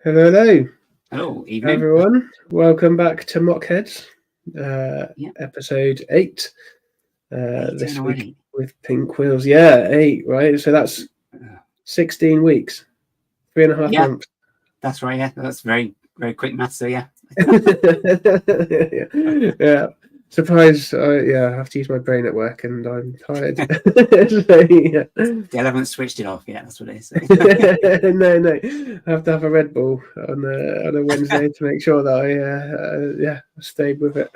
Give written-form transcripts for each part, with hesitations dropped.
Hello, Hello, evening. everyone. Welcome back to MOC Heads, episode 8. This week with Pinkwheels. Yeah, 8, right? So that's 16 weeks, 3.5 months. That's right. Yeah, that's very, very quick maths. So yeah. Yeah. Surprise! I have to use my brain at work, and I'm tired. So, yeah. They haven't switched it off yet. That's what it is. No. I have to have a Red Bull on a Wednesday to make sure that I stayed with it.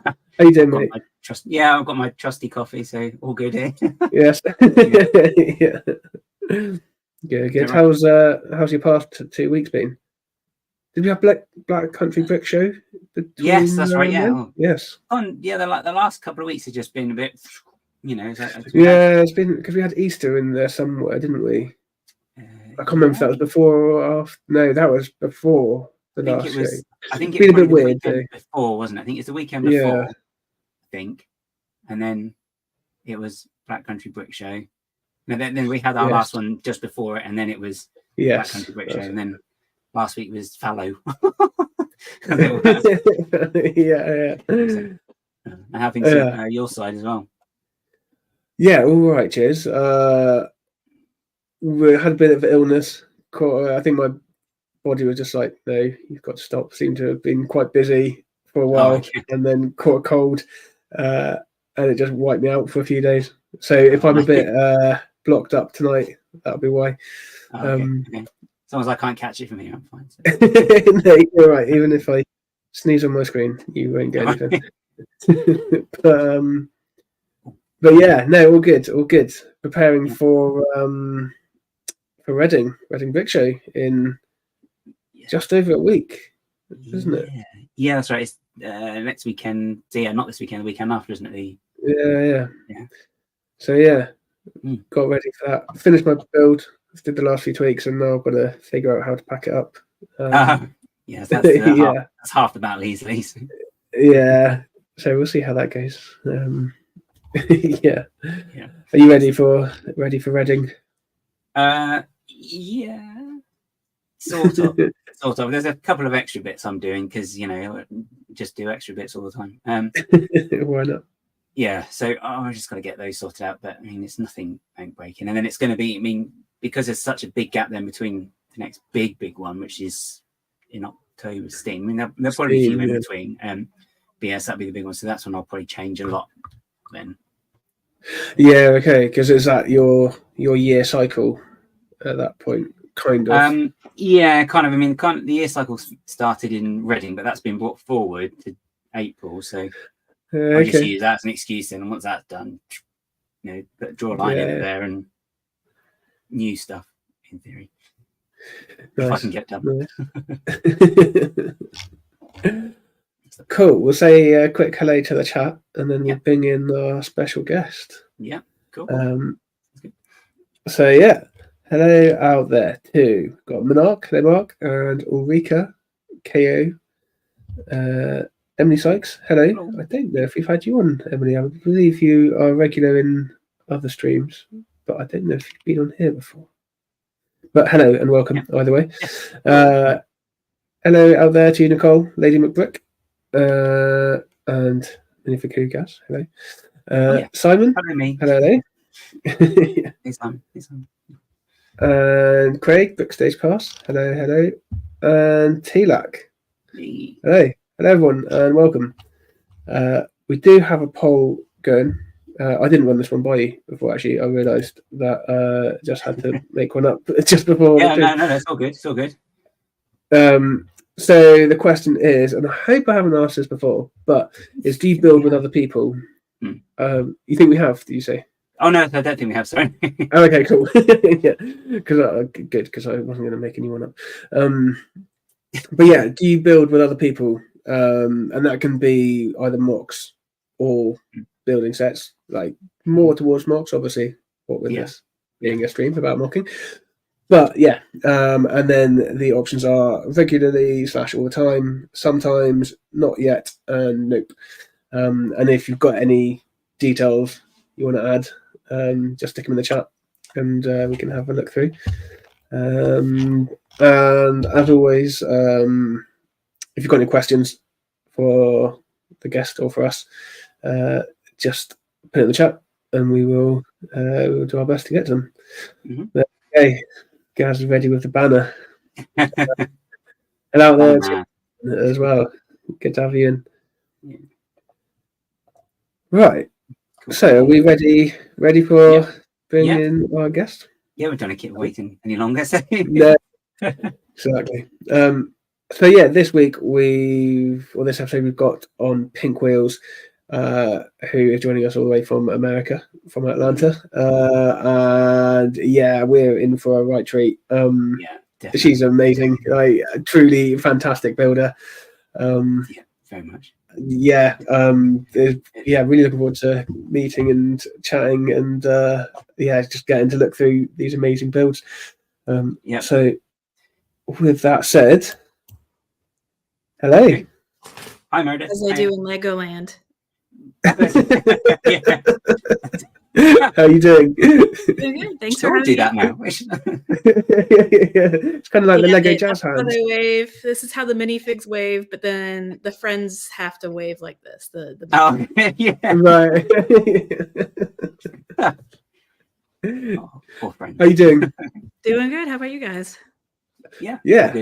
How you doing, mate? I've got my trusty coffee, so all good here. Yes. Yeah. Good. How's your past 2 weeks been? Did we have Black Country Brick Show? Yes, that's right. Yeah. Yes. The last couple of weeks have just been a bit, it's been because we had Easter in there somewhere, didn't we? I can't remember if that was before or after. No, that was before the last show. I think it's been a bit weird before, wasn't it? I think it's the weekend before. I think, and then it was Black Country Brick Show. And then we had our last one just before it, and then it was Black Country Brick Show, and then last week was Fallow. Yeah. And having your side as well. Yeah, all right, cheers. We had a bit of illness. I think my body was just like, no, you've got to stop. Seemed to have been quite busy for a while, and then caught a cold, and it just wiped me out for a few days. So if I'm a bit blocked up tonight, that'll be why. Okay. As long as I can't catch it from here, I'm fine. So. No, you're right. Even if I sneeze on my screen, you won't get anything. But yeah, no, all good. Preparing for Reading Brick Show in just over a week, isn't it? Yeah, that's right. It's next weekend. So yeah, not this weekend, the weekend after, isn't it? Yeah. So got ready for that. Finished my build. Did the last few tweaks, and now I've got to figure out how to pack it up. That's half the battle easily. Yeah, so we'll see how that goes. Yeah. Are you ready for Reading? Yeah, sort of. There's a couple of extra bits I'm doing because just do extra bits all the time. Why not? Yeah, so I'm just going to get those sorted out. But I mean, it's nothing breaking, and then it's going to be. I mean, because there's such a big gap then between the next big one, which is in October, Steam. I mean, there'll probably be a few in between. But yes, that'll be the big one. So that's when I'll probably change a lot then. Yeah, okay, because is that your year cycle at that point, kind of? Yeah, kind of. I mean, the year cycle started in Reading, but that's been brought forward to April. So I'll just use that as an excuse then. And once that's done, draw a line in it there and new stuff in theory. Nice. If I can get done. Cool. We'll say a quick hello to the chat, and then we'll bring in our special guest. Yeah, cool. So yeah, hello out there too. Got hello Mark, and Ulrika, KO, Emily Sykes. Hello. I don't know if we've had you on, Emily. I believe you are regular in other streams, but I don't know if you've been on here before. But hello and welcome either way. Hello out there to you, Nicole, Lady McBrick, and Minifig Who, hello. Simon. Hello. Hey, Simon. And Craig, Backstage Pass. Hello. And Tilak. Hey. Hello everyone, and welcome. We do have a poll going. I didn't run this one by you before, actually. I realised that just had to make one up just before. No, it's all good. It's all good. So the question is, and I hope I haven't asked this before, but do you build with other people? You think we have, do you say? Oh, no, I don't think we have, sorry. Oh, okay, cool. Yeah, because I wasn't going to make anyone up. But yeah, do you build with other people? And that can be either MOCs or building sets, like more towards MOCs, obviously, what with this being a stream about mocking. But yeah, and then the options are regularly / all the time, sometimes, not yet, and nope. And if you've got any details you want to add, just stick them in the chat, and we can have a look through. And as always, if you've got any questions for the guest or for us, just put it in the chat, and we'll do our best to get to them. Mm-hmm. Okay, Gaz is ready with the banner. And out there as well. Good to have you in. Yeah. Right. Cool. So, are we ready for bringing in our guest? Yeah, we don't keep waiting any longer. So. No, exactly. So yeah, this episode we've got on Pinkwheels, who is joining us all the way from America, from Atlanta, and yeah, we're in for a right treat. Definitely. She's amazing, like truly fantastic builder. Yeah, very much. Yeah, really looking forward to meeting and chatting, and just getting to look through these amazing builds. So, with that said, hello. Okay. Hi, Meredith. As I do in Legoland. How are you doing? Good. Thanks for do that now. It's kind of like the Lego jazz hands. They wave. This is how the minifigs wave, but then the friends have to wave like this. Right. Poor friend. How are you doing? Doing good. How about you guys? Yeah.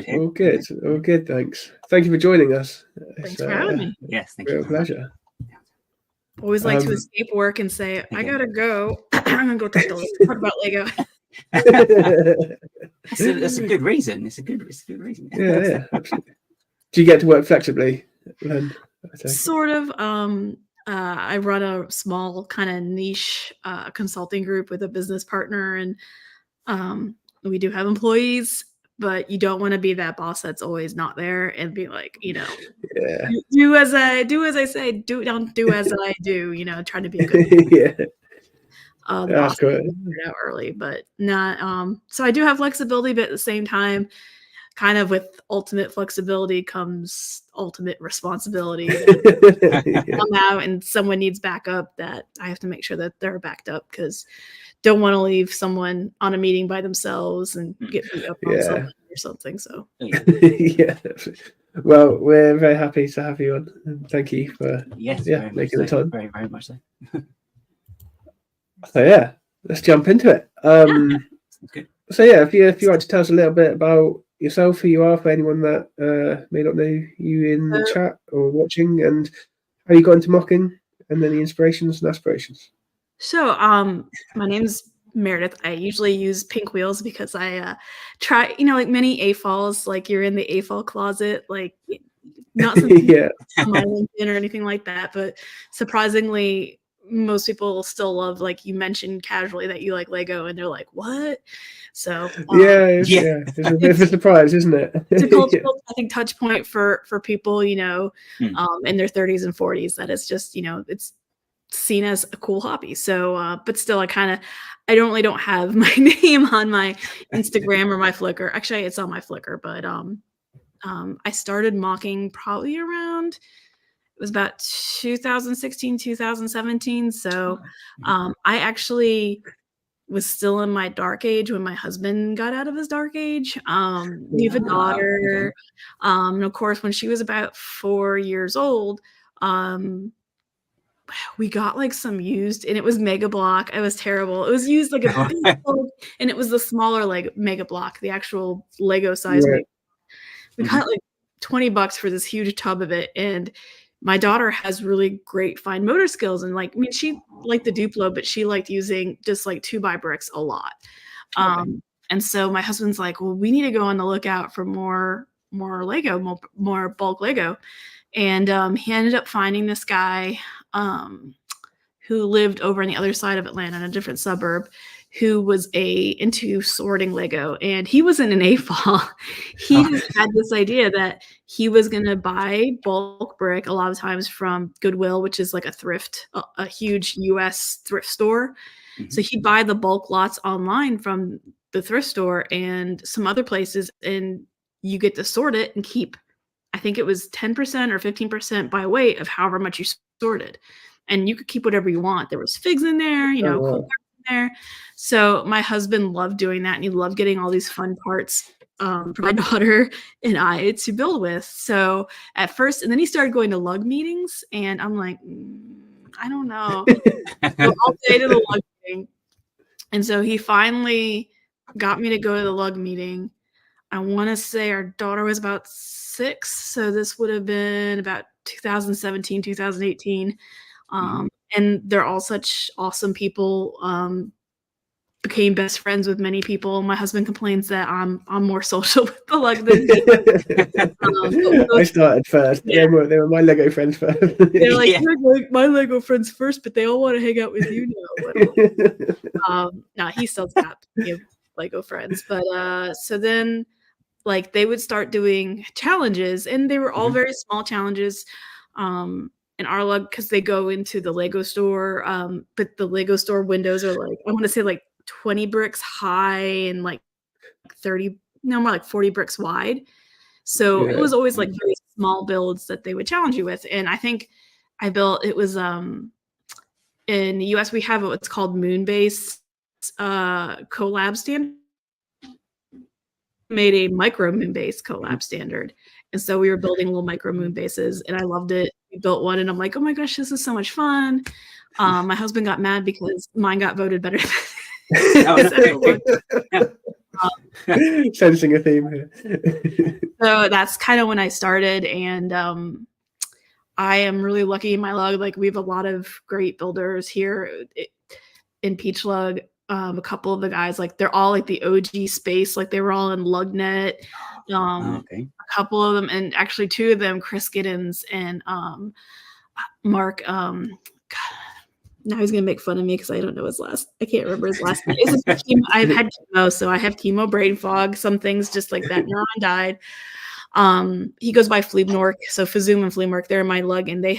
All good. All good. Thanks. Thank you for joining us. Thanks for having me. Yes, thank you. Real pleasure. Always like to escape work and say, I gotta go. I'm gonna go talk about Lego. That's a good reason. It's a good reason. Yeah, absolutely. Do you get to work flexibly then? Sort of. I run a small kind of niche consulting group with a business partner, and we do have employees, but you don't want to be that boss that's always not there and be like, do as I say, don't do as I do, trying to be a good boss out early, but not so I do have flexibility, but at the same time, kind of with ultimate flexibility comes ultimate responsibility. Come out and someone needs backup, that I have to make sure that they're backed up, because don't want to leave someone on a meeting by themselves and get beat up on something or something. So well, we're very happy to have you on, and thank you for making the time. Very, very much so. So let's jump into it. Good. So if you want to tell us a little bit about yourself, who you are, for anyone that may not know you in the chat or watching, and how you got into mocking, and then the inspirations and aspirations. So, my name's Meredith. I usually use Pinkwheels because I try, like many AFOLs, like you're in the AFOL closet, like not something on my LinkedIn or anything like that, but surprisingly, most people still love, like you mentioned casually that you like Lego, and they're like, what? So it's a bit of a surprise, isn't it? It's a cultural, I think, touch point for people, in their 30s and 40s, that it's just, it's seen as a cool hobby. So but still, I don't have my name on my Instagram or my Flickr. Actually, it's on my Flickr, but I started mocking probably around, it was about 2016, 2017. So I actually was still in my dark age when my husband got out of his dark age. We have a daughter. And of course, when she was about 4 years old, we got like some used, and it was Mega Block. It was terrible. It was used like a big bulk, and it was the smaller Mega Block, the actual Lego size. Right. We got like $20 for this huge tub of it, and my daughter has really great fine motor skills, and she liked the Duplo, but she liked using just like 2x bricks a lot. And so my husband's like, well, we need to go on the lookout for more Lego, more bulk Lego. And he ended up finding this guy who lived over on the other side of Atlanta in a different suburb, who was into sorting Lego, and he was in an AFOL. He just had this idea that he was going to buy bulk brick a lot of times from Goodwill, which is like a huge US thrift store. Mm-hmm. So he'd buy the bulk lots online from the thrift store and some other places, and you get to sort it and keep, I think it was 10% or 15% by weight of however much you sorted. And you could keep whatever you want. There was figs in there, cool parts in there. So my husband loved doing that, and he loved getting all these fun parts. for my daughter and I to build with. So at first, and then he started going to lug meetings, and I'm like, I don't know. So I'll say to the lug meeting. And so he finally got me to go to the lug meeting. I want to say our daughter was about 6, so this would have been about 2017, 2018. And they're all such awesome people. Became best friends with many people. My husband complains that I'm more social with the lug than I started first. Yeah. They were my Lego friends first. They're like, you're like my Lego friends first, but they all want to hang out with you now. No, he still got Lego friends, but so then like they would start doing challenges, and they were all very small challenges. In our lug, because they go into the Lego store, but the Lego store windows are like, I want to say like 20 bricks high and like more like 40 bricks wide. So it was always like very small builds that they would challenge you with. And I think I built, it was in the US, we have what's called Moonbase collab standard. Made a micro Moonbase collab standard. And so we were building little micro moon bases, and I loved it. We built one, and I'm like, oh my gosh, this is so much fun. My husband got mad because mine got voted better. Sensing a theme here. So that's kind of when I started, and I am really lucky in my lug. Like, we have a lot of great builders here in Peach Lug. A couple of the guys, like they're all like the OG space, like they were all in LugNet. A couple of them, and actually 2 of them, Chris Giddens and Mark. God, now he's gonna make fun of me because I don't know his last. I can't remember his last name. I've had chemo, so I have chemo brain fog. Some things just like that neuron died. He goes by Fleabnork, so Fazoom and Fleabnork, they're in my lug, and they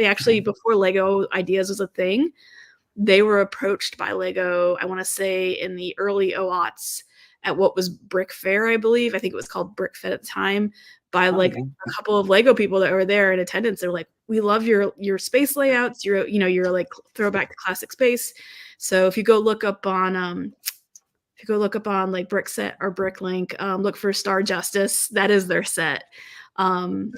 actually before Lego Ideas was a thing. They were approached by Lego, I want to say in the early aughts at what was Brick Fair, I believe. I think it was called Brick Fair at the time, by like a couple of Lego people that were there in attendance. They're like, we love your space layouts. You're like throwback to classic space. So if you go look up on like Brickset or Bricklink, look for Star Justice. That is their set. And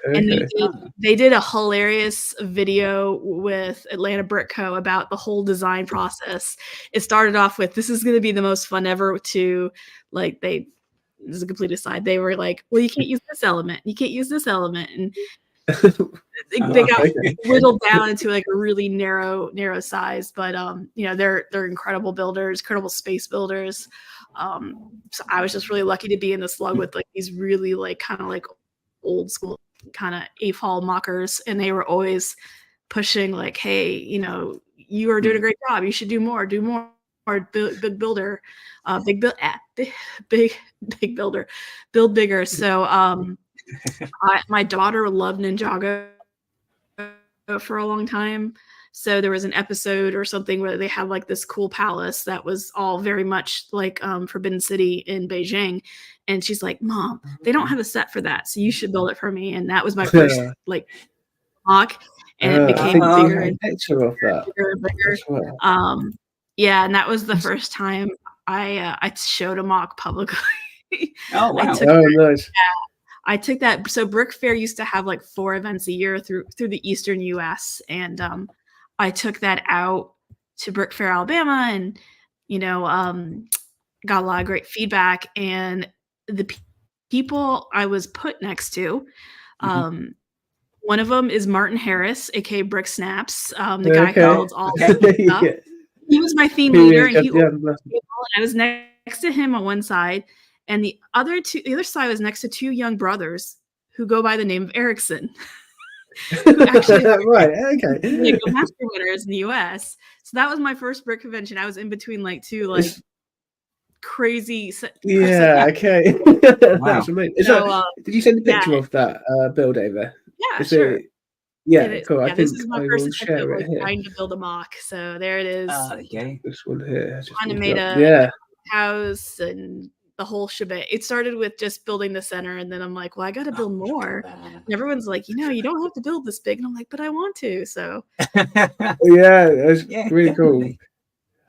they did a hilarious video with Atlanta Brick Co. about the whole design process. It started off with, this is going to be the most fun ever, to like, this is a complete aside. They were like, well, you can't use this element. You can't use this element. And they got whittled down into like a really narrow size, but they're incredible builders, incredible space builders. So I was just really lucky to be in this lug with like these really like kind of like old school kind of AFOL mockers, and they were always pushing like, hey, you are doing a great job, you should do more, big builder, big builder, build bigger. So my daughter loved Ninjago for a long time. So there was an episode or something where they had like this cool palace that was all very much like Forbidden City in Beijing. And she's like, Mom, they don't have a set for that, so you should build it for me. And that was my first like MOC, and it became bigger and bigger. Yeah, and that was the first time I showed a MOC publicly. Oh wow! Nice. I took that. So Brick Fair used to have like 4 events a year through the Eastern U.S. And I took that out to Brick Fair, Alabama, and got a lot of great feedback. And the people I was put next to, one of them is Martin Harris, aka Brick Snaps, the guy who builds all stuff. Yeah. He was my theme leader, and I was next to him on one side, and the other side was next to 2 young brothers who go by the name of Erickson. Who actually master winners in the US. So that was my first brick convention. I was in between like 2 like crazy okay. Wow. That's amazing. Did you send a picture of that build over? Yeah, sure. Cool. I think this is my first share it here. Trying to build a MOC. So there it is. This one here. Kind of made a house and the whole shebang. It started with just building the center, and then I'm like, well, I got to build more. And everyone's like, you don't have to build this big, and I'm like, but I want to. So that's really cool.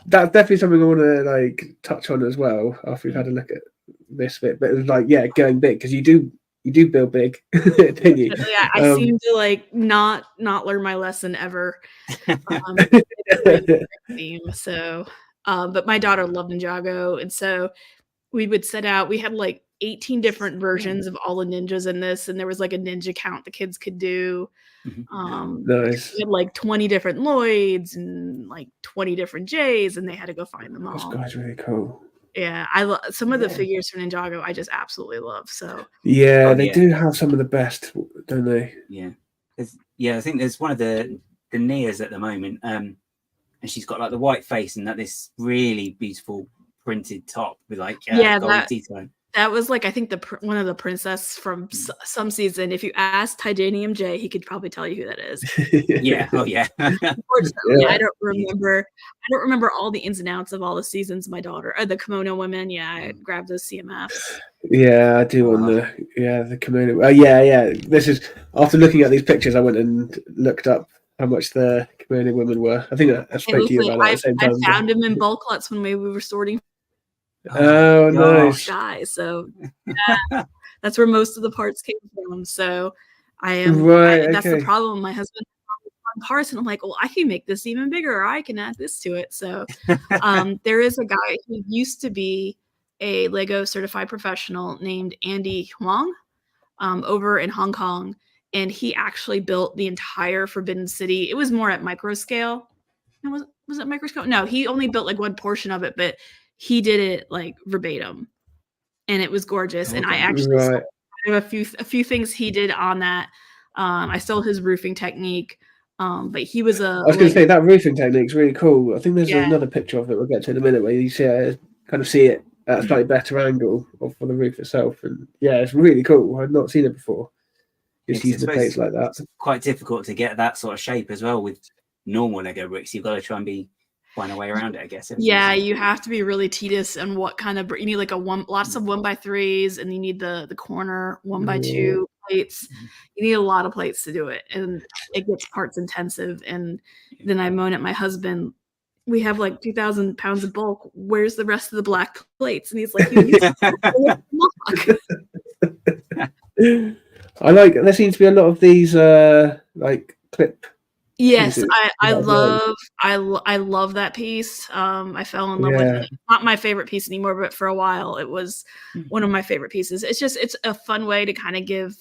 That's definitely something I want to like touch on as well after we've had a look at this bit, but it was like, yeah, going big, because you do build big, don't you? Yeah, I seem to like not learn my lesson ever. Theme. So, but my daughter loved Ninjago, and so we would set out. We had like 18 different versions of all the ninjas in this, and there was like a ninja count the kids could do. Nice. We had like 20 different Lloyds and like 20 different Jays, and they had to go find them all. This guy's really cool. Yeah, some of the figures from Ninjago I just absolutely love. So they do have some of the best, don't they? Yeah, I think there's one of the Nias at the moment, and she's got like the white face and this really beautiful printed top with like gold detailing. That was like, I think one of the princess from some season. If you ask Titanium J, he could probably tell you who that is. Yeah. Oh yeah. Unfortunately, I don't remember all the ins and outs of all the seasons. My daughter, the kimono women. Yeah, I grabbed those CMFs. Yeah, I do want the kimono. Yeah. This is after looking at these pictures, I went and looked up how much the kimono women were. I think I spoke to you about that at the same time. I found them in bulk lots when we were sorting. Oh, nice. Guys, so that's where most of the parts came from. So that's the problem. My husband on parts, and I'm like, well, I can make this even bigger, or I can add this to it. So there is a guy who used to be a Lego certified professional named Andy Huang over in Hong Kong, and he actually built the entire Forbidden City. It was more at micro scale. Was it micro scale? No, he only built like one portion of it, but he did it like verbatim, and it was gorgeous. And I actually have a few things he did on that. I stole his roofing technique, but he was I was going to say that roofing technique is really cool. I think there's another picture of it we'll get to in a minute where you see it at a slightly better angle for the roof itself, and it's really cool. I've not seen it before. Just using the plates like that. It's quite difficult to get that sort of shape as well with normal Lego bricks. You've got to try and find a way around it, I guess. Yeah, you have to be really tedious on what kind of you need, like lots of 1x3s, and you need the corner 1x2 plates. You need a lot of plates to do it, and it gets parts intensive. And then I moan at my husband, we have like 2,000 pounds of bulk. Where's the rest of the black plates? And he's like, I like. There seems to be a lot of these like clip. Yes, I love that piece. I fell in love with it. Not my favorite piece anymore, but for a while it was one of my favorite pieces. It's a fun way to kind of give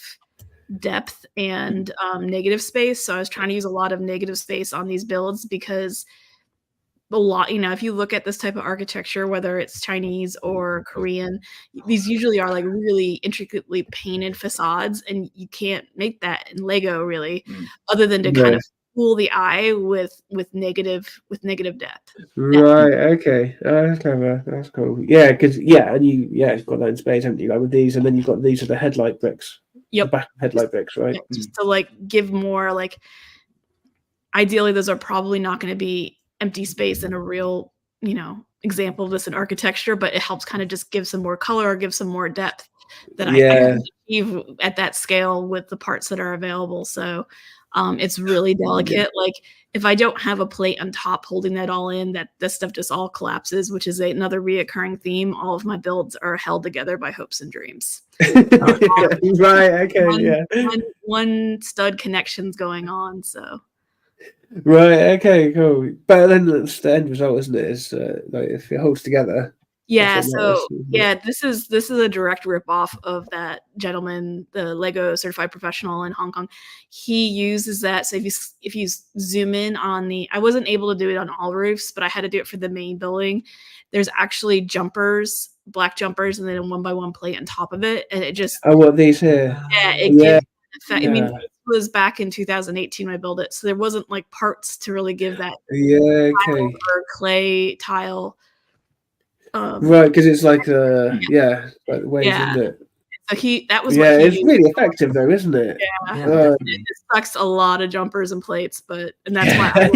depth and negative space. So I was trying to use a lot of negative space on these builds because a lot, if you look at this type of architecture, whether it's Chinese or Korean, these usually are like really intricately painted facades, and you can't make that in Lego really, other than to kind of fool the eye with negative depth. Right. Okay. That's clever. That's cool. Yeah. Because and you've got that in space, haven't you? Like with these, and then you've got these are the headlight bricks. Yep. The back headlight bricks, right? Just to like give more like. Ideally, those are probably not going to be empty space in a real, example of this in architecture, but it helps kind of just give some more color or give some more depth that I can achieve at that scale with the parts that are available. So it's really delicate. Like if I don't have a plate on top holding that all in, that this stuff just all collapses, which is another reoccurring theme. All of my builds are held together by hopes and dreams. Right. Okay. One stud connections going on. So. Right. Okay. Cool. But then it's the end result, isn't it? Is like if it holds together. Yeah. So this is a direct ripoff of that gentleman, the Lego certified professional in Hong Kong. He uses that. So if you zoom in on I wasn't able to do it on all roofs, but I had to do it for the main building. There's actually jumpers, black jumpers, and then a 1x1 plate on top of it, and it just. Oh, what these here? Yeah. It gives effect. I mean. Was back in 2018 when I built it, so there wasn't like parts to really give that or clay tile right, because it's like like waves, isn't it? So that was it's really effective though, isn't it? It sucks a lot of jumpers and plates, and that's why I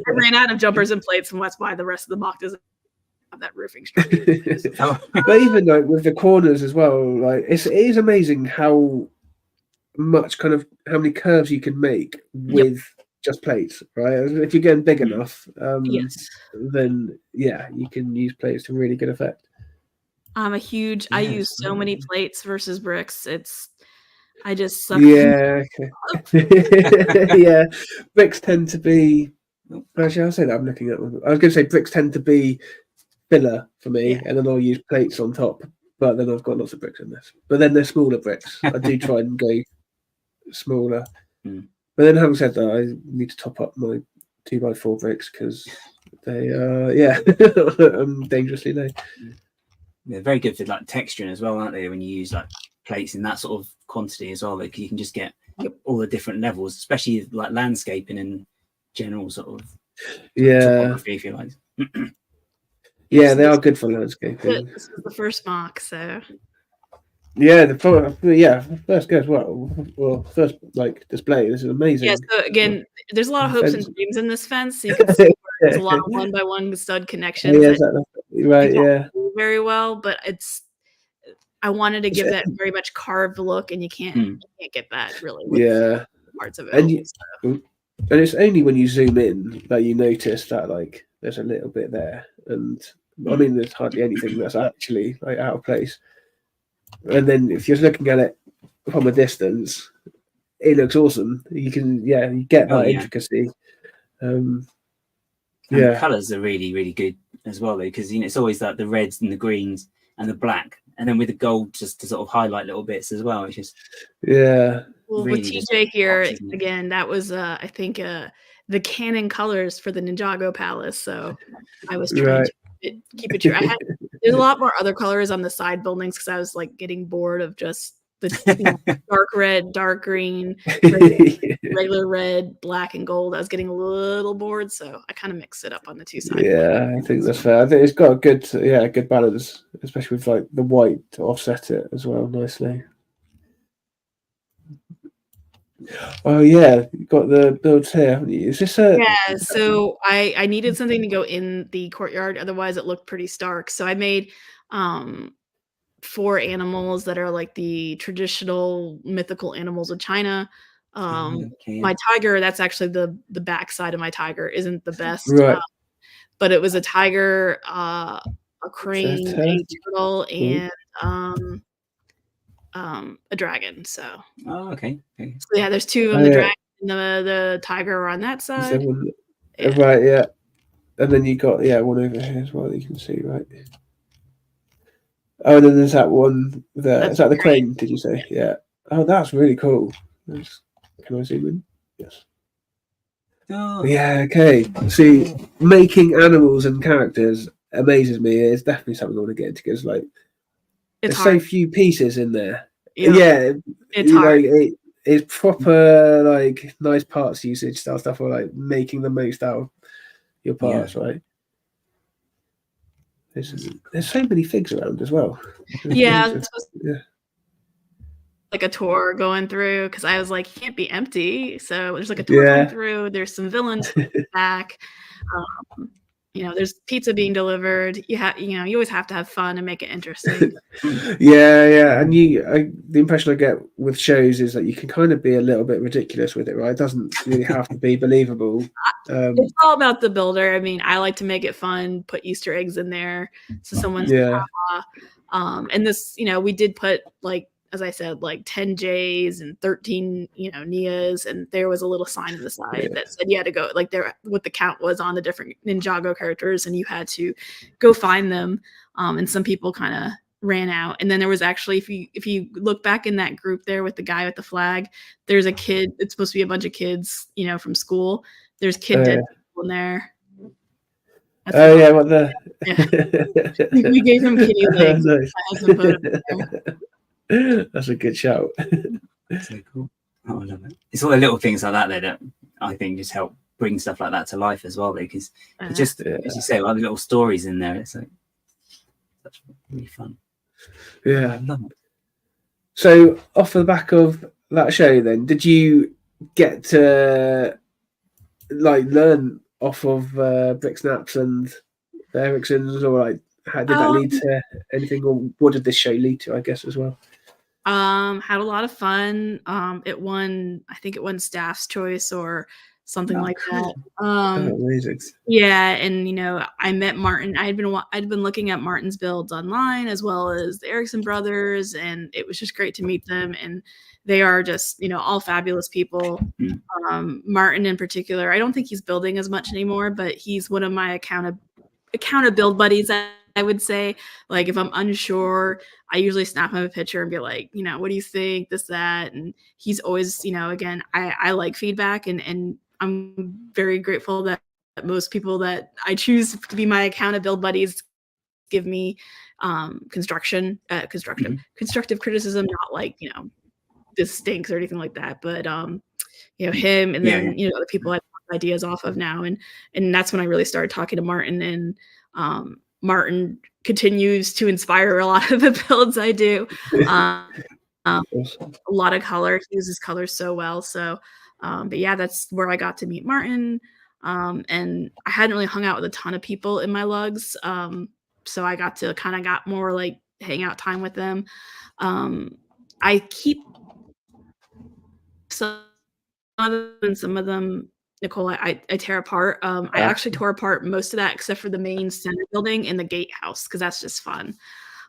ran out of jumpers and plates, and that's why the rest of the MOC doesn't have that roofing structure. But even like with the corners as well, like it is amazing how many curves you can make with just plates, right? If you're getting big enough, then you can use plates to really good effect. I'm a huge. I Yes. use so many plates versus bricks. I just suck. Yeah. Okay. Yeah. Bricks tend to be. Actually, I'll say that I'm looking at. I was going to say bricks tend to be filler for me, Yeah. and then I'll use plates on top. But then I've got lots of bricks in this. But then they're smaller bricks. I do try and go smaller. Mm. But then, having said that, I need to top up my 2x4 bricks because they dangerously low. They're very good for like texturing as well, aren't they? When you use like plates in that sort of quantity as well, like you can just get all the different levels, especially like landscaping and general sort of topography, if you like. Yeah, they are good for landscaping. This is the first MOC, so yeah, first go as well. First like display. This is amazing. yeah. So again, there's a lot of hopes and dreams in this fence. So you can see there's a lot of 1x1 stud connections. Yeah, right. Yeah, very well, but I wanted to give that very much carved look, and you can't get that really. With parts of it. And it's only when you zoom in that you notice that like there's a little bit there, and I mean there's hardly anything that's actually like out of place. And then if you're looking at it from a distance, it looks awesome. You can you get that intricacy. The colours are really, really good as well, though, because it's always like the reds and the greens and the black, and then with the gold just to sort of highlight little bits as well. It's just Well, really with TJ here again, that was I think the canon colors for the Ninjago Palace. So I was trying to keep it true. There's a lot more other colors on the side buildings because I was like getting bored of just the dark red, dark green, regular red, black, and gold. I was getting a little bored, so I kind of mixed it up on the two sides. Yeah, I think that's fair. I think it's got a good balance, especially with like the white to offset it as well nicely. Oh yeah, you got the builds here, haven't you? Is this so I needed something to go in the courtyard, otherwise it looked pretty stark. So I made 4 animals that are like the traditional mythical animals of China. My tiger, that's actually the back side of my tiger, isn't the best. Right. But it was a tiger, a crane, a turtle, and a dragon. So okay. So yeah, there's 2 of the dragon and the tiger are on that side. Right, yeah. And then you got one over here as well that you can see, right? Oh, and then there's that one there. Is that the crane, did you say? Yeah. Oh, that's really cool. Can I zoom in? Yes. Oh. Yeah, okay. See, making animals and characters amazes me. It's definitely something I want to get into because like there's so few pieces in there. Yeah, it's hard. Like, it's proper like nice parts usage style stuff, or like making the most out of your parts, right? There's so many figs around as well. Like a tour going through because I was like, you can't be empty. So there's like a tour going through. There's some villains back. There's pizza being delivered. You always have to have fun and make it interesting. And the impression I get with shows is that you can kind of be a little bit ridiculous with it, right? It doesn't really have to be believable. It's all about the builder. I mean, I like to make it fun, put Easter eggs in there, so someone's and this, we did put like, as I said, like 10 J's and 13, Nias, and there was a little sign on the side that said you had to go, like what the count was on the different Ninjago characters, and you had to go find them. And some people kind of ran out. And then there was actually, if you look back in that group there with the guy with the flag, there's a kid. It's supposed to be a bunch of kids, from school. There's kid dead people in there. What the? Yeah. We gave him kitty legs. That's a good shout. So cool. Oh, I love it. It's all the little things like that I think just help bring stuff like that to life as well, because it's just, as you say, like the little stories in there. It's like that's really fun. Yeah. I love it. So off the back of that show, then, did you get to like learn off of Brick Snaps and Ericsson's, or like how did that lead to anything, or what did this show lead to, I guess, as well? Had a lot of fun. I think it won Staff's Choice or something like that. Amazing. Yeah, and you know, I met Martin. I'd been looking at Martin's builds online as well as the Erickson brothers, and it was just great to meet them. And they are just, you know, all fabulous people. Martin in particular, I don't think he's building as much anymore, but he's one of my account build buddies. I would say, like, if I'm unsure, I usually snap him a picture and be like, you know, what do you think, this, that, and he's always, you know, again, I like feedback, and I'm very grateful that most people that I choose to be my account build buddies give me constructive criticism, not like, you know, this stinks or anything like that, but you know, him, and then you know, the people I bounce ideas off of now, and that's when I really started talking to Martin, and Martin continues to inspire a lot of the builds I do. A lot of color. He uses color so well. So, but yeah, that's where I got to meet Martin. And I hadn't really hung out with a ton of people in my lugs. So I got more like hangout time with them. I keep some of them, Nicole, I tear apart. I actually tore apart most of that except for the main center building and the gatehouse, because that's just fun.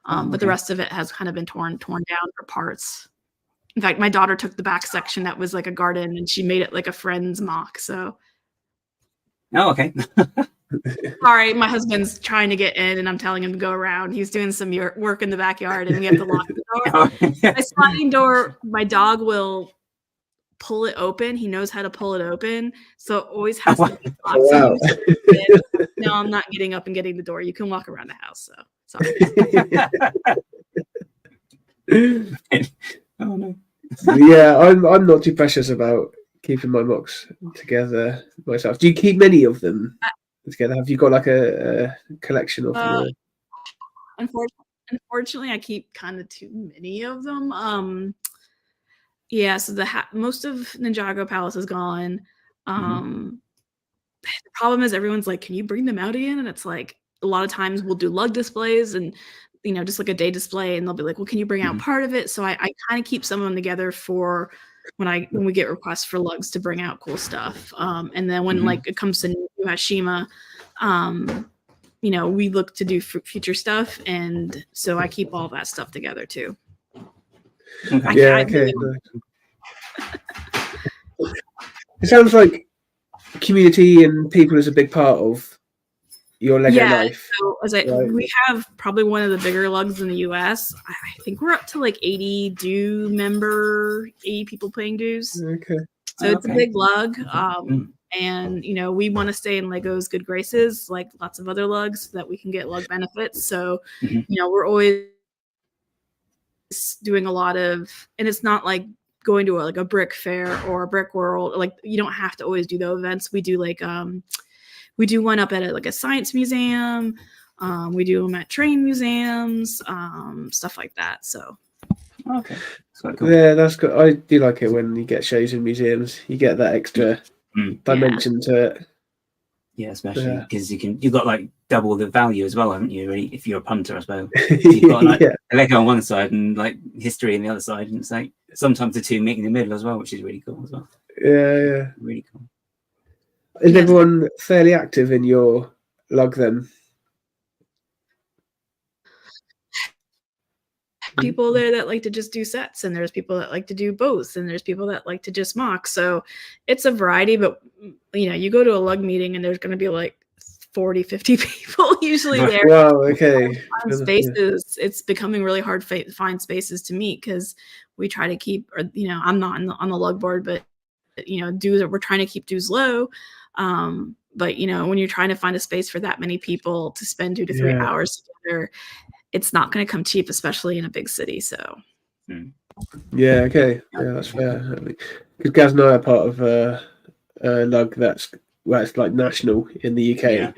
But the rest of it has kind of been torn down for parts. In fact, my daughter took the back section that was like a garden and she made it like a friend's MOC. So, okay. Sorry, my husband's trying to get in and I'm telling him to go around. He's doing some work in the backyard and we have to lock the door. My sliding door, my dog will pull it open. He knows how to pull it open, so it always has to be locked. Wow. No, I'm not getting up and getting the door. You can walk around the house. So sorry. Oh no. Yeah, I'm not too precious about keeping my MOCs together myself. Do you keep many of them together? Have you got like a collection of them? Unfortunately, I keep kind of too many of them. Yeah, so most of Ninjago Palace is gone. The problem is everyone's like, can you bring them out again? And it's like, a lot of times we'll do lug displays and, you know, just like a day display, and they'll be like, well, can you bring out part of it? So I kind of keep some of them together for when we get requests for lugs to bring out cool stuff. And then when like it comes to New Hashima, you know, we look to do future stuff, and so I keep all that stuff together too. Okay. It sounds like community and people is a big part of your Lego life. So we have probably one of the bigger lugs in the US. I think we're up to like 80 people paying dues. Okay. So it's a big lug. And, you know, we want to stay in Lego's good graces, like lots of other lugs, so that we can get lug benefits. So, you know, we're always doing a lot of, and it's not like going to a brick fair or a brick world. Like, you don't have to always do those events. We do like, we do one up at a science museum. We do them at train museums, stuff like that. So. Okay. Cool. Yeah, that's good. I do like it when you get shows in museums. You get that extra dimension to it. Yeah, especially because you've got like double the value as well, haven't you? Really, if you're a punter, I suppose. You've got like a Lego on one side and like history on the other side, and it's like sometimes the two meet in the middle as well, which is really cool as well. Yeah. Really cool. Is everyone fairly active in your lug then? People there that like to just do sets, and there's people that like to do both, and there's people that like to just mock. So it's a variety, but you know, you go to a lug meeting and there's going to be like 40, 50 people usually there. Wow, okay. Spaces, it's becoming really hard to find spaces to meet, because we try to keep, or you know, I'm not on the lug board, but you know, we're trying to keep dues low. But you know, when you're trying to find a space for that many people to spend 2 to 3 hours together, it's not going to come cheap, especially in a big city. So, yeah, okay, yeah, that's fair. Because Gaz and I are part of a lug that's like national in the UK.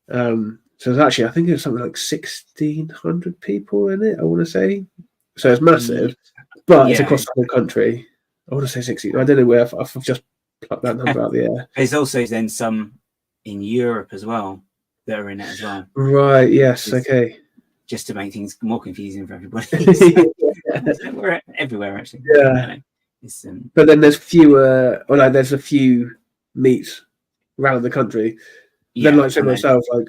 So it's actually, I think it's something like 1,600 people in it, I want to say. So it's massive, but it's across the whole country. I want to say 60. I don't know where. I've just plucked that number out of the air. There's also then some in Europe as well that are in it as well. Right. Yes. Okay. Just to make things more confusing for everybody. We're everywhere, actually. Yeah. But then there's fewer, or like there's a few meets around the country. Yeah, Then, like, say and then- myself, like,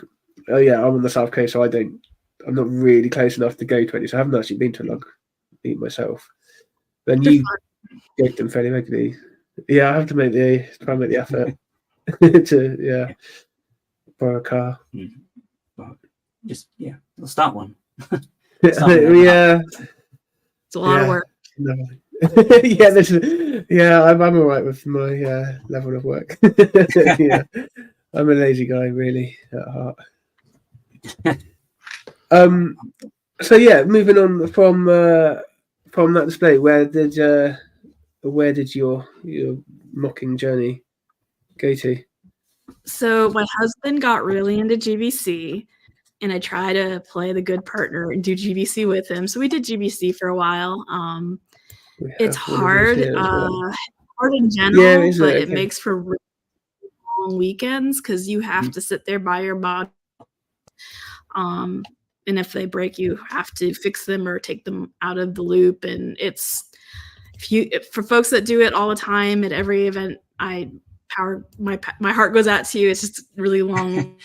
oh yeah, I'm on the South Coast, so I'm not really close enough to go to any. So I haven't actually been to like meet myself. Then They're you fun. go to them fairly regularly. Yeah, I have to try and make the effort to borrow a car. Well, just we'll start one. Yeah, It's a lot of work. No. I'm all right with my level of work. Yeah, I'm a lazy guy, really, at heart. So yeah, moving on from that display, where did your mocking journey go to? So my husband got really into GBC, and I try to play the good partner and do GBC with him. So we did GBC for a while. It's hard, hard in general, but it makes for really long weekends because you have to sit there by your mod. And if they break, you have to fix them or take them out of the loop. And it's for folks that do it all the time at every event, my heart goes out to you. It's just really long.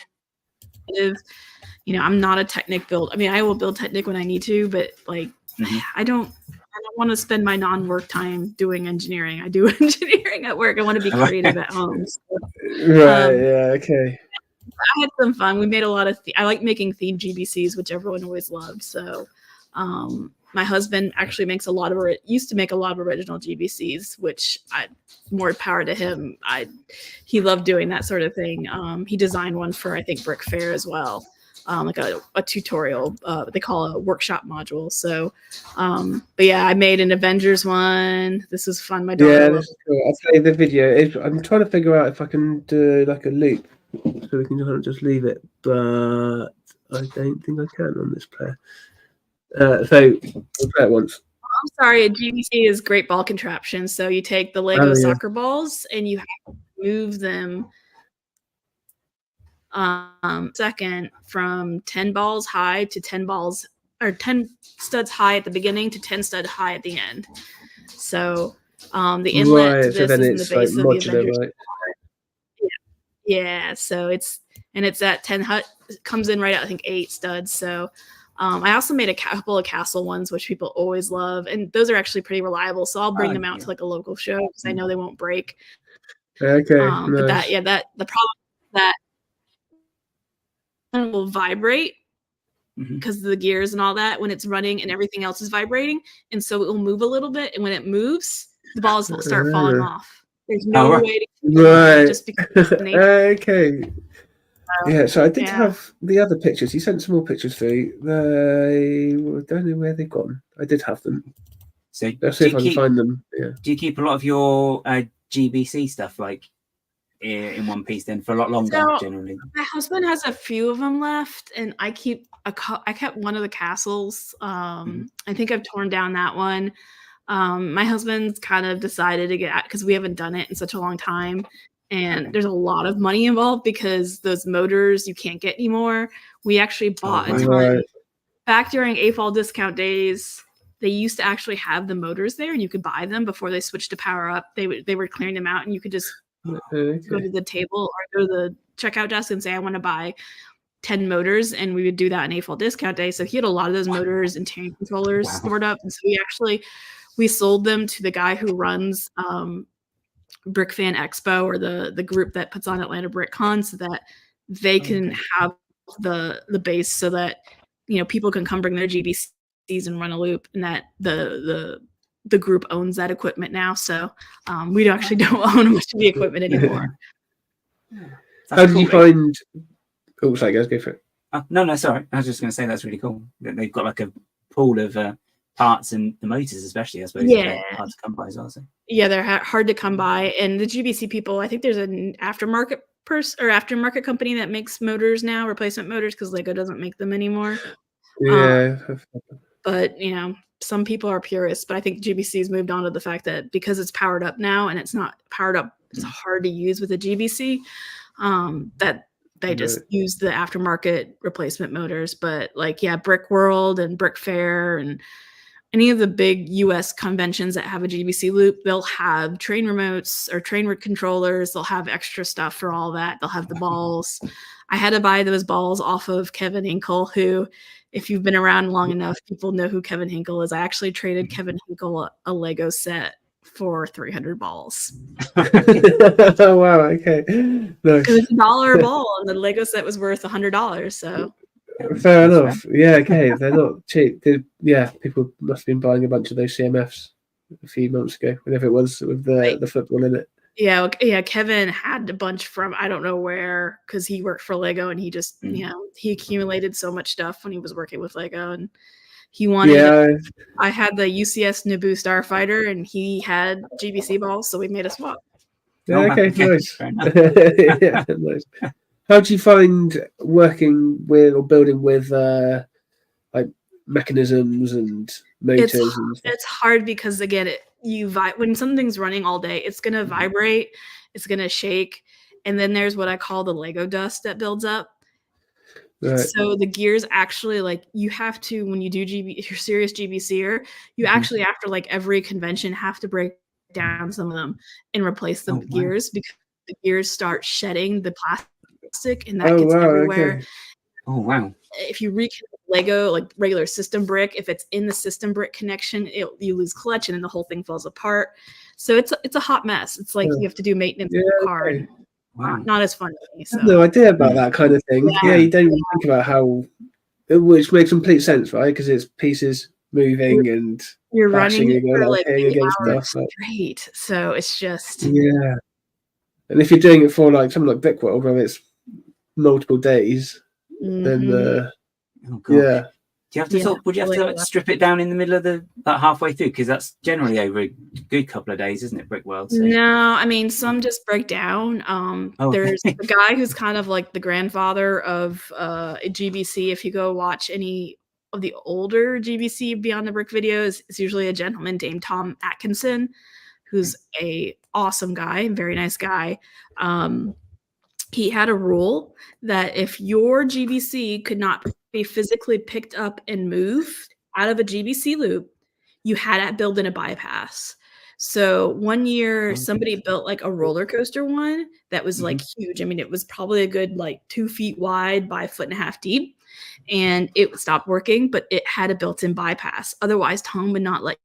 I'm not a Technic build. I mean, I will build Technic when I need to, but like I don't want to spend my non-work time doing engineering. I do engineering at work. I want to be creative at home. So, okay. I had some fun. We made a lot of I like making themed GBCs, which everyone always loved. So my husband actually used to make a lot of original GBCs, which more power to him. He loved doing that sort of thing. He designed one for, I think, Brick Fair as well. Like a tutorial, they call a workshop module. So, but yeah, I made an Avengers one. This was fun. My daughter. This is cool. I'll play the video. I'm trying to figure out if I can do like a loop, so we can kind of just leave it, but I don't think I can on this player. So we'll play it once. I'm sorry, a GBC is great ball contraption. So you take the Lego soccer balls and you have to move them second from 10 balls high to 10 balls, or 10 studs high at the beginning to 10 stud high at the end. So the inlet to this is in the base of the Avengers. Right? Yeah, so it's at 10 comes in right at, I think, 8 studs. So I also made a couple of castle ones, which people always love, and those are actually pretty reliable. So I'll bring them out to like a local show because I know they won't break. Okay, but the problem that will vibrate because of the gears and all that when it's running, and everything else is vibrating, and so it will move a little bit. And when it moves, the balls will start falling off. There's no way to just because of nature. Okay. Yeah, so I did have the other pictures. You sent some more pictures through. I don't know where they've gone. I did have them. So let's see if I can find them. Yeah. Do you keep a lot of your GBC stuff like in one piece then for a lot longer generally? My husband has a few of them left, and I kept one of the castles. I think I've torn down that one. My husband's kind of decided to get, because we haven't done it in such a long time, and there's a lot of money involved because those motors you can't get anymore. We actually bought a ton back during AFOL discount days. They used to actually have the motors there, and you could buy them before they switched to power up. They were clearing them out, and you could just go to the table or go to the checkout desk and say, I want to buy 10 motors, and we would do that in AFOL discount day. So he had a lot of those motors and tank controllers stored up, and so we sold them to the guy who runs Brick Fan Expo, or the group that puts on Atlanta Brick Con, so that they can have the base, so that people can come bring their GBCs and run a loop, and that the group owns that equipment now. So we actually don't own much of the equipment anymore. How did you find? Oh, sorry, guys, go for it. No, sorry. I was just going to say that's really cool that they've got like a pool of parts, and the motors especially, I suppose, they're hard to come by as well. So. Yeah, they're hard to come by, and the GBC people, I think there's an aftermarket aftermarket company that makes motors now, replacement motors, because Lego doesn't make them anymore. Yeah. But some people are purists, but I think GBC's moved on to the fact that because it's powered up now, and it's not powered up, it's hard to use with a GBC, that they just use the aftermarket replacement motors. But Brick World and Brick Fair and any of the big US conventions that have a GBC loop, they'll have train remotes or train controllers. They'll have extra stuff for all that. They'll have the balls. I had to buy those balls off of Kevin Hinkle, who, if you've been around long enough, people know who Kevin Hinkle is. I actually traded Kevin Hinkle a Lego set for 300 balls. Oh, wow. Okay. Nice. It was $1 a ball, and the Lego set was worth $100. So fair enough. Yeah. Okay. They're not cheap. People must have been buying a bunch of those CMFs a few months ago, whenever it was, with the football in it. Yeah. Kevin had a bunch from I don't know where, because he worked for Lego, and he just he accumulated so much stuff when he was working with Lego, and he wanted. Yeah. I had the UCS Naboo Starfighter, and he had GBC balls, so we made a swap. Yeah, okay, nice. Yeah, nice. How do you find working with or building with like mechanisms and motors? It's hard because, again, when something's running all day, it's gonna vibrate, it's gonna shake, and then there's what I call the Lego dust that builds up. Right. So the gears actually, like, you have to, when you do if you're serious GBCer, you actually, after like every convention, have to break down some of them and replace the gears, because the gears start shedding the plastic, and that gets everywhere. Okay. Oh wow! If you reconnect Lego, like regular system brick, if it's in the system brick connection, you lose clutch, and then the whole thing falls apart. So it's a hot mess. It's like you have to do maintenance on the car. Okay. Wow. Not as fun to me. So. I have no idea about that kind of thing. Yeah, you don't even think about how, which makes complete sense, right? Because it's pieces moving and you're running for like 8 hours stuff, straight. So it's just and if you're doing it for like something like Brickworld, where it's multiple days, then do you have to would you have to like, strip it down in the middle of halfway through? Because that's generally over a good couple of days, isn't it, Brickworld? So. No, I mean, some just break down. There's a guy who's kind of like the grandfather of GBC. If you go watch any of the older GBC Beyond the Brick videos, it's usually a gentleman named Tom Atkinson, who's a awesome guy, very nice guy. He had a rule that if your GBC could not be physically picked up and moved out of a GBC loop, you had to build in a bypass. So one year somebody built like a roller coaster one that was like huge. I mean, it was probably a good like 2 feet wide by 1.5 feet deep, and it stopped working, but it had a built-in bypass. Otherwise, Tom would not let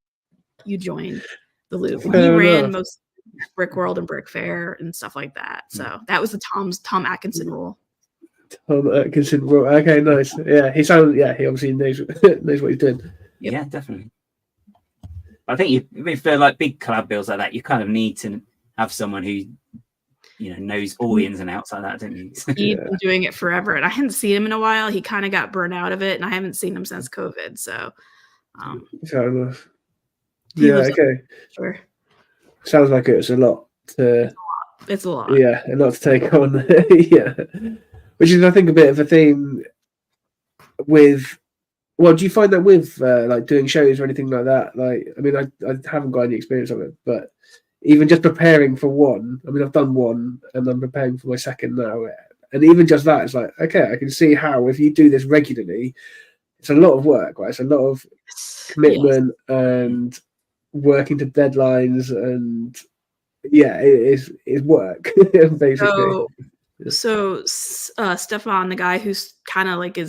you join the loop. He ran most Brickworld and Brick Fair and stuff like that. So that was the Tom Atkinson rule. Tom Atkinson rule. Okay, nice. Yeah, he obviously knows what he's doing. Yep. Yeah, definitely. I think for like big collab builds like that, you kind of need to have someone who knows all the ins and outs like that, don't you? He's been doing it forever, and I hadn't seen him in a while. He kind of got burnt out of it, and I haven't seen him since COVID. So, fair enough. Yeah. Okay. Sure. Sounds like it's a lot to. It's a lot. Yeah, a lot to take on. Yeah, which is, I think, a bit of a theme with. Well, do you find that with like doing shows or anything like that? Like, I mean, I haven't got any experience of it, but even just preparing for one. I mean, I've done one, and I'm preparing for my second now, and even just that, it's like, okay, I can see how if you do this regularly, it's a lot of work, right? It's a lot of commitment and working to deadlines, and it is work basically. So Stefan, the guy who's kind of like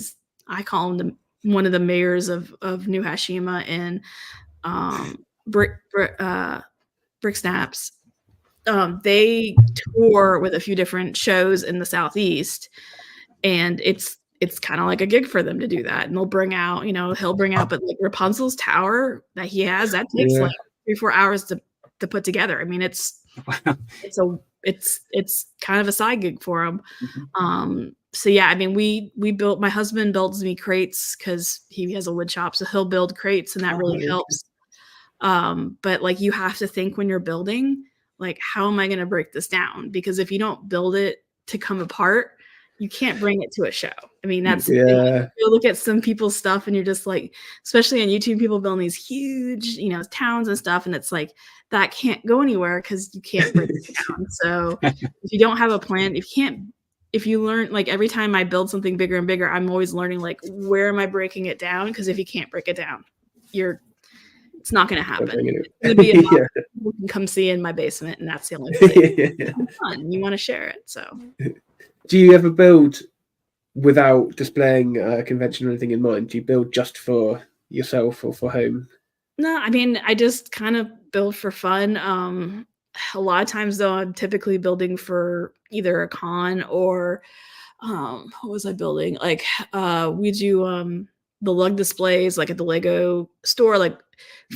I call him one of the mayors of New Hashima and Brick Snaps. They tour with a few different shows in the Southeast, and it's kind of like a gig for them to do that. And they'll bring out, he'll bring out, but like Rapunzel's tower that he has, that takes like 3-4 hours to put together. I mean, it's kind of a side gig for him. So yeah, I mean, my husband builds me crates because he has a wood shop, so he'll build crates, and that really helps. But like, you have to think when you're building, like, how am I going to break this down? Because if you don't build it to come apart, you can't bring it to a show. I mean, that's the thing. You look at some people's stuff, and you're just like, especially on YouTube, people building these huge, towns and stuff, and it's like, that can't go anywhere because you can't break it down. So if you don't have a plan, if you learn, like, every time I build something bigger and bigger, I'm always learning, like, where am I breaking it down? Because if you can't break it down, It's not going to happen. Anyway. It's going to be a box Yeah. that people can come see in my basement, and that's the only place. Yeah. It's fun. You want to share it, so. Do you ever build without displaying a convention or anything in mind? Do you build just for yourself or for home? No, I mean, I just kind of build for fun. A lot of times, though, I'm typically building for either a con or what was I building? Like we do the lug displays like at the Lego store. Like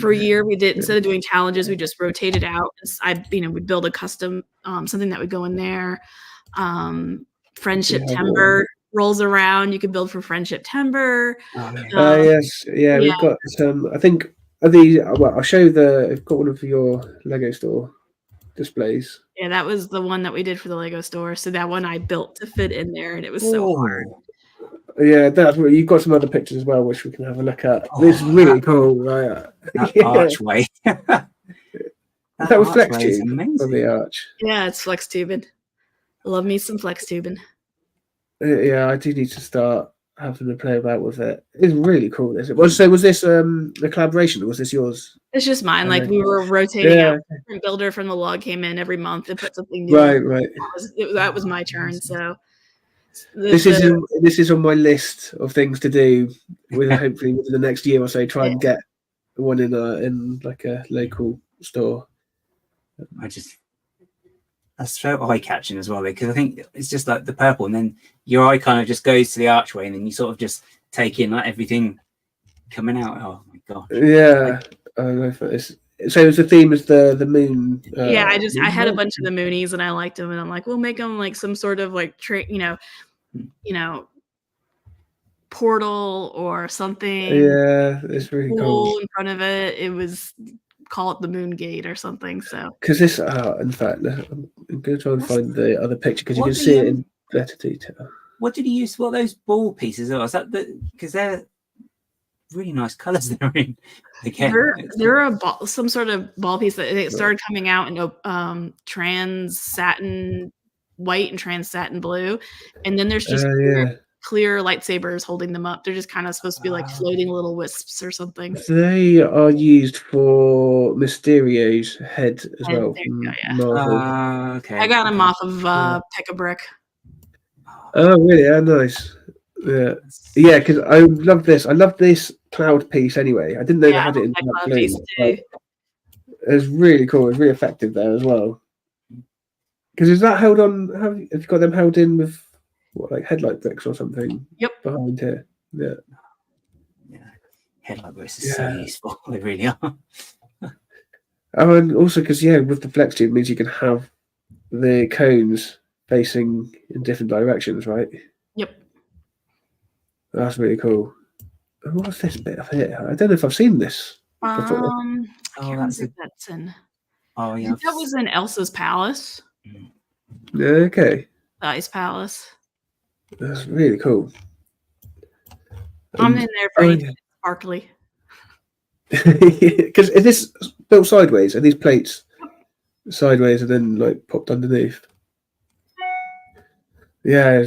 for a year, we did, instead of doing challenges, we just rotated out. We'd build a custom something that would go in there. Friendship Timber rolls around. You could build for Friendship Timber. Yes, yeah, we've got some. I think these. Well, I'll show I've got one of your Lego store displays. Yeah, that was the one that we did for the Lego store. So that one I built to fit in there, and it was so hard. Yeah, that's what you've got some other pictures as well, which we can have a look at. This is really cool, right? That archway. that was flex tube on the arch. Yeah, it's flex tubing. Love me some flex tubing. Yeah, I do need to start having to play about with it. It's really cool. This was this a collaboration, or was this yours? It's just mine. Like we were rotating out. A different builder from the log came in every month and put something new. Right. That was my turn. So this is on my list of things to do. With hopefully within the next year or so, try and get one in like a local store. That's so eye-catching as well, because I think it's just like the purple, and then your eye kind of just goes to the archway, and then you sort of just take in like everything coming out. Oh my gosh! Yeah, I know for this. So it's the theme is the moon. I had a bunch of the Moonies, and I liked them, and I'm like, we'll make them like some sort of like portal or something. Yeah, it's really cool. In front of it, it was. Call it the Moon Gate or something. So because this, in fact, I'm going to try and find the other picture because you can see it in better detail. What did you use? What those ball pieces are? Is that because they're really nice colors they're in? Again, they're some sort of ball piece that it started coming out in trans satin white and trans satin blue, and then there's just clear lightsabers holding them up. They're just kind of supposed to be like floating little wisps or something. They are used for Mysterio's head as well. Marvel. Okay. I got them off of Pick a Brick. Oh, really? Yeah, nice. Yeah, because I love this. I love this cloud piece anyway. I didn't know they had it in that blue. It's really cool. It's really effective there as well. Because is that held on? Have you got them held in with? What, like headlight bricks or something? Yep. Behind here. Yeah. Headlight bricks is so useful. They really are. Oh, and also because with the flex tube means you can have the cones facing in different directions, right? Yep. That's really cool. And what's this bit of here? I don't know if I've seen this before. That's in. Oh yeah. That was in Elsa's palace. Yeah. Okay. The Ice Palace. That's really cool. I'm in there for anything sparkly. Because is this built sideways? Are these plates sideways and then like popped underneath? Yeah,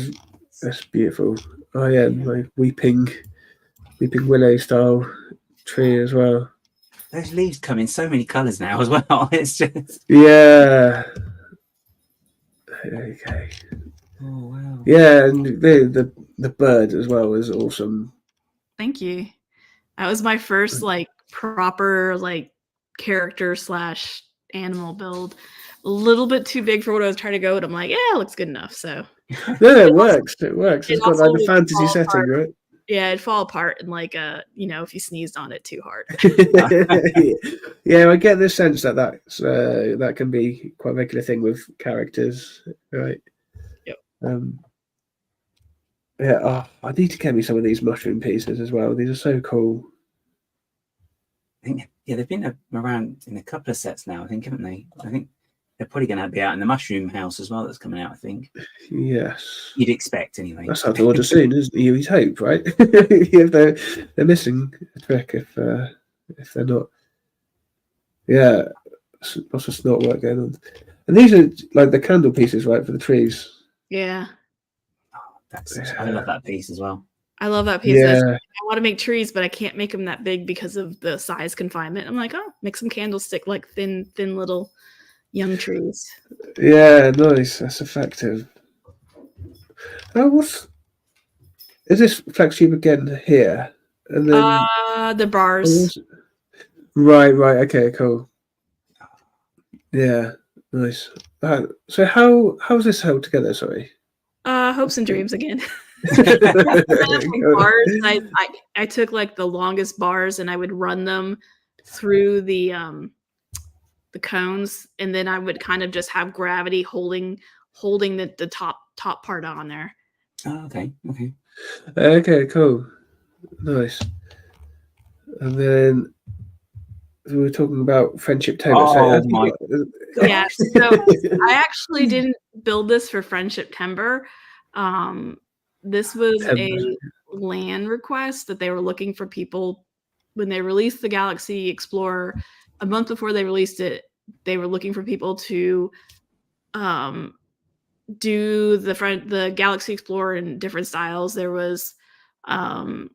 that's beautiful. Oh yeah, like weeping willow style tree as well. Those leaves come in so many colours now as well. It's just okay. Oh wow! Yeah, and the bird as well is awesome. Thank you. That was my first like proper like character / animal build. A little bit too big for what I was trying to go, and I'm like, it looks good enough. So it works. It works. It's got like the fantasy setting, right? Yeah, it'd fall apart and like if you sneezed on it too hard. Yeah, I get the sense that can be quite a regular thing with characters, right? I need to get me some of these mushroom pieces as well. These are so cool. I think they've been around in a couple of sets now. I think, haven't they? I think they're probably going to be out in the mushroom house as well. That's coming out. I think. Yes. You'd expect anyway. That's how to order soon, isn't it? You'd hope, right? They're missing a trick if they're not. Yeah, lots of snort work going on. And these are like the candle pieces, right, for the trees. Yeah. I love that piece as well. I love that piece. I want to make trees, but I can't make them that big because of the size confinement. I'm like, oh, make some candlestick, like thin little young trees. Yeah, nice. That's effective. Is this FlexTube again here? And then the bars. Right. Okay, cool. Yeah, nice. So how's this held together? Sorry. Hopes and dreams again. Cool. Bars. I took like the longest bars and I would run them through the cones, and then I would kind of just have gravity holding the top part on there. Oh, okay. Okay, cool. Nice. And then we were talking about Friendship Timber. Oh my yeah, so I actually didn't build this for Friendship Timber. This was a LAN request that they were looking for people when they released the Galaxy Explorer. A month before they released it, they were looking for people to do the Galaxy Explorer in different styles. There was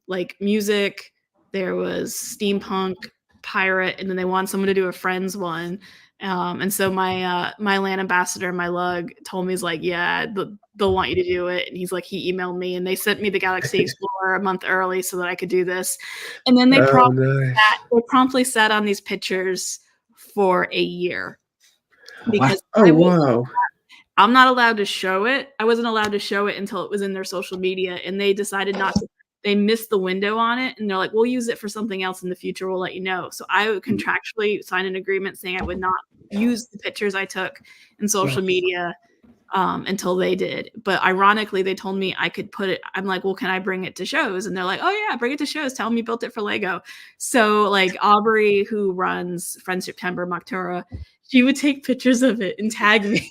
like music, there was steampunk, pirate, and then they wanted someone to do a Friends one. And so my LAN ambassador, my lug, told me, he's like, yeah, they'll want you to do it. And he's like, he emailed me and they sent me the Galaxy Explorer a month early so that I could do this. And then they promptly sat on these pictures for a year. Because I'm not allowed to show it. I wasn't allowed to show it until it was in their social media, and they decided not to. They missed the window on it, and they're like, we'll use it for something else in the future. We'll let you know. So I would contractually sign an agreement saying I would not use the pictures I took in social media until they did. But ironically, they told me I could put it. I'm like, well, can I bring it to shows? And they're like, oh yeah, bring it to shows. Tell them you built it for Lego. So like Aubrey, who runs Friendship Timber Maktura, she would take pictures of it and tag me.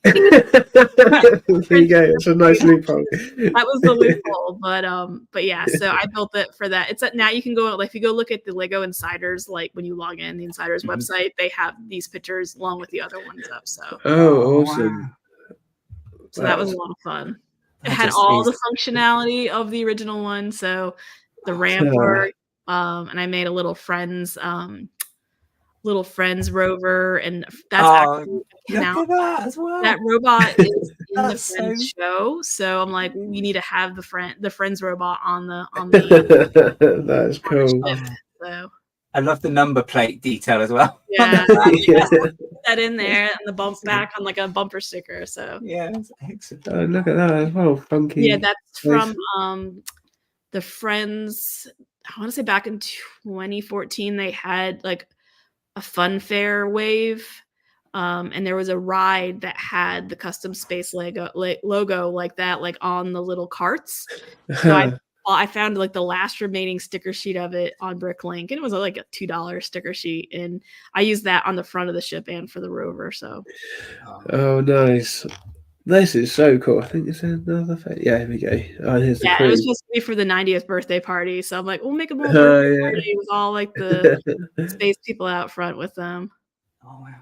There you go. It's a nice loophole. That was the loophole, but yeah. So I built it for that. It's now you can go, like, if you go look at the Lego Insiders, like when you log in the Insiders website, they have these pictures along with the other ones up. So awesome. Wow. So that was a lot of fun. It had all the functionality of the original one. So the ramp work, and I made a little friends rover, and that's actually look at that as well. That robot is in the Friends show, so I'm like, we need to have the Friends robot on the that's cool. So I love the number plate detail as well. Yeah, that in there and the bump back on like a bumper sticker. So yeah, that's excellent. Oh, look at that as well, funky. Yeah, that's from the Friends. I want to say back in 2014, they had like a fun fair wave, and there was a ride that had the custom space logo like that, like on the little carts. So I found like the last remaining sticker sheet of it on Bricklink, and it was like a $2 sticker sheet, and I used that on the front of the ship and for the rover. So nice. This is so cool. I think it's another yeah, here we go. Here's the crew. It was supposed to be for the 90th birthday party, so I'm like, we'll make a little birthday party with all like the space people out front with them. Oh wow,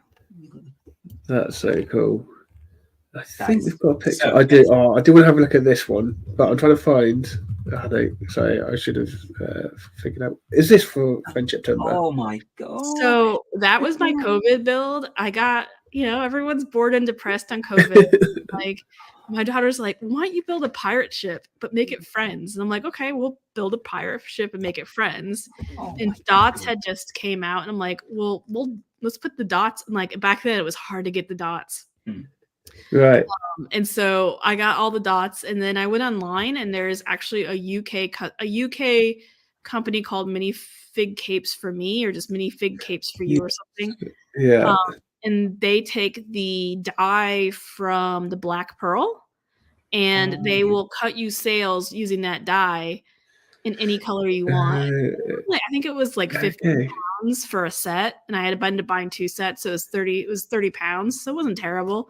that's so cool. I think we've got a picture. So I do want to have a look at this one, but I'm trying to find. Sorry, I should have figured out. Is this for Friendship Timber? Oh my god! So that was my COVID build. I got. Everyone's bored and depressed on COVID. Like, my daughter's like, why don't you build a pirate ship, but make it Friends? And I'm like, okay, we'll build a pirate ship and make it Friends. And dots had just came out, and I'm like, well, let's put the dots. And like back then, it was hard to get the dots. Right. And so I got all the dots, and then I went online, and there's actually a UK company called Minifig Capes for Me, or just Minifig Capes for You, or something. Yeah. And they take the dye from the Black Pearl, and they will cut you sails using that dye in any color you want. I think it was like 50 pounds for a set, and I had ended up buying 2 sets, so it was 30 pounds, so it wasn't terrible.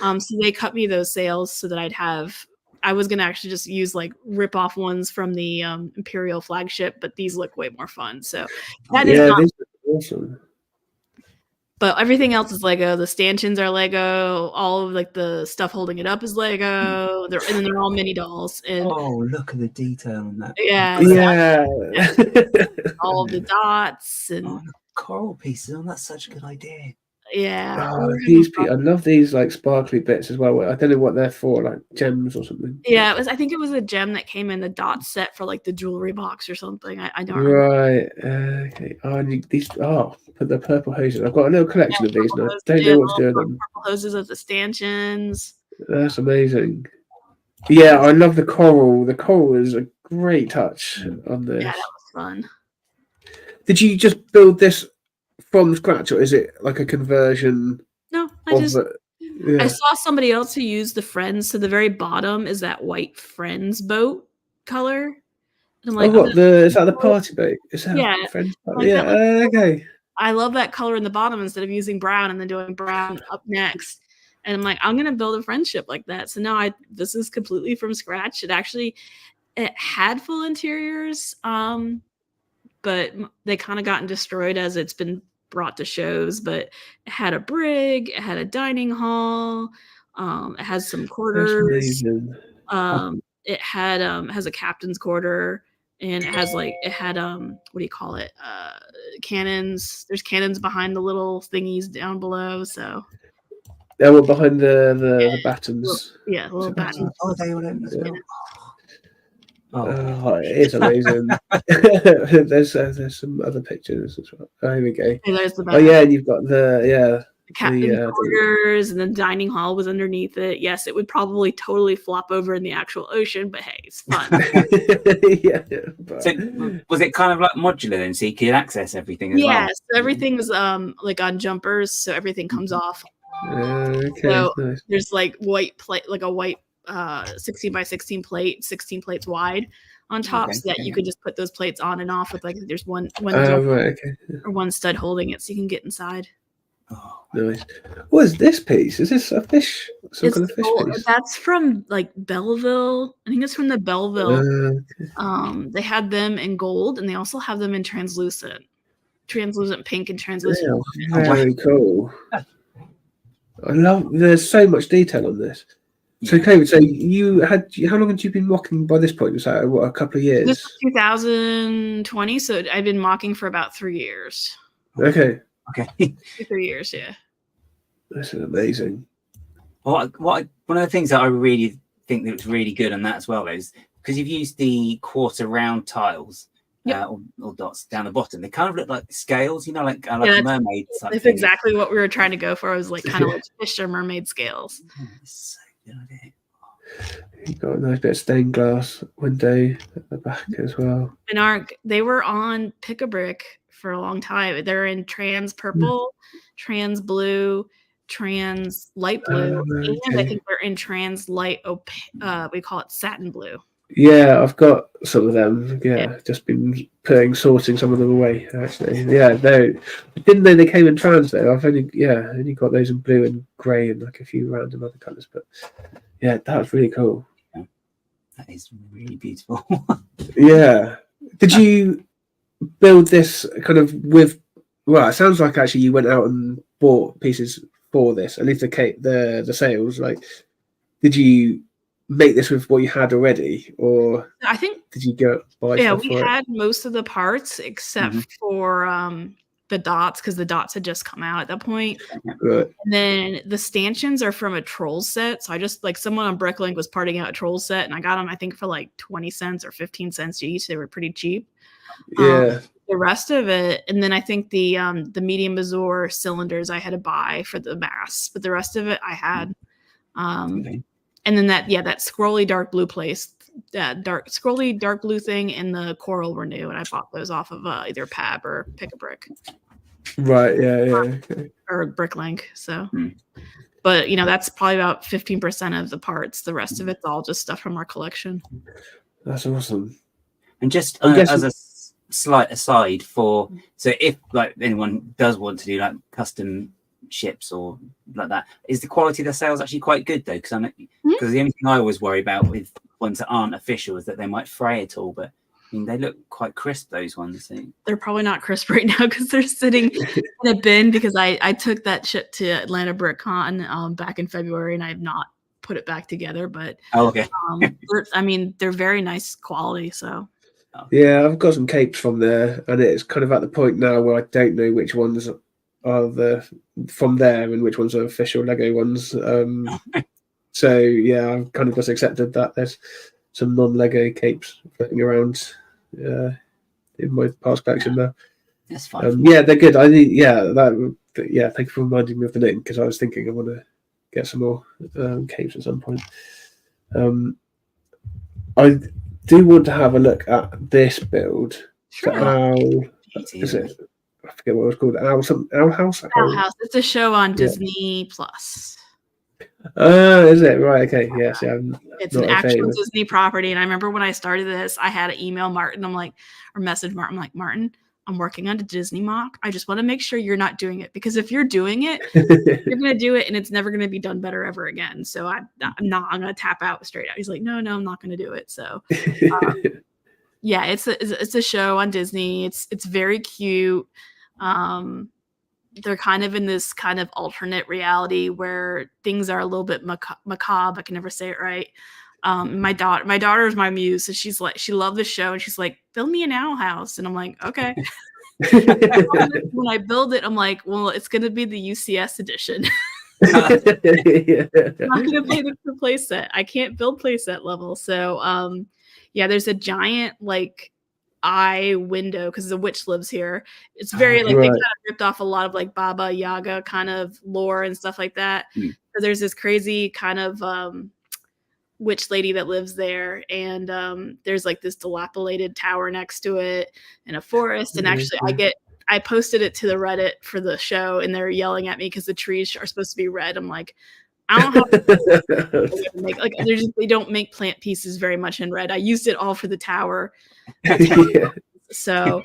So they cut me those sails so that I was gonna actually just use like rip off ones from the Imperial flagship, but these look way more fun. So that is these are awesome. But everything else is Lego. The stanchions are Lego. All of like the stuff holding it up is Lego. And then they're all mini dolls. And Oh, look at the detail on that. yeah, all of the dots and look, coral pieces. Oh, that's such a good idea. yeah. I love these like sparkly bits as well. I don't know what they're for, like gems or something. Yeah, I think it was a gem that came in the dot set for like the jewelry box or something. I don't remember. Right. Okay. Put the purple hoses. I've got a little collection of these, and I don't know what to do with them. Purple hoses of the stanchions. That's amazing. Yeah, I love the coral. The coral is a great touch on this. Yeah, that was fun. Did you just build this from scratch, or is it like a conversion? No, Yeah. I saw somebody else who used the Friends. So the very bottom is that white Friends boat color. And I'm like, is that the party boat? Is that Friends boat? Like, yeah. Okay. I love that color in the bottom instead of using brown and then doing brown up next. And I'm like, I'm gonna build a friendship like that. So now this is completely from scratch. It had full interiors, but they kind of gotten destroyed as it's been brought to shows. But it had a brig, it had a dining hall, it has some quarters. It has a captain's quarter, and it had what do you call it? Cannons. There's cannons behind the little thingies down below. So we're behind the battens. Little battens. Oh, they all in as well. Oh, it is amazing. there's some other pictures as well. Oh, here we go. There's the and you've got the captain's quarters, and the dining hall was underneath it. Yes, it would probably totally flop over in the actual ocean, but hey, it's fun. So was it kind of like modular then, so you could access everything as well? Yes, everything's like on jumpers, so everything comes off. Okay, so nice. There's like white plate, like a white 16 by 16 plate, 16 plates wide on top, so that you could just put those plates on and off with like there's one or one stud holding it, so you can get inside. Oh, nice. What is this piece? Is this a fish? Some kind of fish piece? That's from like Belleville. I think it's from the Belleville. They had them in gold, and they also have them in translucent pink and translucent. Yeah, very cool. I love. There's so much detail on this. So, David, how long had you been mocking by this point? Was that a couple of years? This was 2020, so I've been mocking for about 3 years. Okay. 3 years, yeah. This is amazing. One of the things that I really think that was really good on that as well is because you've used the quarter round tiles or dots down the bottom. They kind of look like scales, like a mermaid. That's exactly what we were trying to go for. It was like kind of like fish or mermaid scales. You've got a nice bit of stained glass window at the back as well. And they were on Pick-a-Brick for a long time. They're in trans purple, trans blue, trans light blue, and I think they're in trans light we call it satin blue. Yeah, I've got some of them. Just been sorting some of them away. Actually, didn't know they came in trans though. I've only got those in blue and grey and like a few random other colours. But yeah, that was really cool. Yeah. That is really beautiful. Yeah. Did you build this kind of with? Well, it sounds like actually you went out and bought pieces for this. At least the sales. Like, did you make this with what you had already, or I think did you go buy? Yeah, we had most of the parts except for the dots, because the dots had just come out at that point. Right. And then the stanchions are from a troll set. So I just someone on Bricklink was parting out a troll set, and I got them I think for like 20 cents or 15 cents each. They were pretty cheap. Yeah. The rest of it, and then I think the medium Azure cylinders I had to buy for the mass, but the rest of it I had. And then that scrolly dark blue place, that scrolly dark blue thing and the coral were new, and I bought those off of either Pab or Pick-a-Brick. Right. Yeah. Or Bricklink. So, but that's probably about 15% of the parts. The rest of it's all just stuff from our collection. That's awesome. And just as a slight aside so if anyone does want to do custom ships or like that, is the quality of the sales actually quite good though? Because the only thing I always worry about with ones that aren't official is that they might fray at all. But mean, they look quite crisp, those ones. They're probably not crisp right now because they're sitting in a bin because I took that shit to Atlanta BrickCon back in February and I have not put it back together. But okay. They're very nice quality. So yeah, I've got some capes from there, and it's kind of at the point now where I don't know which ones are from there and which ones are official Lego ones. So yeah, I've kind of just accepted that there's some non-Lego capes floating around in my past collection now. That's fine. Yeah, they're good. Thank you for reminding me of the name because I was thinking I want to get some more capes at some point. I do want to have a look at this build. sure. Is it? I forget what it was called. Owl House. Owl House. It's a show on Disney Plus. Is it right? Okay, yes. Yeah, it's an actual Disney property, and I remember when I started this, I had to email Martin. Message Martin. I'm like, Martin, I'm working on a Disney MOC. I just want to make sure you're not doing it because if you're doing it, you're gonna do it, and it's never gonna be done better ever again. So I'm gonna tap out straight out. He's like, no, I'm not gonna do it. So yeah, it's a show on Disney. It's very cute. They're kind of in this kind of alternate reality where things are a little bit macabre. I can never say it right. My daughter is my muse, so she loved the show, and she's like, build me an owl house, and I'm like, okay. When I build it, I'm like, well, it's gonna be the UCS edition. I'm not gonna play the playset. I can't build playset level, so yeah, there's a giant eye window because the witch lives here. It's very they kind of ripped off a lot of Baba Yaga kind of lore and stuff like that. So there's this crazy kind of witch lady that lives there, and there's this dilapidated tower next to it and a forest. And actually, I posted it to the Reddit for the show, and they're yelling at me because the trees are supposed to be red. I'm like, I don't have they don't make plant pieces very much in red. I used it all for the tower. So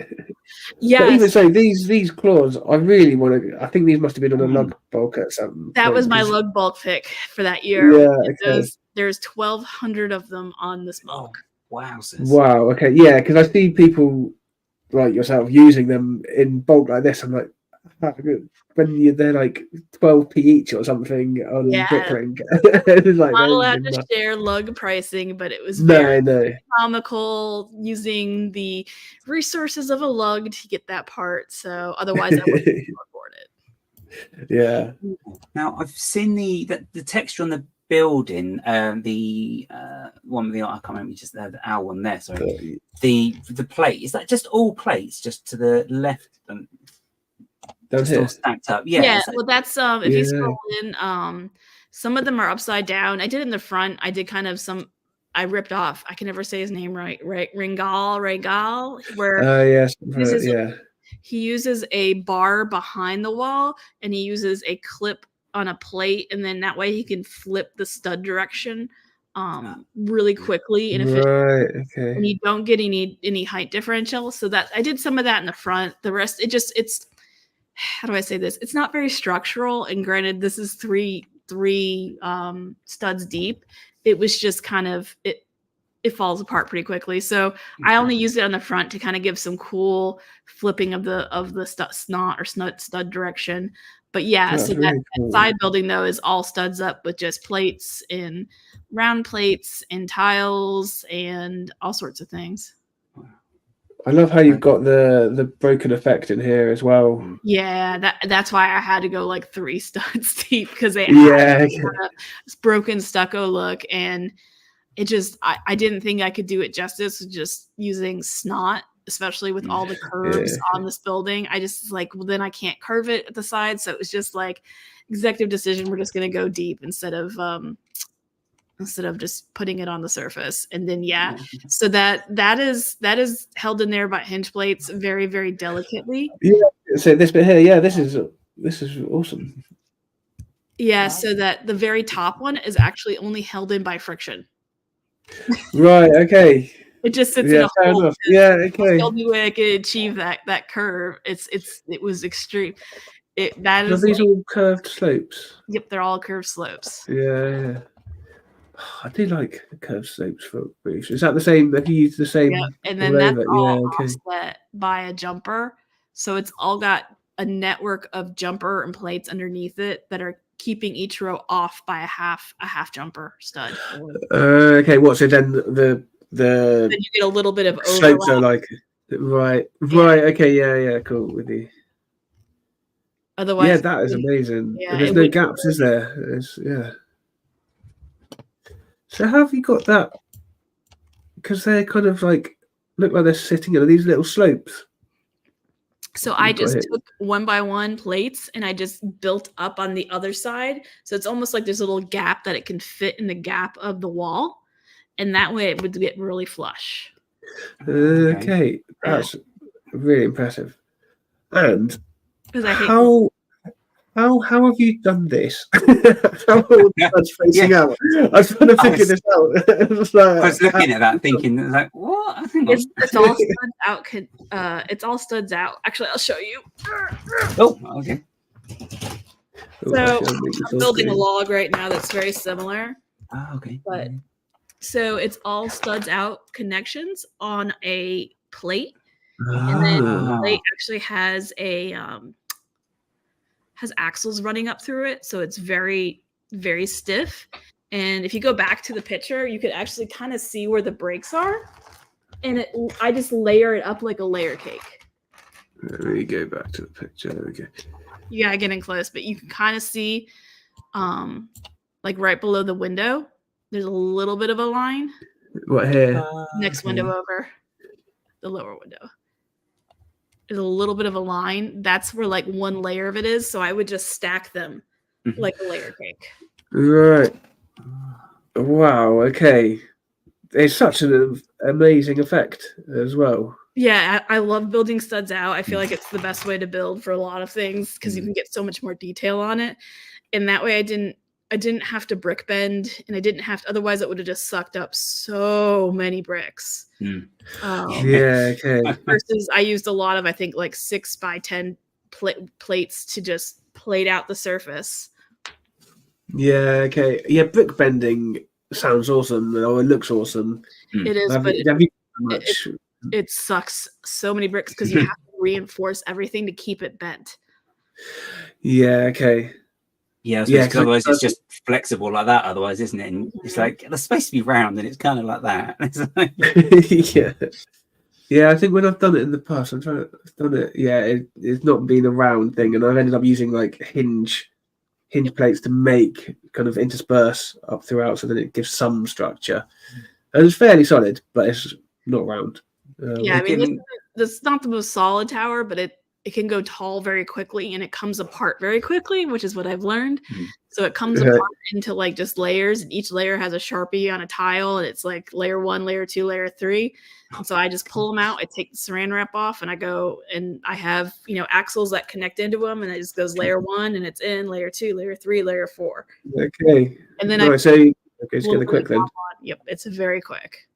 yeah. But even so, these claws, I really want to. I think these must have been on a lug bulk at some. That was my lug bulk pick for that year. Yeah, okay. There's 1,200 of them on this MOC. Wow. Wow. Okay. Yeah, because I see people like yourself using them in bulk like this. I'm like, when they're 12p each or something on Bricklink. It's not allowed to share lug pricing, but it was very economical using the resources of a lug to get that part. So otherwise, I wouldn't afford it. Yeah. Now I've seen the texture on the building, the one with the I can't remember just the owl one there. Sorry, the plate, is that just all plates just to the left? Just all stacked up. Yeah. Well, that's if you scroll in, some of them are upside down. I did in the front. I did kind of some. I ripped off. I can never say his name right. Regal. Where yes, he uses a bar behind the wall, and he uses a clip on a plate, and then that way he can flip the stud direction really quickly and efficiently. And you don't get any height differential. So that I did some of that in the front. The rest, it's how do I say this? It's not very structural. And granted, this is three studs deep. It was just kind of it falls apart pretty quickly. So I only used it on the front to kind of give some cool flipping of the stud direction. But yeah, so that side building though is all studs up with just plates and round plates and tiles and all sorts of things. I love how you've got the broken effect in here as well. Yeah, that's why I had to go 3 studs deep because they had this broken stucco look, and it just I didn't think I could do it justice just using snot, especially with all the curves on this building. I just well, then I can't curve it at the side, so it was just executive decision. We're just gonna go deep instead of just putting it on the surface. And then so that is held in there by hinge plates very, very delicately. So this bit here, this is awesome. So that the very top one is actually only held in by friction. Right. Okay. It just sits in a hole. Enough. Yeah. Okay. The only way I could achieve that curve. It was extreme. Are these all curved slopes? Yep, they're all curved slopes. Yeah. I do like the curved slopes for roofs. Is that the same? Have you used the same? Yeah, and then all that's over? all Yeah, okay. offset by a jumper. So it's all got a network of jumper and plates underneath it that are keeping each row off by a half jumper stud. Okay, what? So then the Then you get a little bit of slopes are overlap. like right. Yeah. Okay, yeah, cool with you. Otherwise, Yeah, that is amazing. yeah, And there's it no would- gaps, is there? Yeah. So how have you got that? Because they're kind of like look like they're sitting on these little slopes. So I You've got just it. took 1x1 plates and I just built up on the other side. So it's almost like there's a little gap that it can fit in the gap of the wall. And that way it would get really flush. Okay, that's really impressive. And Because I hate how have you done this? How are all the studs facing out? I was trying to figure this out. It's like, I was looking at that, thinking, like, what? Hang on. it's all studs out. It's all studs out. Actually, I'll show you. Oh, okay. So I'm building a log right now that's very similar. Oh, okay. But so it's all studs out connections on a plate, and then the plate actually has a has axles running up through it, so it's very, very stiff. And if you go back to the picture, you could actually kind of see where the brakes are. And I just layer it up like a layer cake. Let me go back to the picture. There we go. You gotta get in close, but you can kind of see, like right below the window, there's a little bit of a line. What here? Next window over, the lower window. There's a little bit of a line. That's where like one layer of it is. So I would just stack them like a layer cake. Right. Wow. Okay. It's such an amazing effect as well. Yeah, I love building studs out. I feel like it's the best way to build for a lot of things because you can get so much more detail on it. And that way I didn't have to brick bend, and I didn't have to, otherwise it would have just sucked up so many bricks. Yeah, okay. Versus I used a lot of, I think, like 6x10 plates to just plate out the surface. Yeah, okay. Yeah, brick bending sounds awesome. Or it looks awesome. It is, but it sucks so many bricks because you have to reinforce everything to keep it bent. Yeah, okay. Yeah, because otherwise it's just flexible like that. Otherwise, isn't it? And it's like it's supposed to be round, and it's kind of like that. Yeah. I think when I've done it in the past, I've done it. Yeah, it's not been a round thing, and I've ended up using like hinge plates to make kind of intersperse up throughout, so that it gives some structure. And it's fairly solid, but it's not round. Yeah, I mean, this is not the most solid tower, but it can go tall very quickly, and it comes apart very quickly, which is what I've learned. So it comes apart into like just layers, and each layer has a Sharpie on a tile, and it's like layer 1, layer 2, layer 3. And so I just pull them out, I take the saran wrap off, and I go, and I have, axles that connect into them, and it just goes layer 1, and it's in layer 2, layer 3, layer 4. Okay. And then it's going to quick then. Yep, it's very quick.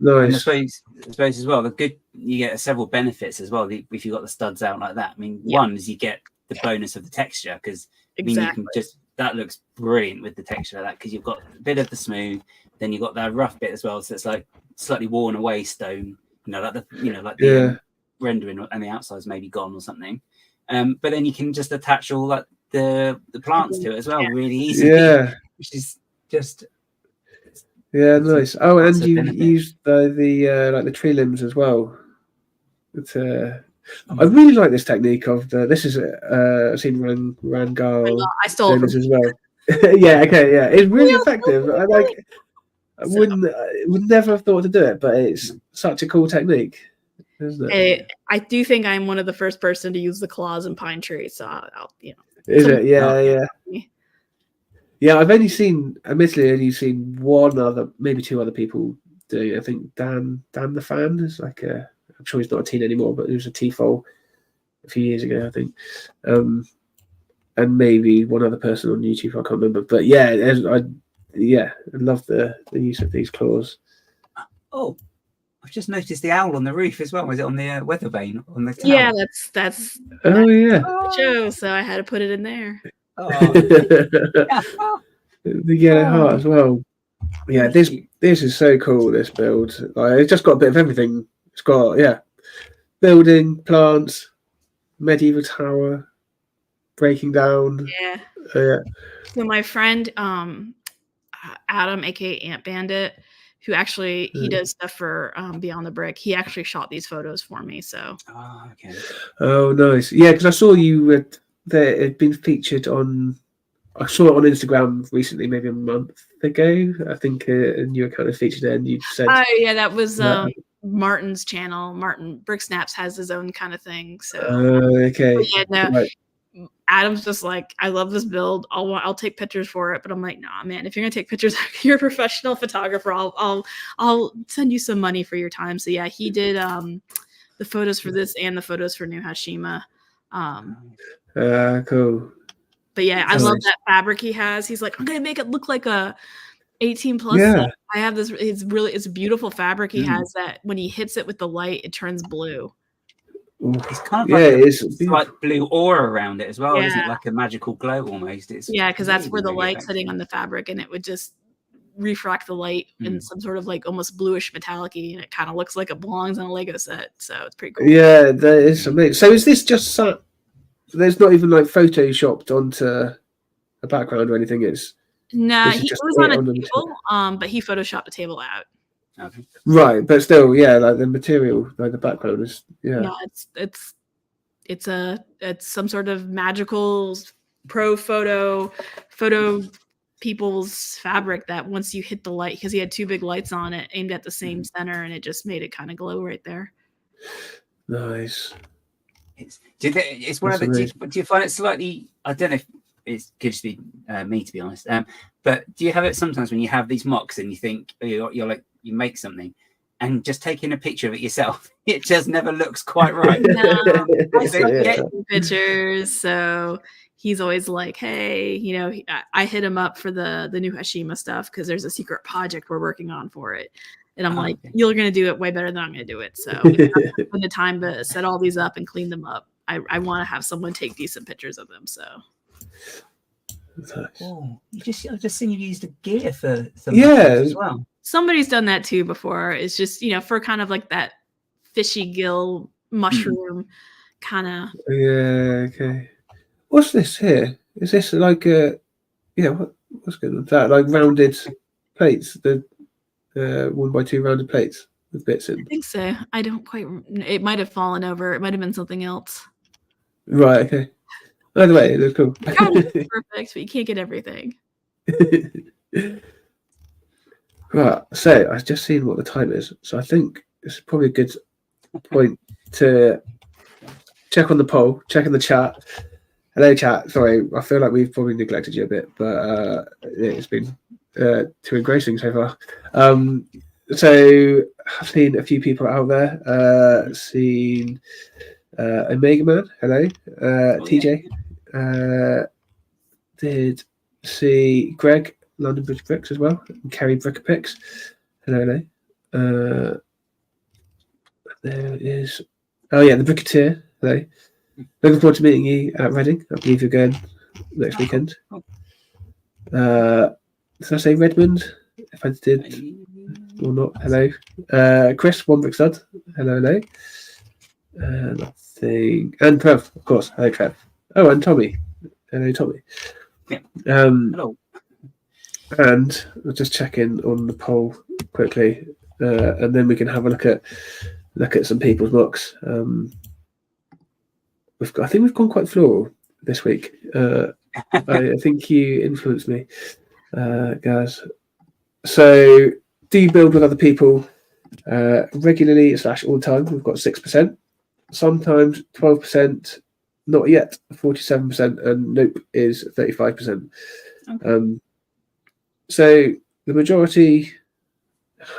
Nice. And I suppose as well, you get several benefits as well if you've got the studs out like that. I mean, one is you get the bonus of the texture, because you can that looks brilliant with the texture of that, because you've got a bit of the smooth, then you've got that rough bit as well, so it's like slightly worn away stone, like the rendering, and the outside's maybe gone or something. But then you can just attach all like the plants to it as well, really easily. Yeah, which is just. Yeah, nice. Oh, and you used the tree limbs as well. I really like this technique of this is I've seen Rangal I stole it this as well. Yeah, okay, yeah, it's really effective. I would never have thought to do it, but it's such a cool technique, isn't it? I do think I'm one of the first person to use the claws in pine trees, so I'll Is it? Yeah. Yeah, I've only seen one other, maybe two other people doing it. I think Dan the Fan is like I'm sure he's not a teen anymore, but he was a TFOL a few years ago, I think. And maybe one other person on YouTube, I can't remember. But yeah, I love the use of these claws. Oh, I've just noticed the owl on the roof as well. Was it on the weather vane on the tower? Yeah, that's show. So I had to put it in there. The yellow heart as well. Yeah, this is so cool. This build, like, it's just got a bit of everything. It's got building, plants, medieval tower, breaking down. Yeah. Yeah. So my friend Adam, aka Ant Bandit, who actually he does stuff for Beyond the Brick. He actually shot these photos for me. So. Oh, okay. Oh, nice. Yeah, because I saw you it had been featured on. I saw it on Instagram recently, maybe a month ago. I think a new account had featured it, and you said, "Oh yeah, that was Martin's channel. Martin Brick Snaps has his own kind of thing." So. Okay. But yeah, no. Right. Adam's just like, I love this build. I'll take pictures for it, but I'm like, nah, man. If you're gonna take pictures, you're a professional photographer. I'll send you some money for your time. So yeah, he did the photos for this and the photos for New Hashima. Cool. But yeah, I love that fabric he has. He's like, I'm gonna make it look like a 18 plus. Yeah. I have this. It's a beautiful fabric he has that when he hits it with the light, it turns blue. It's kind of it's like blue aura around it as well, isn't it? Like a magical glow almost. It's because that's where the light's hitting on the fabric, and it would just refract the light in some sort of like almost bluish metallic-y, and it kind of looks like it belongs on a Lego set. So it's pretty cool. Yeah, that is amazing. So is this just there's not even like photoshopped onto a background or anything? He was on a table, but he photoshopped the table out. Okay. Right, but still, like the material, like the background is, No, it's some sort of magical photo people's fabric that once you hit the light, because he had two big lights on it aimed at the same center, and it just made it kind of glow right there. Nice. It's one of the. Do you find it slightly? I don't know if it could just be me, to be honest. But do you have it sometimes when you have these MOCs and you think you're like, you make something and just taking a picture of it yourself, it just never looks quite right. No, I still get pictures, so he's always like, hey, I hit him up for the New Hashima stuff because there's a secret project we're working on for it. And I'm like, you're going to do it way better than I'm going to do it. So when the time to set all these up and clean them up, I want to have someone take decent pictures of them. So. Oh, I've just seen you use the gear for some as well. Somebody's done that too before. It's just, for kind of like that fishy gill mushroom kind of. Yeah, okay. What's this here? Is this like what's going on with that? Like rounded plates, the 1x2 rounded plates with bits in? I think so. I don't quite. It might have fallen over. It might have been something else. Right, okay. By the way, it looks cool. Perfect, but you can't get everything. Right, so I've just seen what the time is. So I think it's probably a good point to check on the poll, check in the chat. Hello, chat. Sorry, I feel like we've probably neglected you a bit, but it's been too engrossing so far. So I've seen a few people out there. Seen Omega Man. Hello, TJ. Did see Greg, London Bridge Bricks as well, and Kerry Brickapix. Hello. There is. Oh yeah, the Bricketeer. Hello. Looking forward to meeting you at Reading. I believe you're going next weekend. Did I say Redmond? If I did or not, hello. Chris, One Brick Stud. Hello. And I think, and Trev, of course. Hello, Trev. Oh, and Tommy. Hello, Tommy. Yeah. Hello. And we'll just check in on the poll quickly, and then we can have a look at some people's MOCs. I think we've gone quite floral this week. I think you influenced me, guys. So, do you build with other people regularly / all the time? We've got 6%. Sometimes 12%. Not yet 47%, and nope is 35%. Okay. So the majority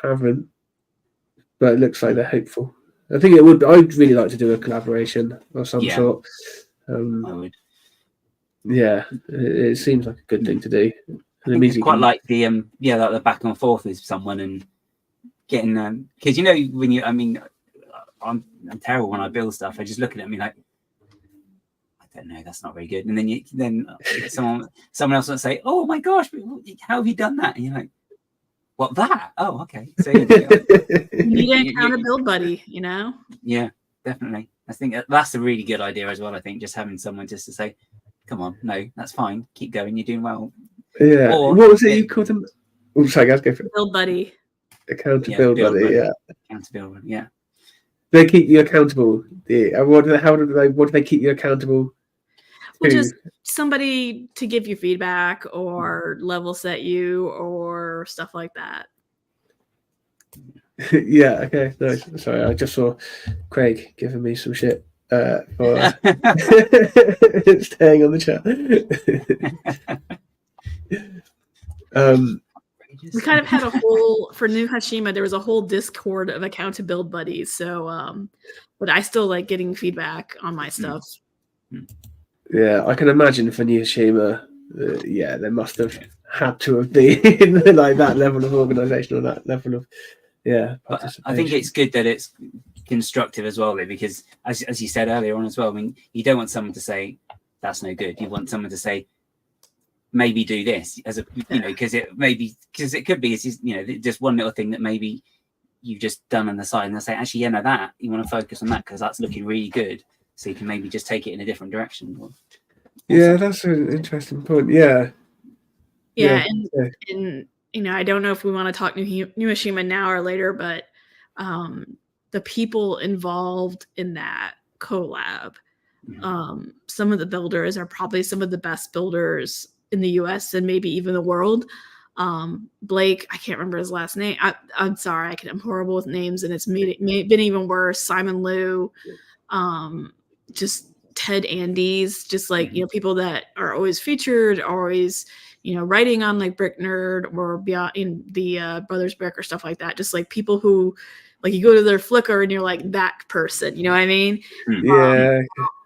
haven't, but it looks like they're hopeful. I think it would. I'd really like to do a collaboration of some sort. I would. Yeah, it seems like a good thing to do. And it's quite like the like the back and forth with someone and getting because when you I'm terrible when I build stuff. I just look at it and be like, I don't know, that's not very good. And then someone else will say, oh my gosh, how have you done that? And you're like, What, that? Oh, okay. So you need an encounter build buddy, you know? Yeah, definitely. I think that's a really good idea as well. I think just having someone just to say, come on, no, that's fine. Keep going. You're doing well. Yeah. Or, what was it you called them? Oh, sorry, guys, go for it. Build buddy. Accountability buddy, yeah. Accountability, yeah. They keep you accountable. Yeah. What do they keep you accountable? Well, just somebody to give you feedback or level set you or stuff like that. Yeah, okay, nice. Sorry, I just saw Craig giving me some shit for staying on the chat. We kind of had a whole, for New Hashima, there was a whole Discord of accountability buddies. So, but I still like getting feedback on my stuff. Yeah, I can imagine for New Hashima, yeah, they must have had to have been like that level of organisation or that level of, yeah. I think it's good that it's constructive as well, though, because as you said earlier on as well, I mean, you don't want someone to say that's no good. You want someone to say, maybe do this as a, you know, because it could be, you know, just one little thing that maybe you've just done on the side, and they'll say, actually, yeah, no, that you want to focus on that because that's looking really good. So you can maybe just take it in a different direction. Yeah, that's an interesting point. Yeah. And you know, I don't know if we want to talk New Hashima now or later, but the people involved in that collab, some of the builders are probably some of the best builders in the US and maybe even the world. Blake, I can't remember his last name. I'm sorry, I'm horrible with names, and it's been even worse. Simon Liu, just Ted Andes, just like, you know, people that are always featured, always, you know, writing on like Brick Nerd or beyond in the Brothers Brick or stuff like that. Just like people who, like, you go to their Flickr and you're like that person, you know what I mean? Yeah.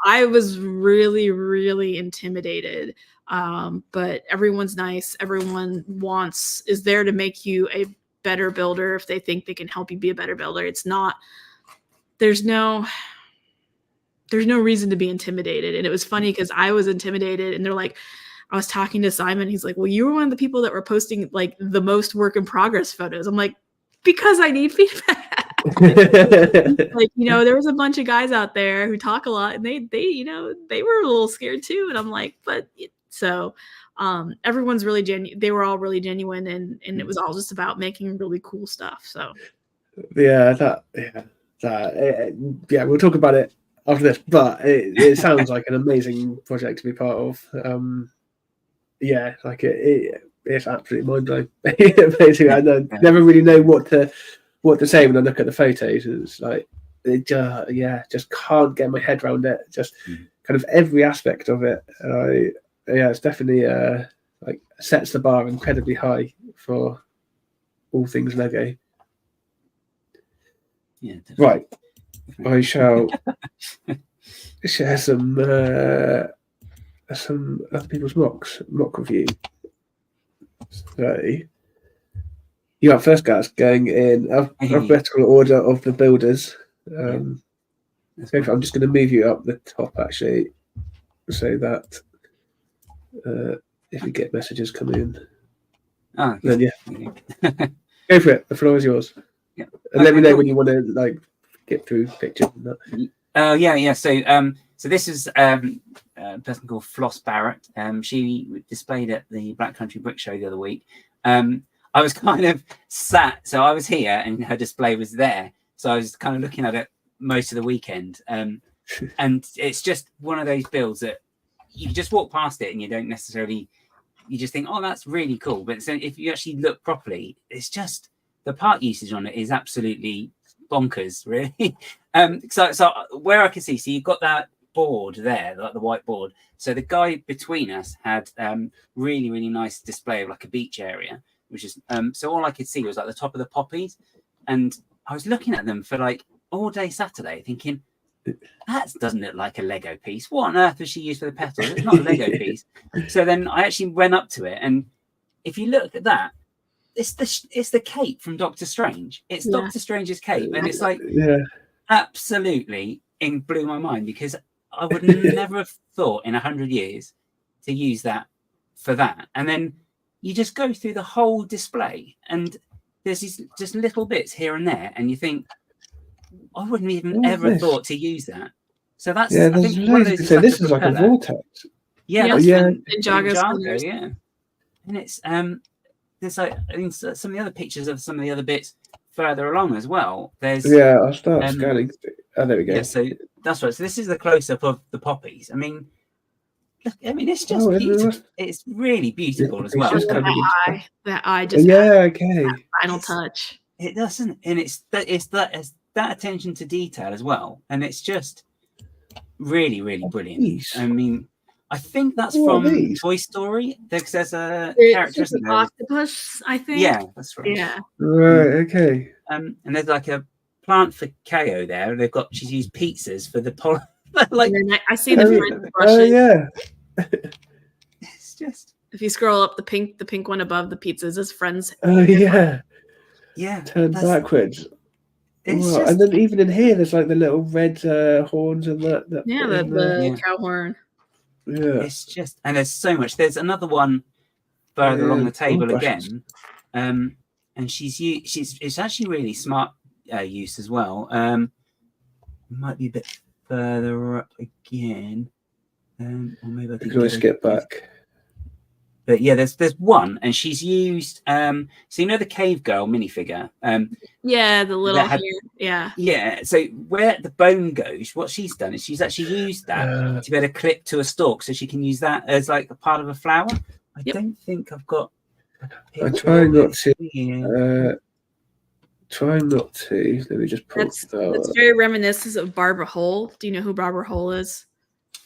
I was really, really intimidated. But everyone's nice. Everyone is there to make you a better builder if they think they can help you be a better builder. It's not, there's no reason to be intimidated. And it was funny because I was intimidated, and they're like, I was talking to Simon. He's like, well, you were one of the people that were posting like the most work in progress photos. I'm like, because I need feedback. Like, you know, there was a bunch of guys out there who talk a lot, and they, you know, they were a little scared too. And I'm like, but so everyone's really genuine. They were all really genuine, and it was all just about making really cool stuff. So yeah, we'll talk about it after this, but it sounds like an amazing project to be part of. Yeah, like it's absolutely mind blowing. Basically, I never really know what to say when I look at the photos. It's like just can't get my head around it. Just kind of every aspect of it. It's definitely like sets the bar incredibly high for all things Lego. Yeah, right. I shall share some other people's mock review. So you got first, guys, going in alphabetical order of the builders. I'm just going to move you up the top actually, so that if you get messages coming in, then go for it. The floor is yours. Yeah. And let me know when you want to like get through pictures and that. So this is a person called Flossbarrett. She displayed at the Black Country Brick Show the other week. I was kind of sat, so I was here and her display was there. So I was kind of looking at it most of the weekend. And it's just one of those builds that you just walk past it and you don't necessarily, you just think, oh, that's really cool. But so if you actually look properly, it's just the part usage on it is absolutely bonkers, really. So where I can see, so you've got that board there, like the white board. So the guy between us had really, really nice display of like a beach area, which is so all I could see was like the top of the poppies. And I was looking at them for like all day Saturday thinking, that doesn't look like a Lego piece. What on earth has she used for the petals? It's not a Lego piece. So then I actually went up to it, and if you look at that, it's the cape from Doctor Strange. It's Doctor Strange's cape, and it's like absolutely blew my mind, because I would never have thought in 100 years to use that for that. And then you just go through the whole display, and there's these just little bits here and there, and you think, I wouldn't even What is ever this? thought to use that. So that's Yeah, I there's think one of loads. those. So this is like a propeller. vortex. Yeah, Yeah. that's Yeah. from Ninjago Ninjago, spinners. yeah. And it's there's like, I mean, some of the other pictures of some of the other bits further along as well. There's Yeah, I'll start scanning. Oh, there we go. yeah, so that's right. So this is the close up of the poppies. I mean, look, I mean, it's just Oh, and beautiful. that's- It's really beautiful as It's well. just That coming into- eye, that eye just Yeah, adds okay. that final It's- touch. It doesn't, and it's that attention to detail as well, and it's just really, really brilliant. These. I mean, I think that's What are from these? Toy Story. There's a It's character, just isn't an there? octopus, I think. Yeah, that's right. Yeah. Right, okay. And there's like a plant for KO there. They've got she's used pizzas for the like. And then I see the Oh, French brushes. yeah. It's just If you scroll up, the pink one above the pizzas is friends. Oh, yeah. yeah. Turn that's- backwards. It's Wow. just, And then even in here, there's like the little red horns and that. Yeah, bit in there. the Yeah. cow horn. Yeah. it's just, and there's so much. There's another one further along the table gold again, and it's actually really smart use as well. Might be a bit further up again, or maybe I You think can always skip back. But yeah, there's one, and she's used. So you know the cave girl minifigure. Yeah, the little had- hair. Yeah. Yeah. So where the bone goes, what she's done is she's actually used that to be able to clip to a stalk, so she can use that as like a part of a flower. I Yep. don't think I've got. I try not to. Yeah. Try not to. Let me just pull. That's very reminiscent of Barbara Hole. Do you know who Barbara Hole is?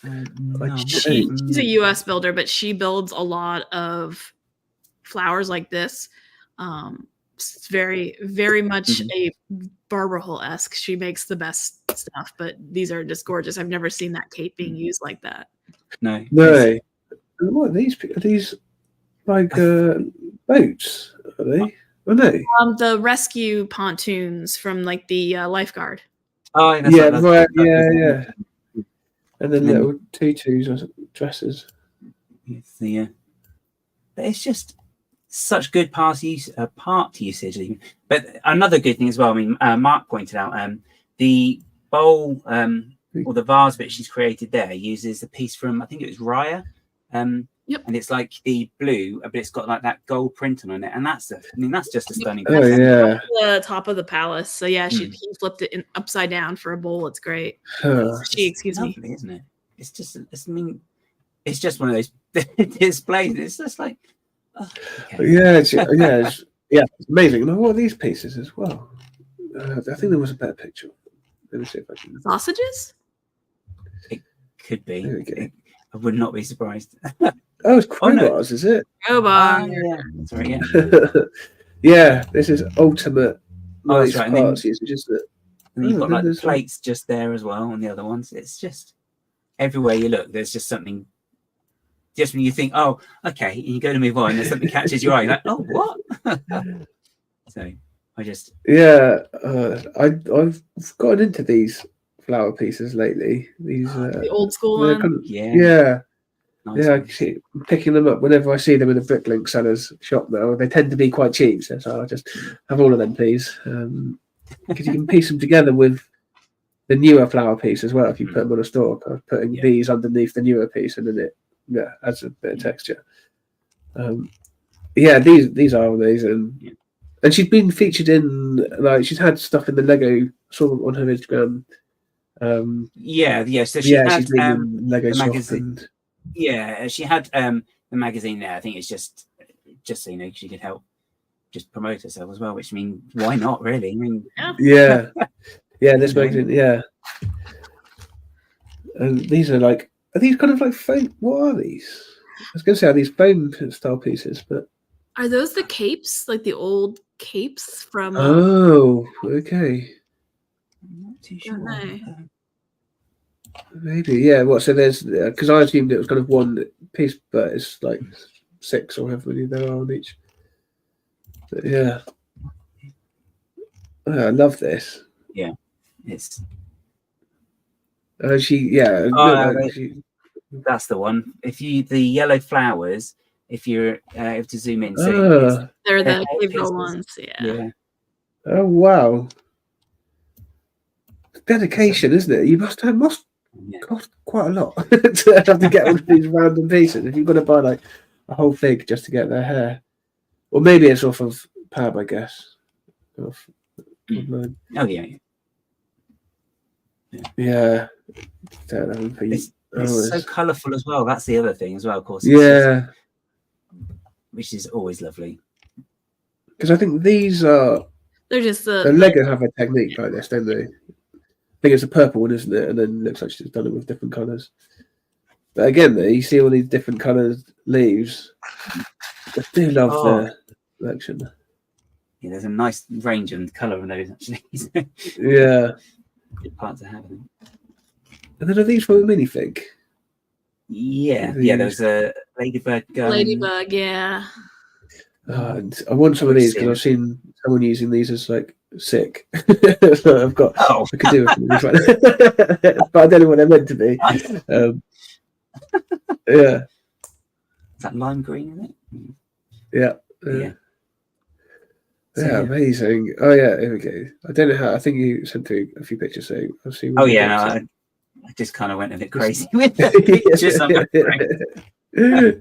No. She's a US builder, but she builds a lot of flowers like this. It's very, very much a Barbara Hole-esque. She makes the best stuff, but these are just gorgeous. I've never seen that cape being used like that. No. No. What are these? Are these like boats? Are they? Oh no. The rescue pontoons from like the lifeguard. Oh, Yeah, right. Yeah. And then little tutus or dresses. It's the. But it's just such good part usage. Even. But another good thing as well. I mean, Mark pointed out the bowl or the vase bit she's created there uses a piece from, I think it was Raya. Yep. And it's like the blue, but it's got like that gold print on it, and that's just a stunning. Oh yeah. The top of the palace. So yeah, he flipped it upside down for a bowl. It's great. Excuse me. Lovely, isn't it? It's just. It's just one of those displays. It's just like. Oh, okay. Yeah, it's amazing. And what are these pieces as well? I think there was a better picture. Let me see if I can. Sausages? It could be. There we go. I would not be surprised. Oh, it's crowbars, is it? Crowbar. Yeah. Sorry, yeah. Yeah, this is ultimate. Oh, that's Nice right. And then- parts usage, isn't it? And you've got like the there's plates just there as well on the other ones. It's just everywhere you look, there's just something. Just when you think, oh, okay, and you go to move on, and something catches your eye, you're like, oh, what? So I just I've gotten into these flower pieces lately. These The old school they're one. kind of- yeah, nice I one. keep picking them up whenever I see them in the Bricklink seller's shop now. They tend to be quite cheap, so I'll just have all of them, please. Because you can piece them together with the newer flower piece as well. If you put them on a stalk, I was putting these underneath the newer piece, and then it adds a bit of texture. These are amazing. And she's been featured in, like, she's had stuff in the Lego. Saw them on her Instagram. So she had she's been in Lego the shop magazine. and Yeah, she had the magazine there. I think it's just so you know, she could help just promote herself as well. Which, I mean, why not? Really? I mean, this magazine, And these are these kind of like foam? What are these? I was going to say, are these foam style pieces? But Are those the capes? Like the old capes from oh, okay, I'm not too don't sure. know. maybe What? So there's because I assumed it was kind of one piece, but it's like 6 or however many there are on each. But I love this. It's She that's the one. The yellow flowers. if you're able to zoom in. So they're the head pivotal pieces. ones. Yeah. Oh wow. Dedication, isn't it? You must cost quite a lot to have to get all of these random pieces. If you've got to buy like a whole fig just to get their hair, or maybe it's off of Pab, I guess. Online. Oh yeah. Yeah. It's so colourful as well. That's the other thing as well, of course. Yeah. Which is always lovely. Because I think these are. They're just the Lego have a technique like this, don't they? I think it's a purple one, isn't it? And then it looks like she's done it with different colours. But again, you see all these different coloured leaves. I do love the collection. Yeah, there's a nice range and colour in those actually. Yeah. Good part to have. And then are these from a minifig? Yeah, there's a ladybird gun. Ladybug, yeah. And I want some of these because I've seen someone using these as like sick. So I've got. I could do it, but I don't know what they're meant to be. Yeah. Is that lime green in it? Yeah. Yeah, amazing. Oh yeah, here we go. I don't know how. I think you sent through a few pictures, so I'll see. I just kind of went a bit crazy with the pictures.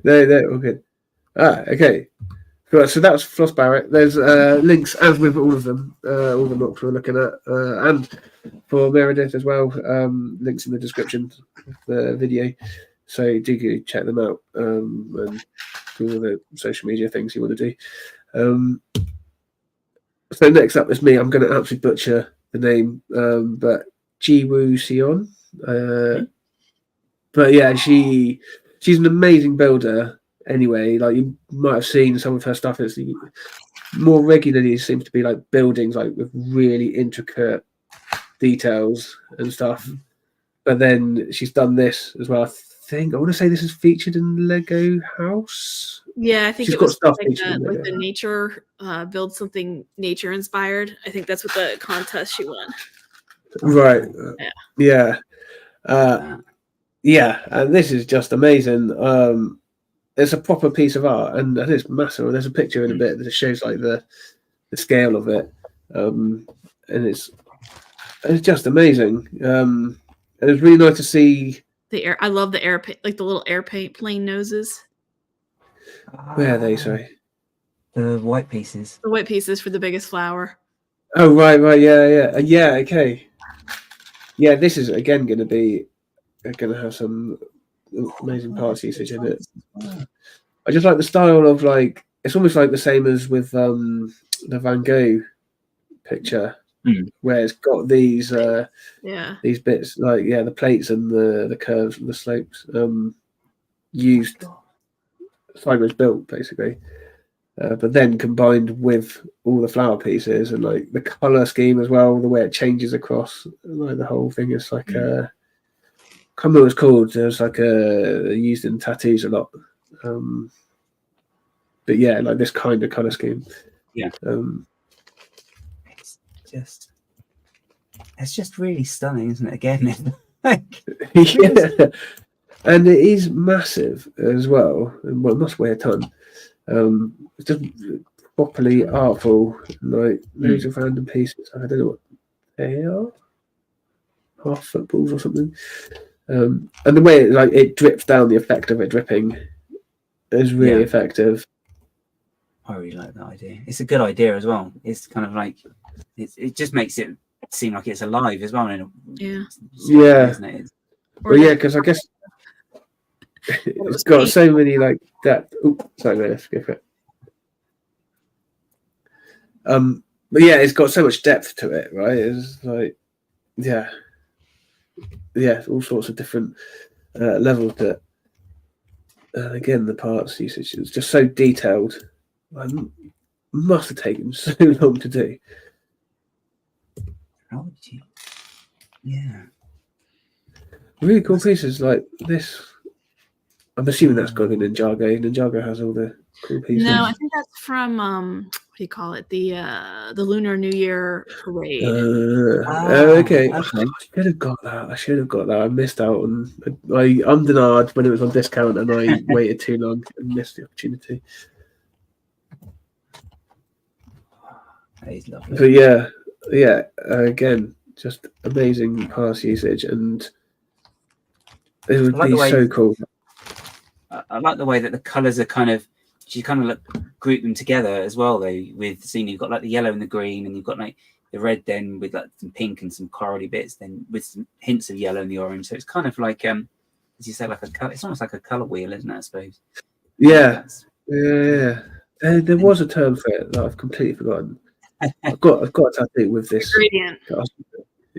No, all good. Okay. Right, so that's Flossbarrett. There's links, as with all of them, all the MOCs we're looking at, and for Meredith as well. Links in the description of the video, so do go check them out and do all the social media things you want to do. So next up is me. I'm going to absolutely butcher the name, but Jiwoo Seon. But yeah, she's an amazing builder. Anyway, like you might have seen some of her stuff. It's more regularly seems to be like buildings, like with really intricate details and stuff. But then she's done this as well. I want to say this is featured in Lego House. Yeah, I think she's it got was stuff like the nature, build something nature inspired. I think that's what the contest she won. Right. Yeah. And this is just amazing. It's a proper piece of art, and it's massive. There's a picture in a bit that shows like the scale of it, and it's just amazing. And it's really nice to see the air. I love the air, like the little airplane noses. Where are they? Sorry, the white pieces. The white pieces for the biggest flower. Oh right, yeah. Okay, yeah. This is again going to have some amazing parts usage in it. I just like the style of like it's almost like the same as with the Van Gogh picture, where it's got these these bits like the plates and the curves and the slopes used sideways built basically, but then combined with all the flower pieces and like the color scheme as well, the way it changes across like the whole thing is like I can't remember what it's called. There's like used in tattoos a lot. But yeah, like this kind of color scheme. Yeah. It's just really stunning, isn't it? Again, yeah. And it is massive as well. Well, it must weigh a ton. It's just properly artful, like loads of random pieces. I don't know what they are. Half footballs or something. And the way it drips down, the effect of it dripping is really effective. I really like that idea. It's a good idea as well. It's kind of like it just makes it seem like it's alive as well. Isn't it? Well, yeah, because I guess it's got so many like that. Sorry, let's go for it. But yeah, it's got so much depth to it, right? It's like, all sorts of different levels to it. And again, the parts usage is just so detailed. Must have taken so long to do. Yeah. Really cool pieces like this. I'm assuming that's got in Ninjago. Ninjago has all the cool pieces. No, I think that's from what do you call it? The Lunar New Year parade. Okay. I should have got that. I missed out on. I ummed when it was on discount, and I waited too long and missed the opportunity. That is lovely. But yeah. Again, just amazing pass usage, and it would be so cool. I like the way that the colours are kind of. You kind of group them together as well, though. With seeing you've got like the yellow and the green, and you've got like the red, then with like some pink and some corally bits, then with some hints of yellow and the orange. So it's kind of like, as you say, like a color. It's almost like a color wheel, isn't it? I suppose. Yeah. There was a term for it that I've completely forgotten. I've got a tattoo with this gradient.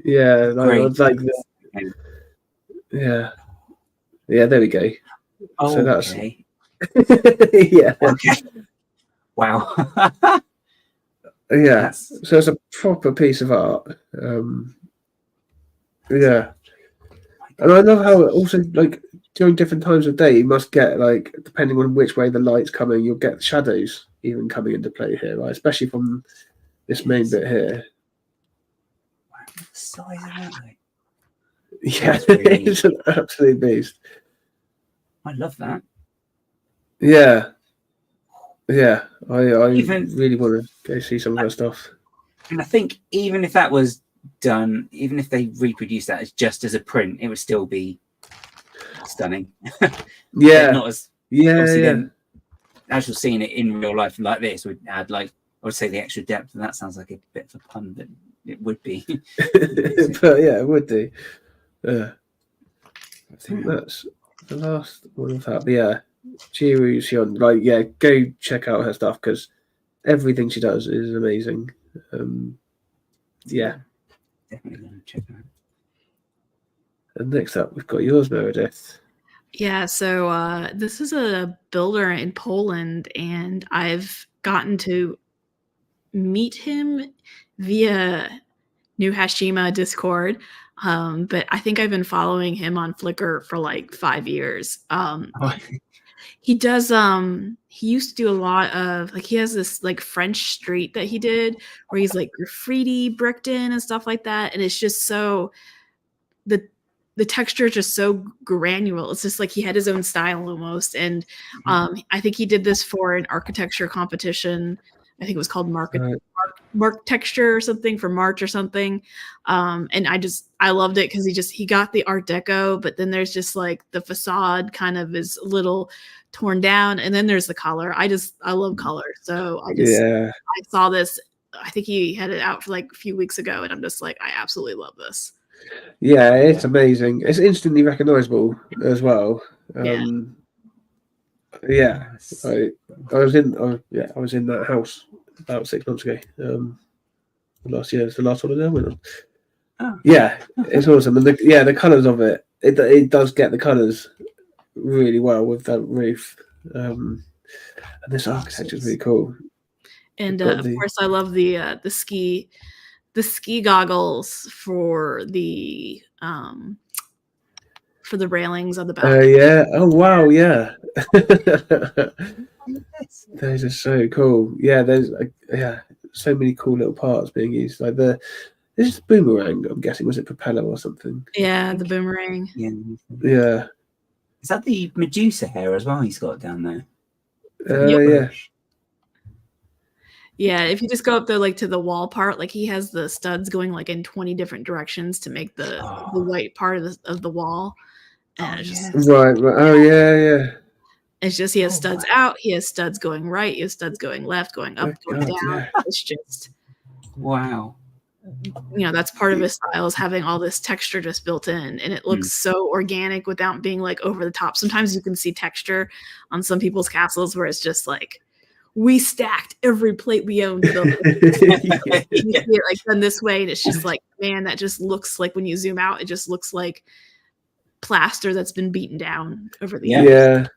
Yeah, like yeah. There we go. Oh, so that's okay. yeah. Okay. Wow. Yeah. So it's a proper piece of art. Yeah. And I love how also like during different times of day you must get like depending on which way the light's coming, you'll get shadows even coming into play here, right? Especially from this main bit here. Wow, the size of that, mate. Yeah, it's an absolute beast. I love that. Yeah. I really want to go see some of her stuff. And I think even if that was done, even if they reproduced that as just as a print, it would still be stunning. Yeah. Not as then as you're seeing it in real life like this would add like I would say the extra depth, and that sounds like a bit of a pun, but it would be. But yeah, it would do. I think that's the last one of that. But yeah, Jiwoo Seon, go check out her stuff because everything she does is amazing. Definitely going to check that out. And next up, we've got yours, Meredith. Yeah, so this is a builder in Poland, and I've gotten to meet him via New Hashima Discord. But I think I've been following him on Flickr for like 5 years. He does he used to do a lot of like he has this like French street that he did where he's like graffiti bricked in and stuff like that, and it's just so the texture is just so granular. It's just like he had his own style almost. And I think he did this for an architecture competition. I think it was called Mark Texture or something for March or something. And I loved it because he got the Art Deco, but then there's just like the facade kind of is a little torn down. And then there's the color. I love color. So I saw this. I think he had it out for like a few weeks ago, and I'm just like, I absolutely love this. Yeah, it's amazing. It's instantly recognizable as well. I was in that house about 6 months ago. Last year, it's the last one I went on. Oh. Yeah, it's awesome, and the colours of it does get the colours really well with that roof, and this architecture is really cool. And of course, I love the ski goggles for the railings on the balcony. Yeah. Oh wow. Yeah. Those are so cool. Yeah. There's so many cool little parts being used. Like this is boomerang. I'm guessing was it propeller or something? Yeah, the boomerang. Yeah. Is that the Medusa hair as well? He's got down there. Yeah. Yeah, if you just go up there like to the wall part, like he has the studs going like in 20 different directions to make the white part of the wall. And it's just right. Oh yeah. It's just he has studs out, he has studs going right, he has studs going left, going up, going down. Yeah. It's just wow. That's part of his style is having all this texture just built in, and it looks so organic without being like over the top. Sometimes you can see texture on some people's castles where it's just like we stacked every plate we owned. You see it like done this way, and it's just like, man, that just looks like when you zoom out, it just looks like plaster that's been beaten down over the years.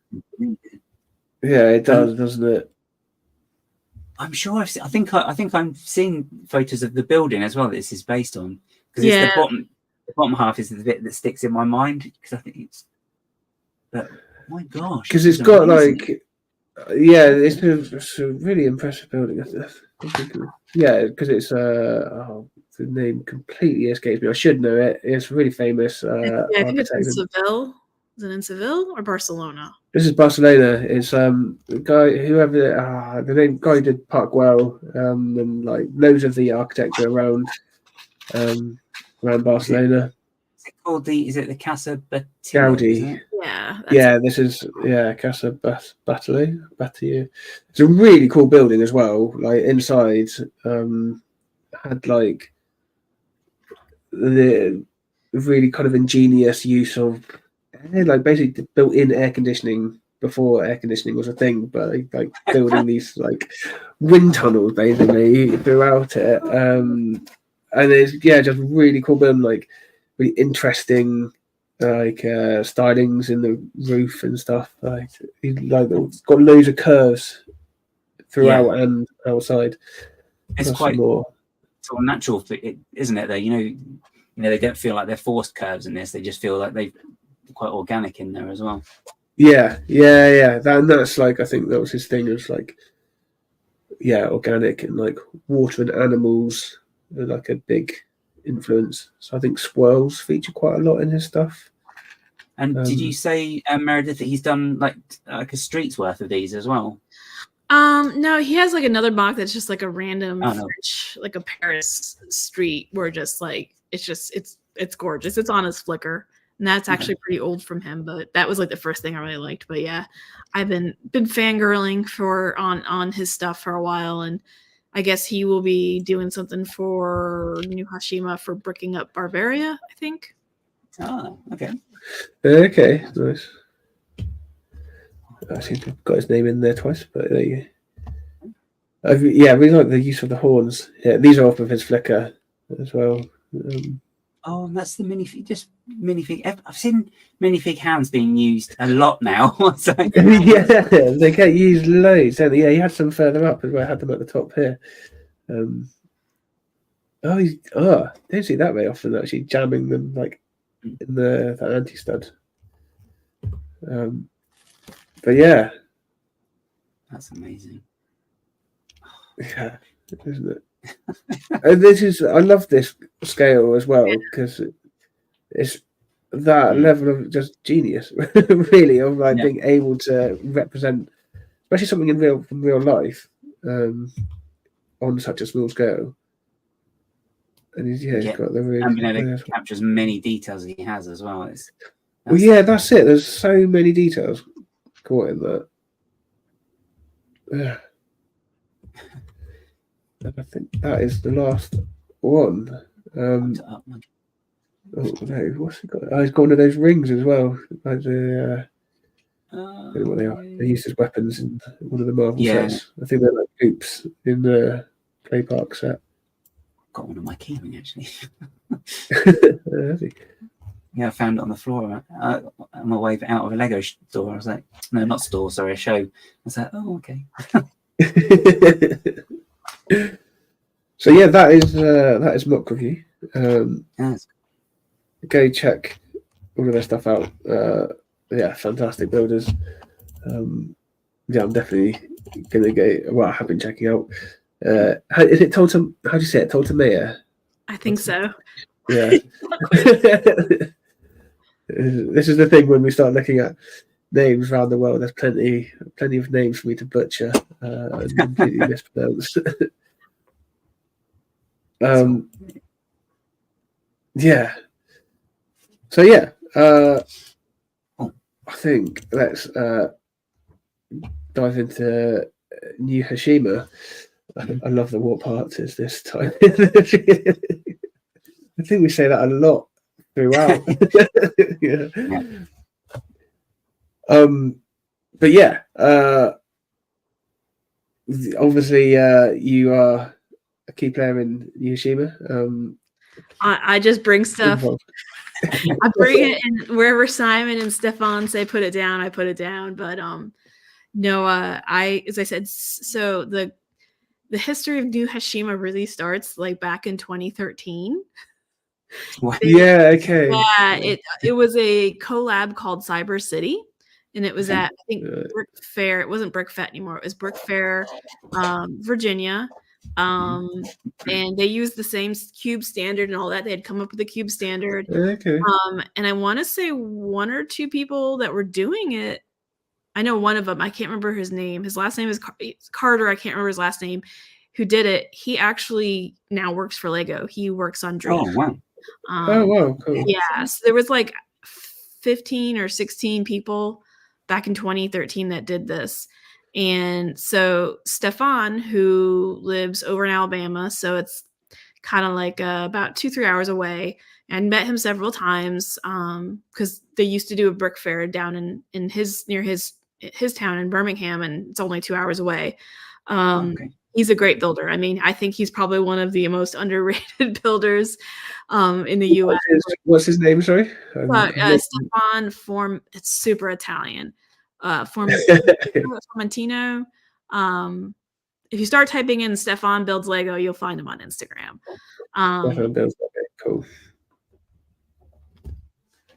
Yeah, it does, doesn't it? I'm sure I think I'm seeing photos of the building as well that this is based on, because it's the bottom half is the bit that sticks in my mind, because I think it's. But my gosh, because it's got amazing. It's a really impressive building. Yeah, because it's the name completely escapes me. I should know it. It's really famous. Yeah, I think it's in architect. Seville. Is it in Seville or Barcelona? This is Barcelona. It's the guy, whoever the name guy who did Park Well, and like loads of the architecture around Barcelona. Is it called is it the Casa Batlló? Gaudi. Yeah. Yeah, this is Casa Batlló. It's a really cool building as well. Like inside, had like the really kind of ingenious use of like basically built-in air conditioning before air conditioning was a thing, but like building these like wind tunnels basically throughout it. And it's just really cool building, like really interesting like stylings in the roof and stuff. Like it's got loads of curves throughout and outside. It's quite sort of natural, isn't it? Though you know they don't feel like they're forced curves in this. They just feel like they're quite organic in there as well. Yeah. That's like, I think that was his thing. It was like organic, and like water and animals are like a big influence. So I think squirrels feature quite a lot in his stuff. And did you say, Meredith, that he's done like a street's worth of these as well? No, he has like another MOC that's just like a random French, like a Paris street where just like it's gorgeous. It's on his Flickr, and that's actually pretty old from him, but that was like the first thing I really liked. But yeah, I've been fangirling on his stuff for a while, and I guess he will be doing something for New Hashima for bricking up Bavaria, I think. Oh, okay. Okay, nice. I seem to have got his name in there twice, but there you go. I really like the use of the horns. Yeah, these are off of his Flickr as well. Oh, that's the minifig. I've seen minifig hands being used a lot now. Yeah, they get used loads, don't they? Yeah, he had some further up as well. I had them at the top here. Don't see that very often, actually, jamming them like in the anti-stud. But yeah, that's amazing. Yeah, isn't it? I love this scale as well, because it's that level of just genius, really, of like being able to represent, especially something from real life, on such a small scale. And he's got the really capture as many details as he has as well. That's it. There's so many details caught in that. Yeah. I think that is the last one. Oh no, what's he got? Oh, he's got one of those rings as well. Like I don't know what they are. They're used as weapons in one of the Marvel sets. I think they're like hoops in the play park set. Got one on my keyring actually. Yeah, I found it on the floor on my way out of a Lego store. I was like, no, not store, sorry, a show. I was like, oh, okay. So yeah, that is MOC review. Yes. Go check all of their stuff out. Fantastic builders. I'm definitely gonna go. Well, I have been checking out. Is it how do you say it? Toltomeja? I think so. Yeah. This is the thing when we start looking at names around the world. There's plenty of names for me to butcher and completely mispronounce. Yeah. So yeah, I think let's dive into New Hashima. I love the warp artists this time. I think we say that a lot throughout. Yeah. But yeah, obviously you are a key player in New Hashima. I just bring stuff. I bring it in wherever Simon and Stefan say put it down, I put it down. But no, as I said, so the history of New Hashima really starts like back in 2013. What? Yeah, okay. Yeah, it was a collab called Cyber City, and it was at, I think, Brick Fair. It wasn't Brick Fest anymore. It was Brick Fair, Virginia. And they used the same cube standard and all that. They had come up with the cube standard. Okay. And I want to say 1 or 2 people that were doing it. I know one of them. I can't remember his name. His last name is Carter. I can't remember his last name. Who did it? He actually now works for Lego. He works on Dream. Oh wow! Oh wow, cool. Yeah, so there was like 15 or 16 people back in 2013 that did this. And so Stefan, who lives over in Alabama, so it's kind of like about 2-3 hours away, and met him several times because they used to do a brick fair down in his near his town in Birmingham, and it's only 2 hours away. Okay. He's a great builder. I mean, I think he's probably one of the most underrated builders in the U.S. What's his name? Sorry, Stefan Form. It's super Italian. Formentino. If you start typing in Stefan builds Lego, you'll find him on Instagram. Stefan builds Lego. Cool.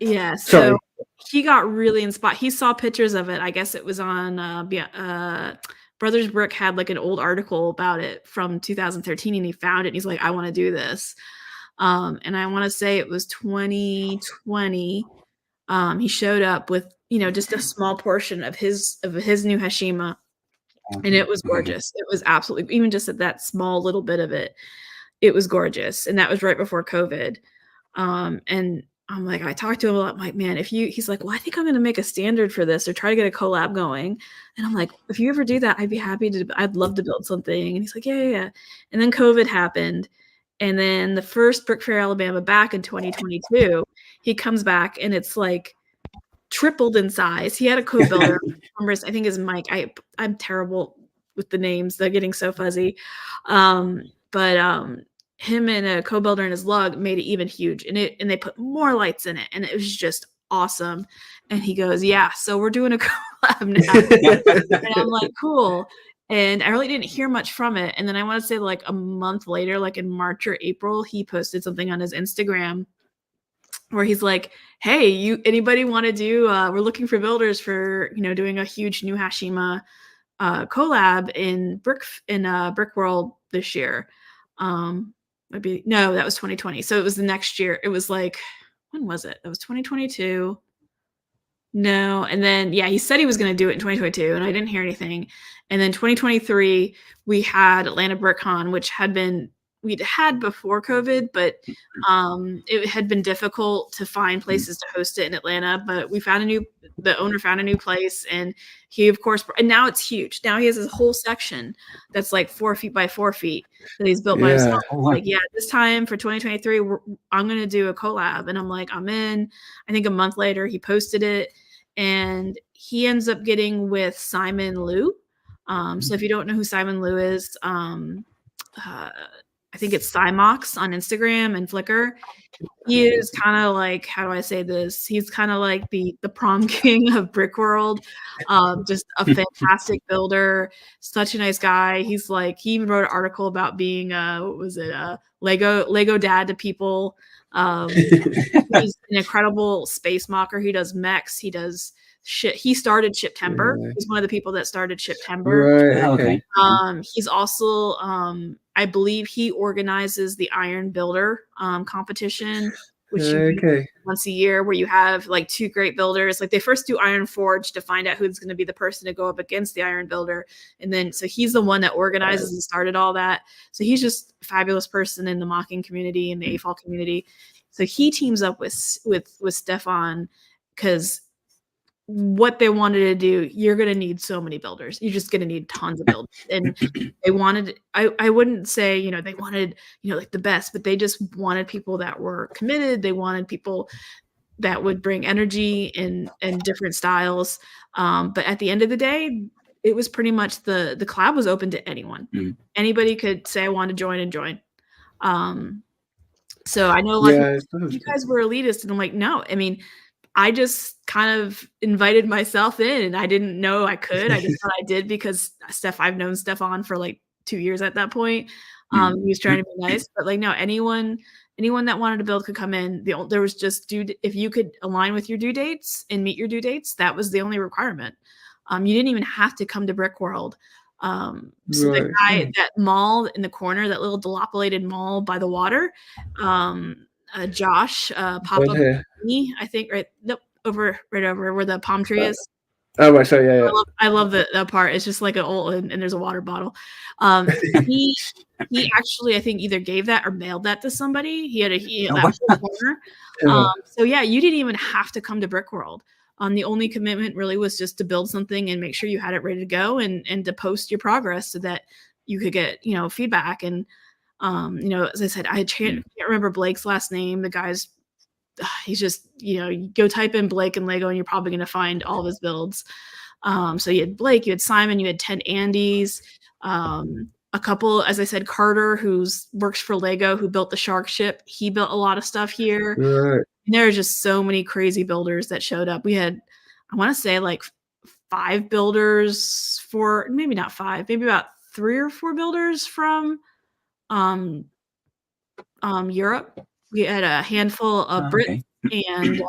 Yeah. So he got really inspired. He saw pictures of it. I guess it was on Brothers Brick had like an old article about it from 2013, and he found it and he's like, I want to do this. And I want to say it was 2020. He showed up with, just a small portion of his new Hashima, and it was gorgeous. It was absolutely, even just at that small little bit of it, it was gorgeous. And that was right before COVID. And I'm like, I talked to him a lot. I'm like, man, he's like, well, I think I'm going to make a standard for this or try to get a collab going. And I'm like, if you ever do that, I'd love to build something. And he's like, yeah. And then COVID happened. And then the first Brick Fair Alabama back in 2022, he comes back and it's like tripled in size. He had a co-builder. I think is Mike. I'm terrible with the names. They're getting so fuzzy. But him and a co-builder and his lug made it even huge, and they put more lights in it, and it was just awesome. And he goes, yeah, so we're doing a collab now. And I'm like, cool. And I really didn't hear much from it. And then I want to say like a month later, like in March or April, he posted something on his Instagram where he's like, hey, anybody want to do, we're looking for builders for, doing a huge new Hashima collab in Brick World this year. That was 2020. So it was the next year. It was like, when was it? It was 2022. No. And then, he said he was going to do it in 2022 and I didn't hear anything. And then 2023, we had Atlanta BrickCon, which we'd had before COVID, but it had been difficult to find places to host it in Atlanta, but the owner found a new place, and he, of course, and now it's huge. Now he has this whole section that's like 4 feet by 4 feet that he's built by himself. Like, this time for 2023, I'm going to do a collab. And I'm like, I'm in. I think a month later he posted it, and he ends up getting with Simon Liu. So if you don't know who Simon Liu is, I think it's MOCs on Instagram and Flickr. He is kind of like, how do I say this? He's kind of like the prom king of Brick World. Just a fantastic builder, such a nice guy. He's like, he even wrote an article about being Lego dad to people. He's an incredible space mocker. He does mechs. He does shit. He started Shiptember. He's one of the people that started Shiptember. Right. Okay. He's also I believe he organizes the Iron Builder competition, which you do once a year, where you have like 2 great builders. Like they first do Iron Forge to find out who's going to be the person to go up against the Iron Builder, and then so he's the one that organizes and started all that. So he's just a fabulous person in the mocking community and the AFOL community. So he teams up with Stefan because what they wanted to do, you're going to need so many builders. You're just going to need tons of builders. And they wanted, I wouldn't say, they wanted, like the best, but they just wanted people that were committed. They wanted people that would bring energy and different styles. But at the end of the day, it was pretty much the collab was open to anyone. Anybody could say, I want to join and join. So I know you guys were elitist, and I'm like, no, I mean, I just kind of invited myself in, and I didn't know I could. I just thought I did because I've known Stefan for like 2 years at that point. He was trying to be nice, but like, no, anyone that wanted to build could come in. There was just if you could align with your due dates and meet your due dates, that was the only requirement. You didn't even have to come to Brick World. So the Right. guy, that mall in the corner, that little dilapidated mall by the water, Josh, Right Papa, here. I think, right right over where the palm tree is. Oh, right. So yeah. I love that part. It's just like an old, and there's a water bottle. He actually, I think, either gave that or mailed that to somebody. He had that whole corner. So yeah, you didn't even have to come to Brickworld. The only commitment really was just to build something and make sure you had it ready to go, and to post your progress so that you could get, feedback. And as I said, I can't remember Blake's last name. The guy's he's just, you go type in Blake and Lego and you're probably going to find all of his builds. So you had Blake, you had Simon, you had 10 Andys, a couple, as I said, Carter, who works for Lego, who built the shark ship. He built a lot of stuff here. Right. And there are just so many crazy builders that showed up. We had, I want to say, like 5 builders maybe not 5, maybe about 3 or 4 builders from Europe. We had a handful of Brits and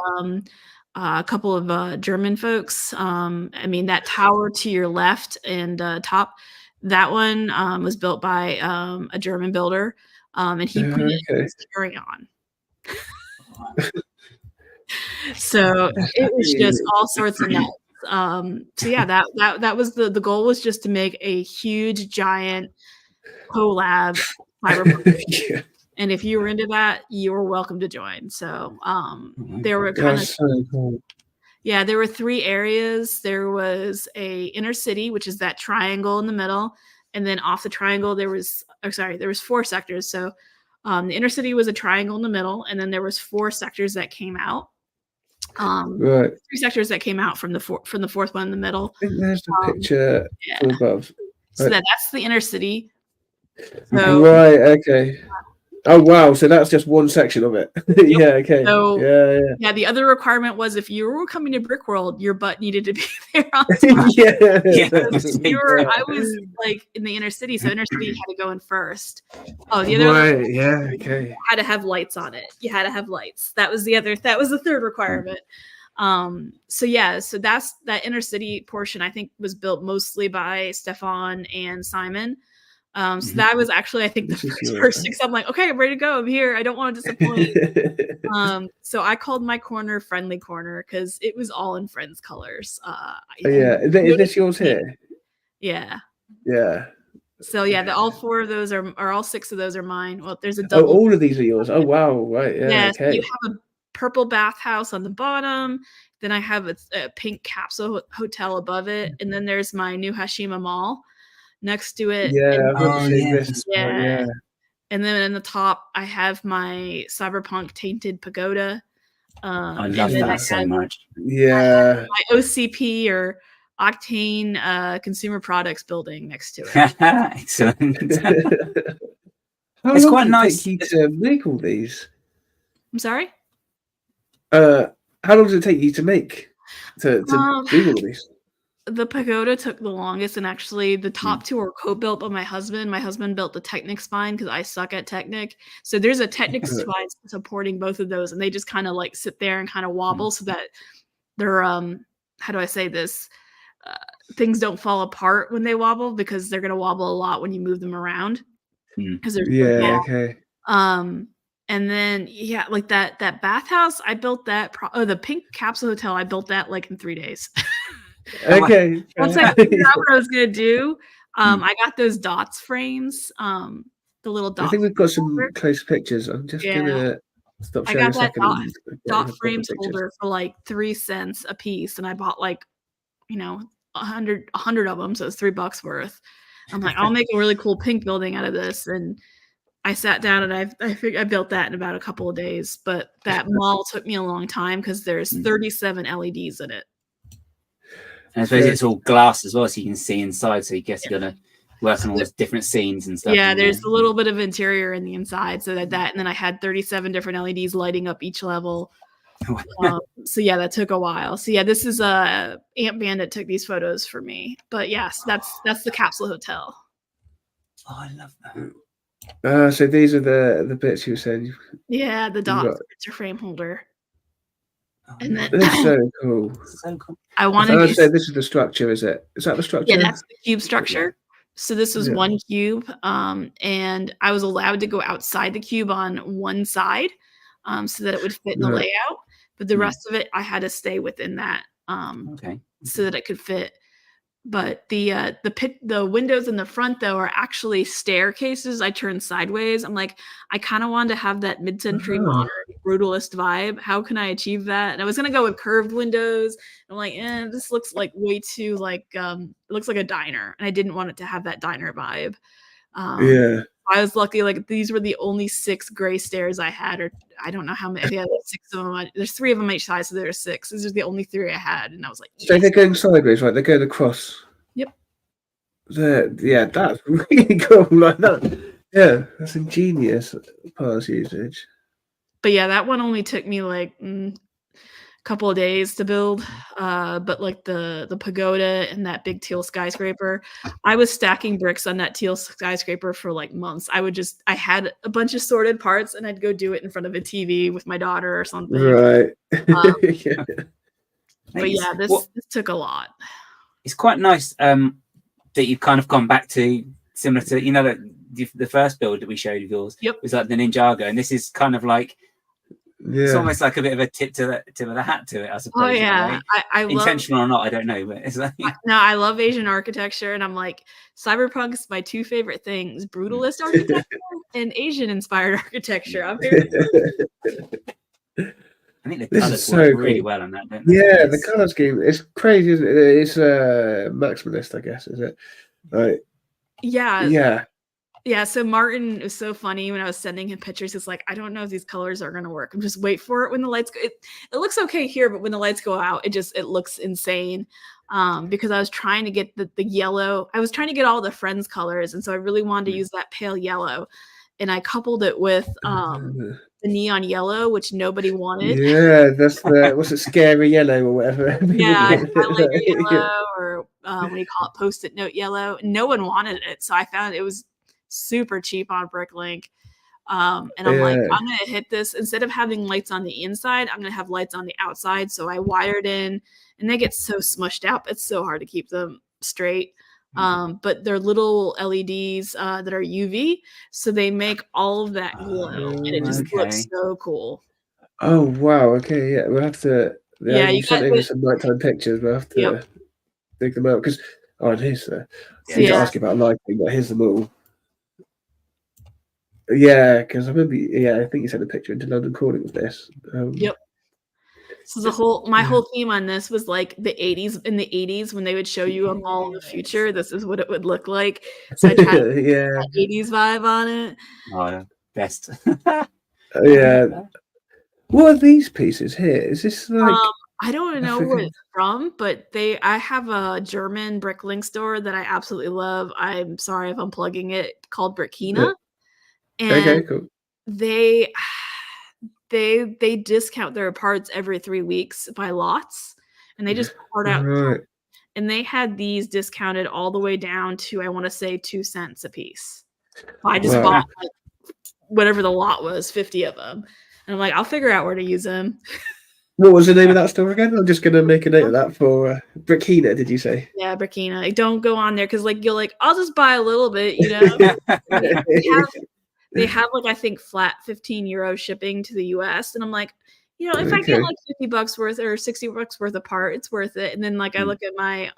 a couple of German folks. I mean, that tower to your left and top, that one was built by a German builder, and he put it in his carry-on. So it was just all sorts of nuts. So yeah, that was the goal, was just to make a huge, giant collab cyberpunk. Yeah. And if you were into that, you were welcome to join. So there were kind of so cool. Yeah, there were 3 areas. There was a inner city, which is that triangle in the middle, and then off the triangle there was 4 sectors. So the inner city was a triangle in the middle, and then there was 4 sectors that came out. Right. 3 sectors that came out from the fourth one in the middle. I think there's the picture above. So that's the inner city. So, right. Okay. Oh wow! So that's just one section of it. Yeah. Okay. So, yeah. The other requirement was, if you were coming to Brickworld, your butt needed to be there on time. I was like in the inner city, so inner city had to go in first. Oh, the other okay. Had to have lights on it. You had to have lights. That was the third requirement. So that's that inner city portion. I think was built mostly by Stefan and Simon. So that was actually, I think, the first because I'm like, okay, I'm ready to go. I'm here. I don't want to disappoint. So I called my corner Friendly Corner because it was all in Friends colors. Is this yours here? Yeah. Yeah. So all 4 of those are all 6 of those are mine. Well, there's a double. Oh, all of these are yours. Oh wow! Right. Yeah. Okay. So you have a purple bathhouse on the bottom. Then I have a pink capsule hotel above it, and then there's my new Hashima Mall next to it. Yeah. And then in the top, I have my cyberpunk tainted pagoda. I love that so much. Yeah. My OCP or Octane consumer products building next to it. Excellent. It's quite nice to make all these. I'm sorry? How long does it take you to make to do all these? The pagoda took the longest, and actually the top 2 are co-built by my husband. My husband built the Technic spine because I suck at Technic. So there's a Technic spine supporting both of those, and they just kind of like sit there and kind of wobble so that they're how do I say this? Things don't fall apart when they wobble, because they're going to wobble a lot when you move them around. Okay. And then like that bathhouse, I built that. The pink capsule hotel, I built that like in 3 days. Okay. Once I figured out what I was gonna do, I got those dots frames. The little dots. I think we've got some close pictures. I'm just gonna stop sharing a second. I got that dot frames holder for like 3 cents a piece, and I bought like 100 of them, so it's $3 worth. I'm like, I'll make a really cool pink building out of this, and I sat down and I built that in about a couple of days. But that mall took me a long time because there's 37 LEDs in it. And I suppose it's all glass as well, so you can see inside. So you guess you're gonna work on all those different scenes and stuff. Yeah, there's a little bit of interior in the inside, so that, and then I had 37 different LEDs lighting up each level. So that took a while. So this is Ant Bandit took these photos for me. But yes, that's the capsule hotel. Oh, I love that. So these are the bits you were saying. Yeah, the dot frame holder. And then that's so cool. So cool. I wanted to say this is the structure, is it? Is that the structure? Yeah, that's the cube structure. So this was one cube, and I was allowed to go outside the cube on one side, so that it would fit in the layout. But the rest of it, I had to stay within that, so that it could fit. But the windows in the front though are actually staircases. I turned sideways. I'm like, I kind of wanted to have that mid-century modern brutalist vibe. How can I achieve that? And I was gonna go with curved windows. I'm like, this looks like way too like it looks like a diner, and I didn't want it to have that diner vibe. I was lucky. Like these were the only 6 gray stairs I had, or I don't know how many. I had 6 of them. There's 3 of them each side, so there's 6. These are the only 3 I had, and I was like, yes. So they're going sideways, right? They're going across. Yep. Yeah, that's really cool. Like that. Yeah, that's ingenious parts usage. But yeah, that one only took me like couple of days to build, but like the pagoda and that big teal skyscraper, I was stacking bricks on that teal skyscraper for like months. I had a bunch of sorted parts, and I'd go do it in front of a TV with my daughter or something. Right. But yeah, this took a lot. It's quite nice that you've kind of gone back to similar to, you know, that the first build that we showed of yours was like the Ninjago, and this is kind of like it's almost like a bit of a tip to the hat to it, I suppose. Oh yeah, I intentional or not, I don't know, but it's like no, I love Asian architecture, and I'm like, cyberpunk is my 2 favorite things: brutalist architecture and Asian inspired architecture. I'm very I think the colours work really well on that, don't they? Yeah, the colour scheme is crazy, isn't it? It's maximalist, I guess, is it? Right. Yeah, so Martin was so funny when I was sending him pictures. It's like, I don't know if these colors are going to work. I'm just wait for it when the lights go. It looks okay here, but when the lights go out, it looks insane. Because I was trying to get the yellow. I was trying to get all the Friends colors, and so I really wanted to use that pale yellow. And I coupled it with the neon yellow, which nobody wanted. Yeah, that's what's it, scary yellow or whatever. Yeah, highlighter yellow, or what do you call it, post-it note yellow. No one wanted it, so I found it was super cheap on Bricklink. And I'm like, I'm gonna hit this. Instead of having lights on the inside, I'm gonna have lights on the outside. So I wired in, and they get so smushed out. It's so hard to keep them straight. But they're little LEDs that are UV, so they make all of that glow, and it just looks so cool. Oh wow! Okay, yeah, we'll have to. Yeah, you sent over some nighttime pictures. We'll have to dig them out because here's I need to ask you about lighting, but here's them all. Yeah, because I remember. Yeah, I think you sent a picture into London Calling with this. Yep. So my whole theme on this was like the 80s. In the 80s, when they would show you a mall in the future, this is what it would look like. So I tried to put that 80s vibe on it. Oh, best. Yeah. What are these pieces here? Is this like? I don't know where it's from, but I have a German Bricklink store that I absolutely love. I'm sorry if I'm plugging it, called Brickina. And okay, cool. They discount their parts every 3 weeks by lots, and they just part out. Right. And they had these discounted all the way down to, I want to say, 2 cents a piece. I just bought like, whatever the lot was, 50 of them. And I'm like, I'll figure out where to use them. What was the name of that store again? I'm just going to make a note of that for Brickina, did you say? Yeah, Brickina. Like, don't go on there because like you're like, I'll just buy a little bit, you know? They have like, I think, flat €15 shipping to the US. And I'm like, you know, if I get like $50 worth or $60 worth a part, it's worth it. And then like I look at my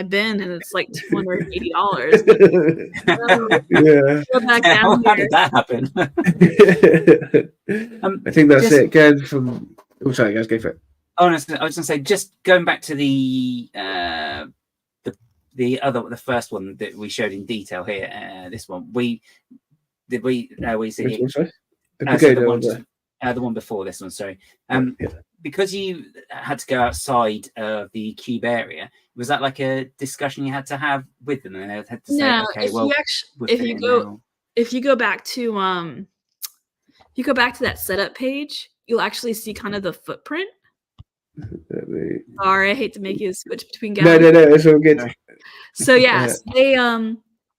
bin and it's like $280. Go back down How did that happen? I think that's it. Going from sorry guys, go for it. I was gonna say, just going back to the first one that we showed in detail here, this one we see the one before this one, sorry. Because you had to go outside of the cube area, was that like a discussion you had to have with them, and they had to say, if you go back to that setup page, you'll actually see kind of the footprint. Sorry, I hate to make you switch between galleries. No, it's all good. So yes, they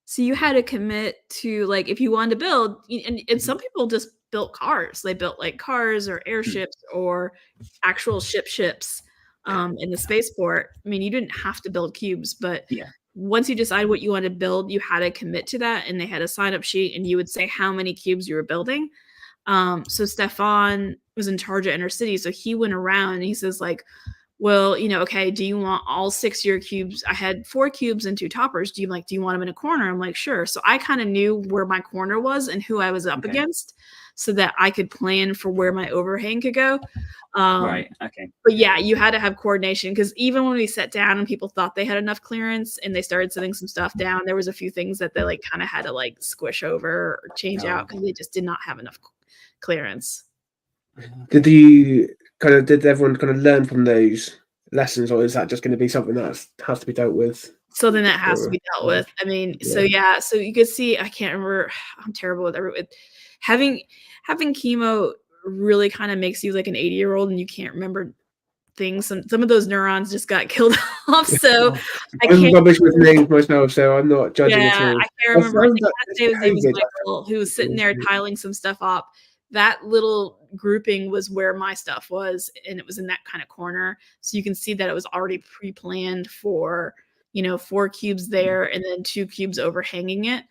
so you had to commit to, like, if you wanted to build, and some people just built cars. They built like cars or airships or actual ships in the spaceport. I mean, you didn't have to build cubes, but once you decide what you want to build, you had to commit to that, and they had a sign up sheet, and you would say how many cubes you were building. So Stefan was in charge of Inner City, so he went around and he says like, well, okay, do you want all 6 of your cubes? I had 4 cubes and 2 toppers. Do you want them in a corner? I'm like, sure. So I kind of knew where my corner was and who I was up against, so that I could plan for where my overhang could go. Right. Okay. But yeah, you had to have coordination, because even when we sat down and people thought they had enough clearance and they started setting some stuff down, there was a few things that they like kind of had to like squish over or change out because they just did not have enough clearance. Did everyone kind of learn from those lessons, or is that just going to be something that has to be dealt with? Something that has to be dealt with. I mean, so you could see, I can't remember, I'm terrible with everything. Having chemo really kind of makes you like an 80-year-old, and you can't remember things. Some of those neurons just got killed off. So I'm rubbish with names myself, so I'm not judging at all. I can't remember. I think his name was Michael, who was sitting there tiling some stuff up. That little grouping was where my stuff was, and it was in that kind of corner. So you can see that it was already pre-planned for, 4 cubes there and then 2 cubes overhanging it.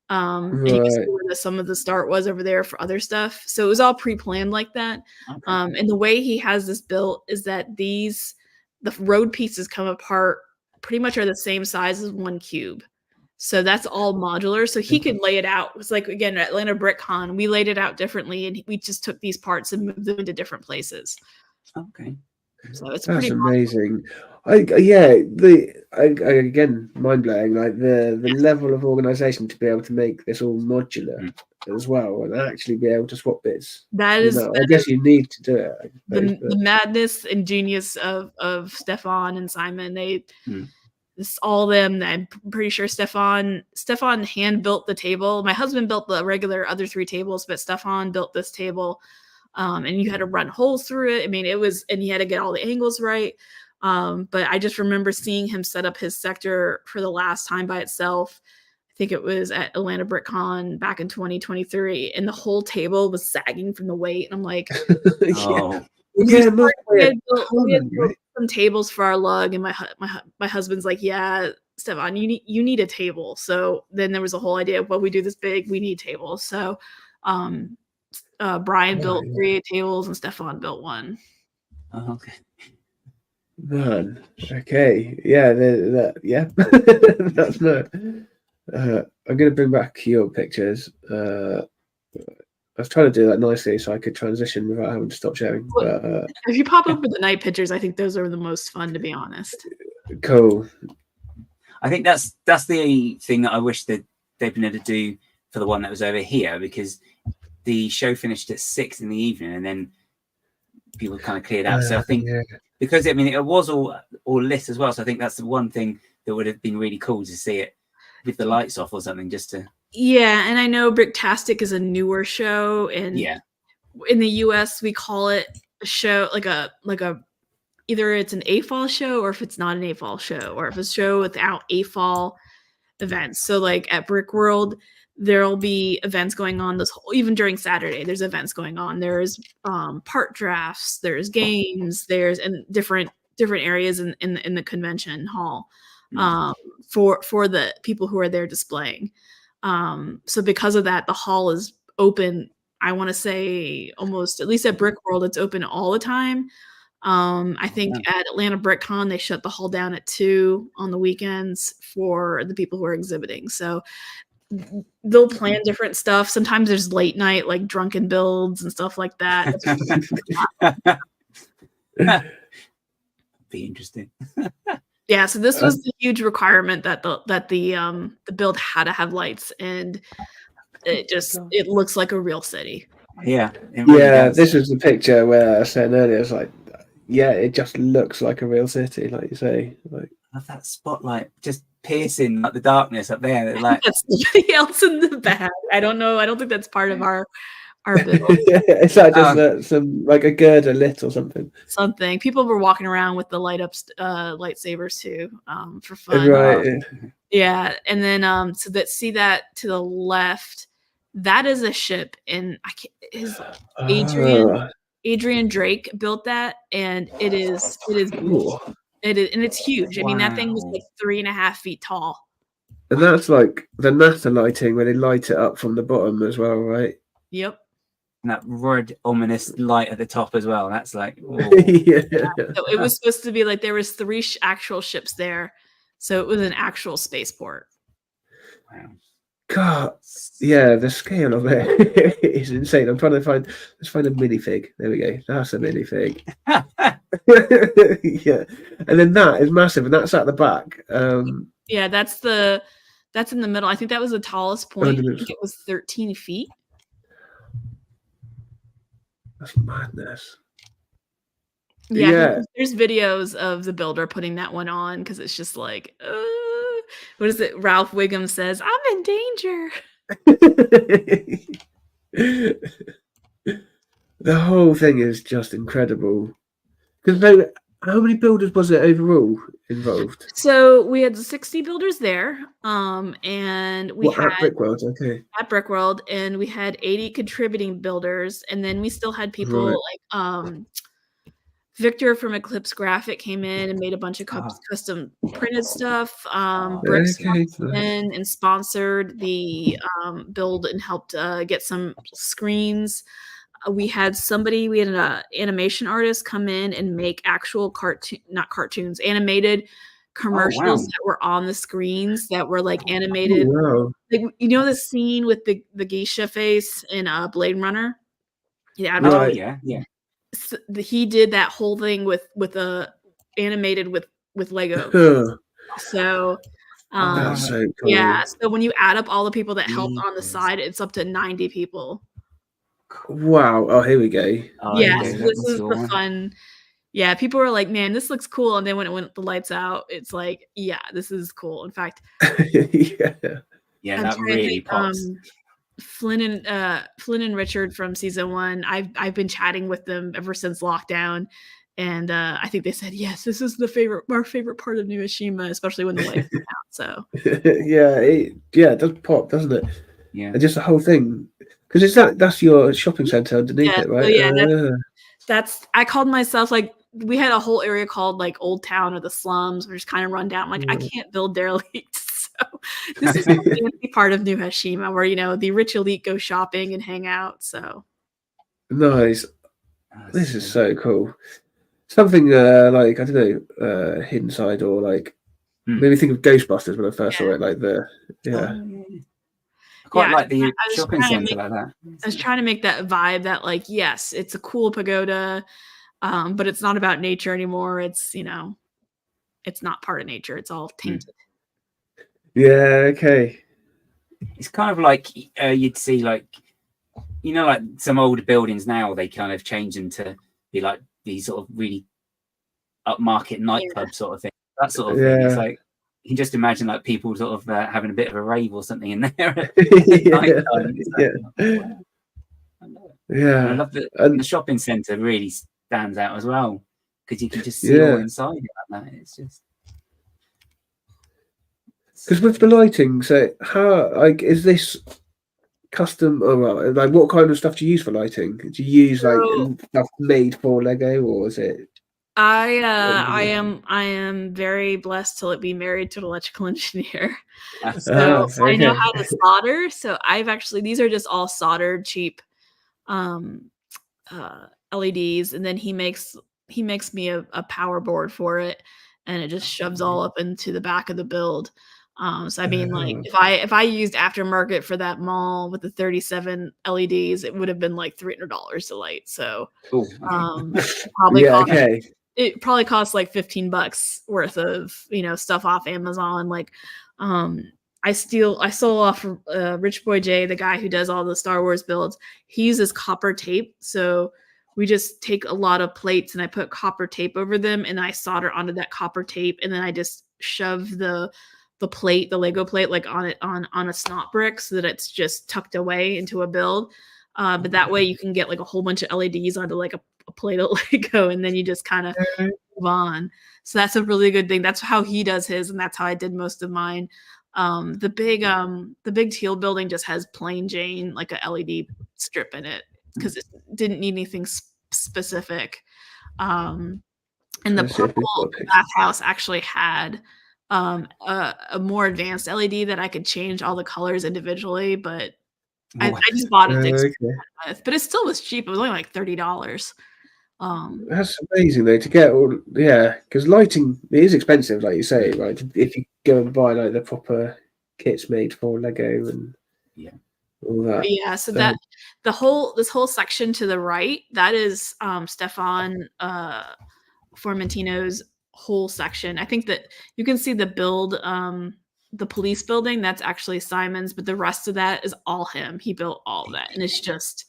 And you can see where some of the start was over there for other stuff. So it was all pre-planned like that. Okay. And the way he has this built is that the road pieces come apart pretty much are the same size as 1 cube. So that's all modular. So he could lay it out. It was like, again, at Atlanta BrickCon, we laid it out differently, and we just took these parts and moved them into different places. Okay. So it's that's pretty amazing. Again, mind blowing. Like the level of organization to be able to make this all modular as well, and actually be able to swap bits. That is, I guess you need to do it. The madness and genius of Stefan and Simon. It's all them. I'm pretty sure Stefan hand built the table. My husband built the regular other 3 tables, but Stefan built this table. And you had to run holes through it. I mean, and you had to get all the angles right. But I just remember seeing him set up his sector for the last time by itself. I think it was at Atlanta BrickCon back in 2023, and the whole table was sagging from the weight. And I'm like, we had built some tables for our lug, and my husband's like, yeah, Stefan, you need a table. So then there was a whole idea of, well, we do this big, we need tables. So Brian built 3 tables and Stefan built 1. Oh, okay. Man, okay, yeah, that's no. I'm gonna bring back your pictures. I was trying to do that nicely so I could transition without having to stop sharing. But if you pop up with the night pictures, I think those are the most fun, to be honest. Cool. I think that's the thing that I wish that they'd been able to do for the one that was over here, because the show finished at 6 in the evening, and then people kind of cleared out. So I think because it was all lit as well. So I think that's the one thing that would have been really cool to see it with the lights off or something, just to. Yeah, and I know Bricktastic is a newer show, and in the US we call it a show like a either it's an AFOL show, or if it's not an AFOL show, or if it's a show without AFOL events. So like at Brick World, there'll be events going on even during Saturday. There's events going on. There's part drafts, there's games, there's and different areas in the convention hall for the people who are there displaying. So because of that, the hall is open. I want to say almost, at least at Brick World, it's open all the time. I think at Atlanta BrickCon, they shut the hall down at 2 on the weekends for the people who are exhibiting. So they'll plan different stuff. Sometimes there's late night, like drunken builds and stuff like that. Be interesting. Yeah, so this was the huge requirement that the build had to have lights, and it looks like a real city. Yeah. This was the picture where I said earlier, it's like, it just looks like a real city, like you say. Like, I love that spotlight just piercing like the darkness up there. Like that's somebody else in the back. I don't know. I don't think that's part of our build. It's like just some like a girder lit or something. Something. People were walking around with the lightsabers too, for fun. Right. Yeah, and then see that to the left, that is a ship, and Adrian Drake built that, and it is beautiful. It is, and it's huge. I mean, that thing was Wow. like 3.5 feet tall. And that's like the NASA lighting where they light it up from the bottom as well, right? Yep. And that red ominous light at the top as well. That's like, Yeah. So it was supposed to be like there was 3 actual ships there, so it was an actual spaceport. wow. God, yeah, the scale of it is insane. I'm trying to find. Let's find a minifig. There we go. That's a minifig. Yeah, and then that is massive, and that's at the back. Yeah, that's in the middle. I think that was the tallest point. I think it was 13 feet. That's madness. Yeah. There's videos of the builder putting that one on because it's just like, what is it? Ralph Wiggum says, "I'm in danger." The whole thing is just incredible. Because how many builders was it overall involved? So we had 60 builders there, and we had at Brickworld, okay. At Brickworld, and we had 80 contributing builders, and then we still had people like Victor from Eclipse Graphic came in and made a bunch of custom printed stuff. Bricks came in and sponsored the build and helped get some screens. We had an animation artist come in and make actual animated commercials that were on the screens that were like animated. Oh, wow. Like, you know the scene with the geisha face in Blade Runner? Yeah, right. Yeah. So he did that whole thing with animated with Lego. So that's so cool. yeah, so when you add up all the people that helped on the side, it's up to 90 people. Wow. Oh, here we go. Yes, this is the fun. Yeah, people were like, "Man, this looks cool." And then when it went the lights out, it's like, "Yeah, this is cool." In fact, yeah, that really pops. Flynn and Richard from season 1, I've been chatting with them ever since lockdown, and I think they said, "Yes, this is our favorite part of New Ashima, especially when the lights come out." So it does pop, doesn't it? Yeah, and just the whole thing, because that's your shopping center underneath it, right? So that's I called myself, like, we had a whole area called like Old Town or the slums, which is kind of run down. I'm like, I can't build derelict. So this is the fancy part of New Hashima where, the rich elite go shopping and hang out. So nice. This is so cool. Something like, I don't know, Hidden Side, or like maybe think of Ghostbusters when I first saw it. Like I quite like the shopping center like that. I was trying to make that vibe that, like, yes, it's a cool pagoda, but it's not about nature anymore. It's it's not part of nature. It's all tainted. Yeah, okay. It's kind of like you'd see, like, like some older buildings now, they kind of change them to be like these sort of really upmarket nightclub sort of thing. That sort of thing. It's like, you can just imagine like people sort of having a bit of a rave or something in there at nighttime. Yeah. I love that the shopping centre really stands out as well, because you can just see all inside it like that. It's just because with the lighting, so how, like, is this custom, or like what kind of stuff do you use for lighting? Do you use like stuff made for Lego, or is it? I am very blessed to be married to an electrical engineer. So I know how to solder. So these are just all soldered cheap LEDs, and then he makes me a power board for it, and it just shoves all up into the back of the build. So I mean, like, if I used aftermarket for that mall with the 37 LEDs, it would have been like $300 to light. So it probably costs like $15 worth of stuff off Amazon. Like, I stole off Rich Boy J, the guy who does all the Star Wars builds. He uses copper tape, so we just take a lot of plates and I put copper tape over them, and I solder onto that copper tape, and then I just shove the Lego plate, like, on a snot brick, so that it's just tucked away into a build. But that way you can get like a whole bunch of LEDs onto like a plate of Lego, and then you just kind of move on. So that's a really good thing. That's how he does his, and that's how I did most of mine. The big teal building just has plain Jane, like a LED strip in it, because it didn't need anything specific. And And the Let's see if we've purple got a picture. bathhouse actually had a more advanced LED that I could change all the colors individually, but I just bought it to experiment with. But it still was cheap. It was only like $30. That's amazing though to get all, yeah, because lighting it is expensive, like you say, right? If you go and buy like the proper kits made for Lego and all that. But yeah, so that this whole section to the right, that is Stefan Formentino's whole section. I think that you can see the build, the police building, that's actually Simon's, but the rest of that is all him. He built all of that, and it's just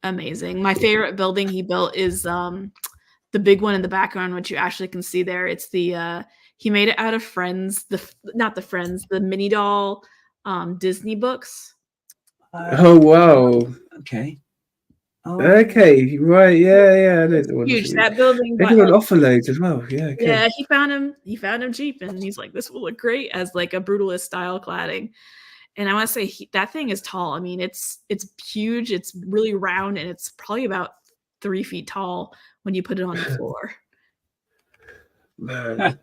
amazing. My favorite building he built is the big one in the background, which you actually can see there. It's the he made it out of Friends, the mini doll Disney books. Oh wow! Okay. Oh, okay, right, yeah. I know the one. Huge. That building. They do an offer loads as well. Yeah. Okay. Yeah, he found him cheap, and he's like, this will look great as like a brutalist style cladding. And I want to say that thing is tall. I mean, it's huge. It's really round, and it's probably about 3 feet tall when you put it on the floor. Man.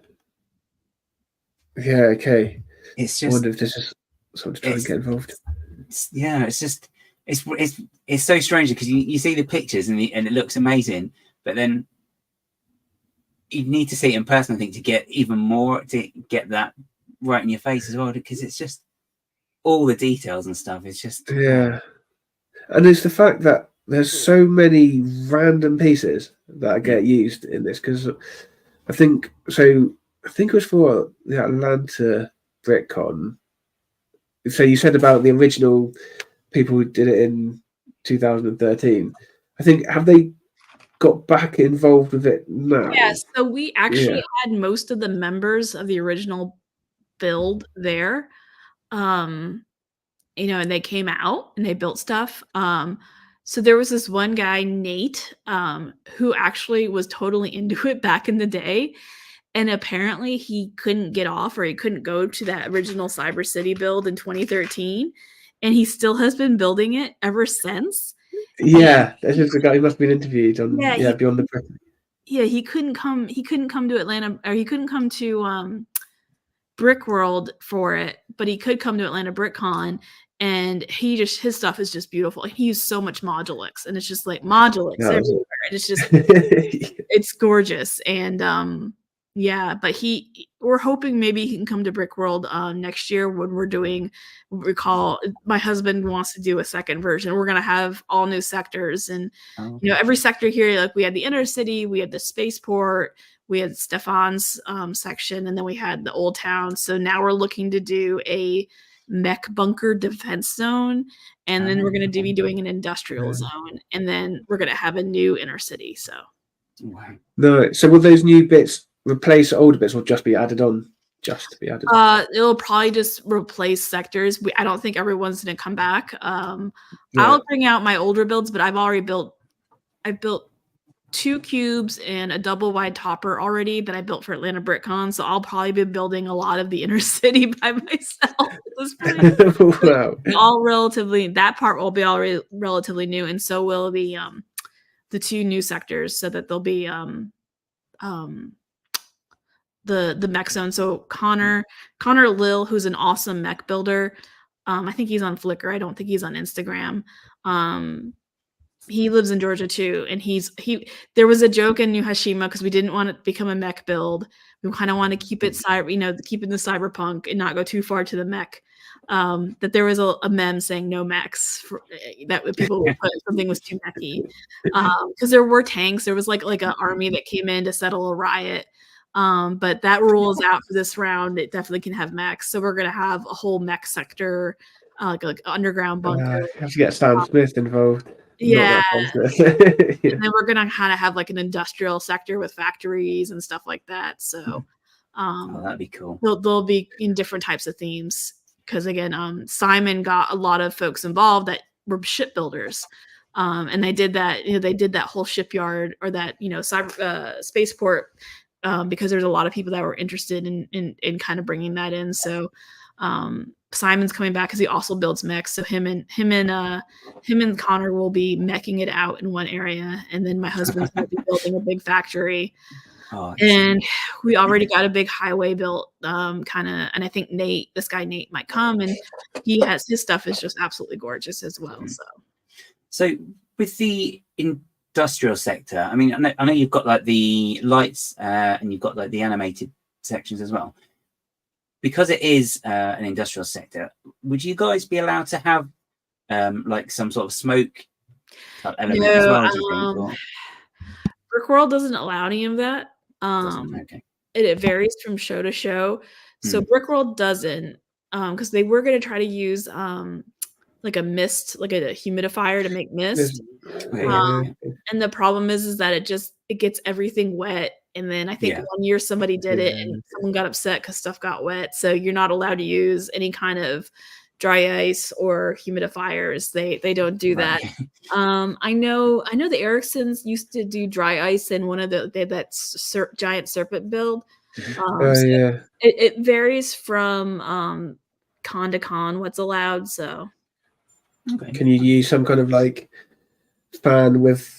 Yeah. Okay. It's I just. wonder if this is something to try and get involved. It's just. It's so strange because you see the pictures and it looks amazing, but then you need to see it in person, I think, to get even more, to get that right in your face as well, because it's just all the details and stuff. It's just and it's the fact that there's so many random pieces that get used in this, because I think it was for the Atlanta BrickCon. So you said about the original people who did it in 2013. I think, have they got back involved with it now? Yeah, so we actually had most of the members of the original build there. And they came out and they built stuff. So there was this one guy, Nate, who actually was totally into it back in the day. And apparently he couldn't get off, or he couldn't go to that original Cyber City build in 2013. And he still has been building it ever since. Yeah, this is the guy who must have been interviewed on Beyond the Brick. Yeah, he couldn't come to Atlanta, or he couldn't come to Brick World for it, but he could come to Atlanta BrickCon, and his stuff is just beautiful. He used so much Modulix, and it's just like Modulix everywhere. And it's just it's gorgeous. And but we're hoping maybe he can come to Brick World next year when we're doing what we call, my husband wants to do a second version. We're going to have all new sectors, and every sector here, like we had the inner city, we had the spaceport, we had Stefan's section, and then we had the old town. So now we're looking to do a mech bunker defense zone, and then we're going to be doing an industrial zone, and then we're going to have a new inner city. So no, so will those new bits replace older bits, or just be added on? It'll probably just replace sectors. I don't think everyone's going to come back. I'll bring out my older builds, but I built 2 cubes and a double wide topper already that I built for Atlanta BrickCon. So I'll probably be building a lot of the inner city by myself. Wow. All relatively, that part will be all relatively new, and so will the 2 new sectors, so that there'll be the mech zone. So Connor Lil, who's an awesome mech builder, I think he's on Flickr. I don't think he's on Instagram. He lives in Georgia too, and there was a joke in New Hashima, because we didn't want it to become a mech build. We kind of want to keep it keeping the cyberpunk and not go too far to the mech. That there was a meme saying no mechs, that people would put if something was too mechy, because there were tanks. There was like an army that came in to settle a riot. But that rule is out for this round. It definitely can have mechs. So we're going to have a whole mech sector, like underground bunker. You have to get Stan Smith involved. Yeah. And then we're going to kind of have like an industrial sector with factories and stuff like that. So that'd be cool. They'll be in different types of themes. Because again, Simon got a lot of folks involved that were shipbuilders. And they did that, they did that whole shipyard, or that, spaceport, because there's a lot of people that were interested in kind of bringing that in. So Simon's coming back because he also builds mechs. So him and Connor will be meching it out in one area, and then my husband's going to be building a big factory. And we already got a big highway built, and I think this guy Nate might come, and his stuff is just absolutely gorgeous as well. So with the industrial sector, I mean, I know you've got like the lights and you've got like the animated sections as well. Because it is an industrial sector, would you guys be allowed to have like some sort of smoke element as well, do you think? Brickworld doesn't allow any of that. Okay. It varies from show to show. So Brickworld doesn't, because they were going to try to use like a mist, like a humidifier to make mist. And the problem is that it gets everything wet. And then I think one year somebody did it and someone got upset because stuff got wet. So you're not allowed to use any kind of dry ice or humidifiers. They don't do that. I know the Ericssons used to do dry ice in one of that giant serpent build. It varies from con to con what's allowed. So can you use some kind of like fan with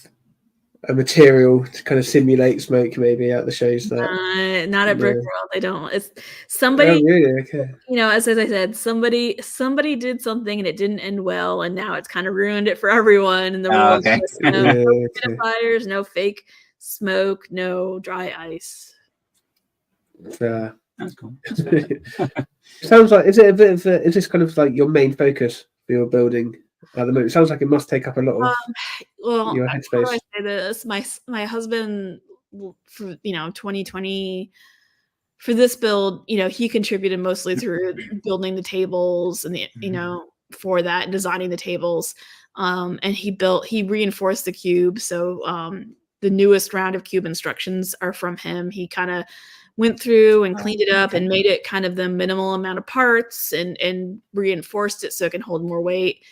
a material to kind of simulate smoke maybe at the shows? That not at Brickworld, they don't. It's somebody as I said, somebody did something and it didn't end well, and now it's kind of ruined it for everyone in the world. No humidifiers, no fake smoke, no dry ice. That's cool. Sounds like, is this kind of like your main focus for your building at the moment? It sounds like it must take up a lot of your headspace. How do I say this? My husband, for 2020, for this build, he contributed mostly through building the tables and for that and designing the tables. And he reinforced the cube. So the newest round of cube instructions are from him. He kind of went through and cleaned it up and made it kind of the minimal amount of parts and reinforced it so it can hold more weight.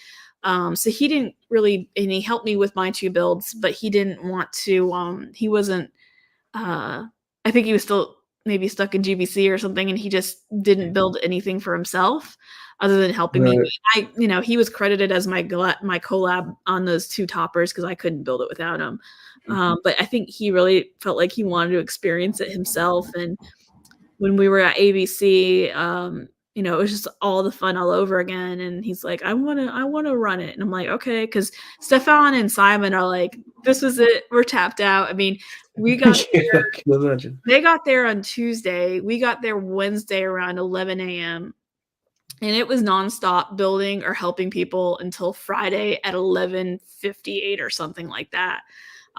So he didn't really, and he helped me with my 2 builds, but he didn't want to, he wasn't, I think he was still maybe stuck in GVC or something, and he just didn't build anything for himself other than helping me. He was credited as my collab on those 2 toppers because I couldn't build it without him. But I think he really felt like he wanted to experience it himself. And when we were at ABC, it was just all the fun all over again. And he's like, I want to run it. And I'm like, okay. Cause Stefan and Simon are like, this is it. We're tapped out. I mean, we got there, they got there on Tuesday. We got there Wednesday around 11 a.m. And it was nonstop building or helping people until Friday at 11:58 or something like that.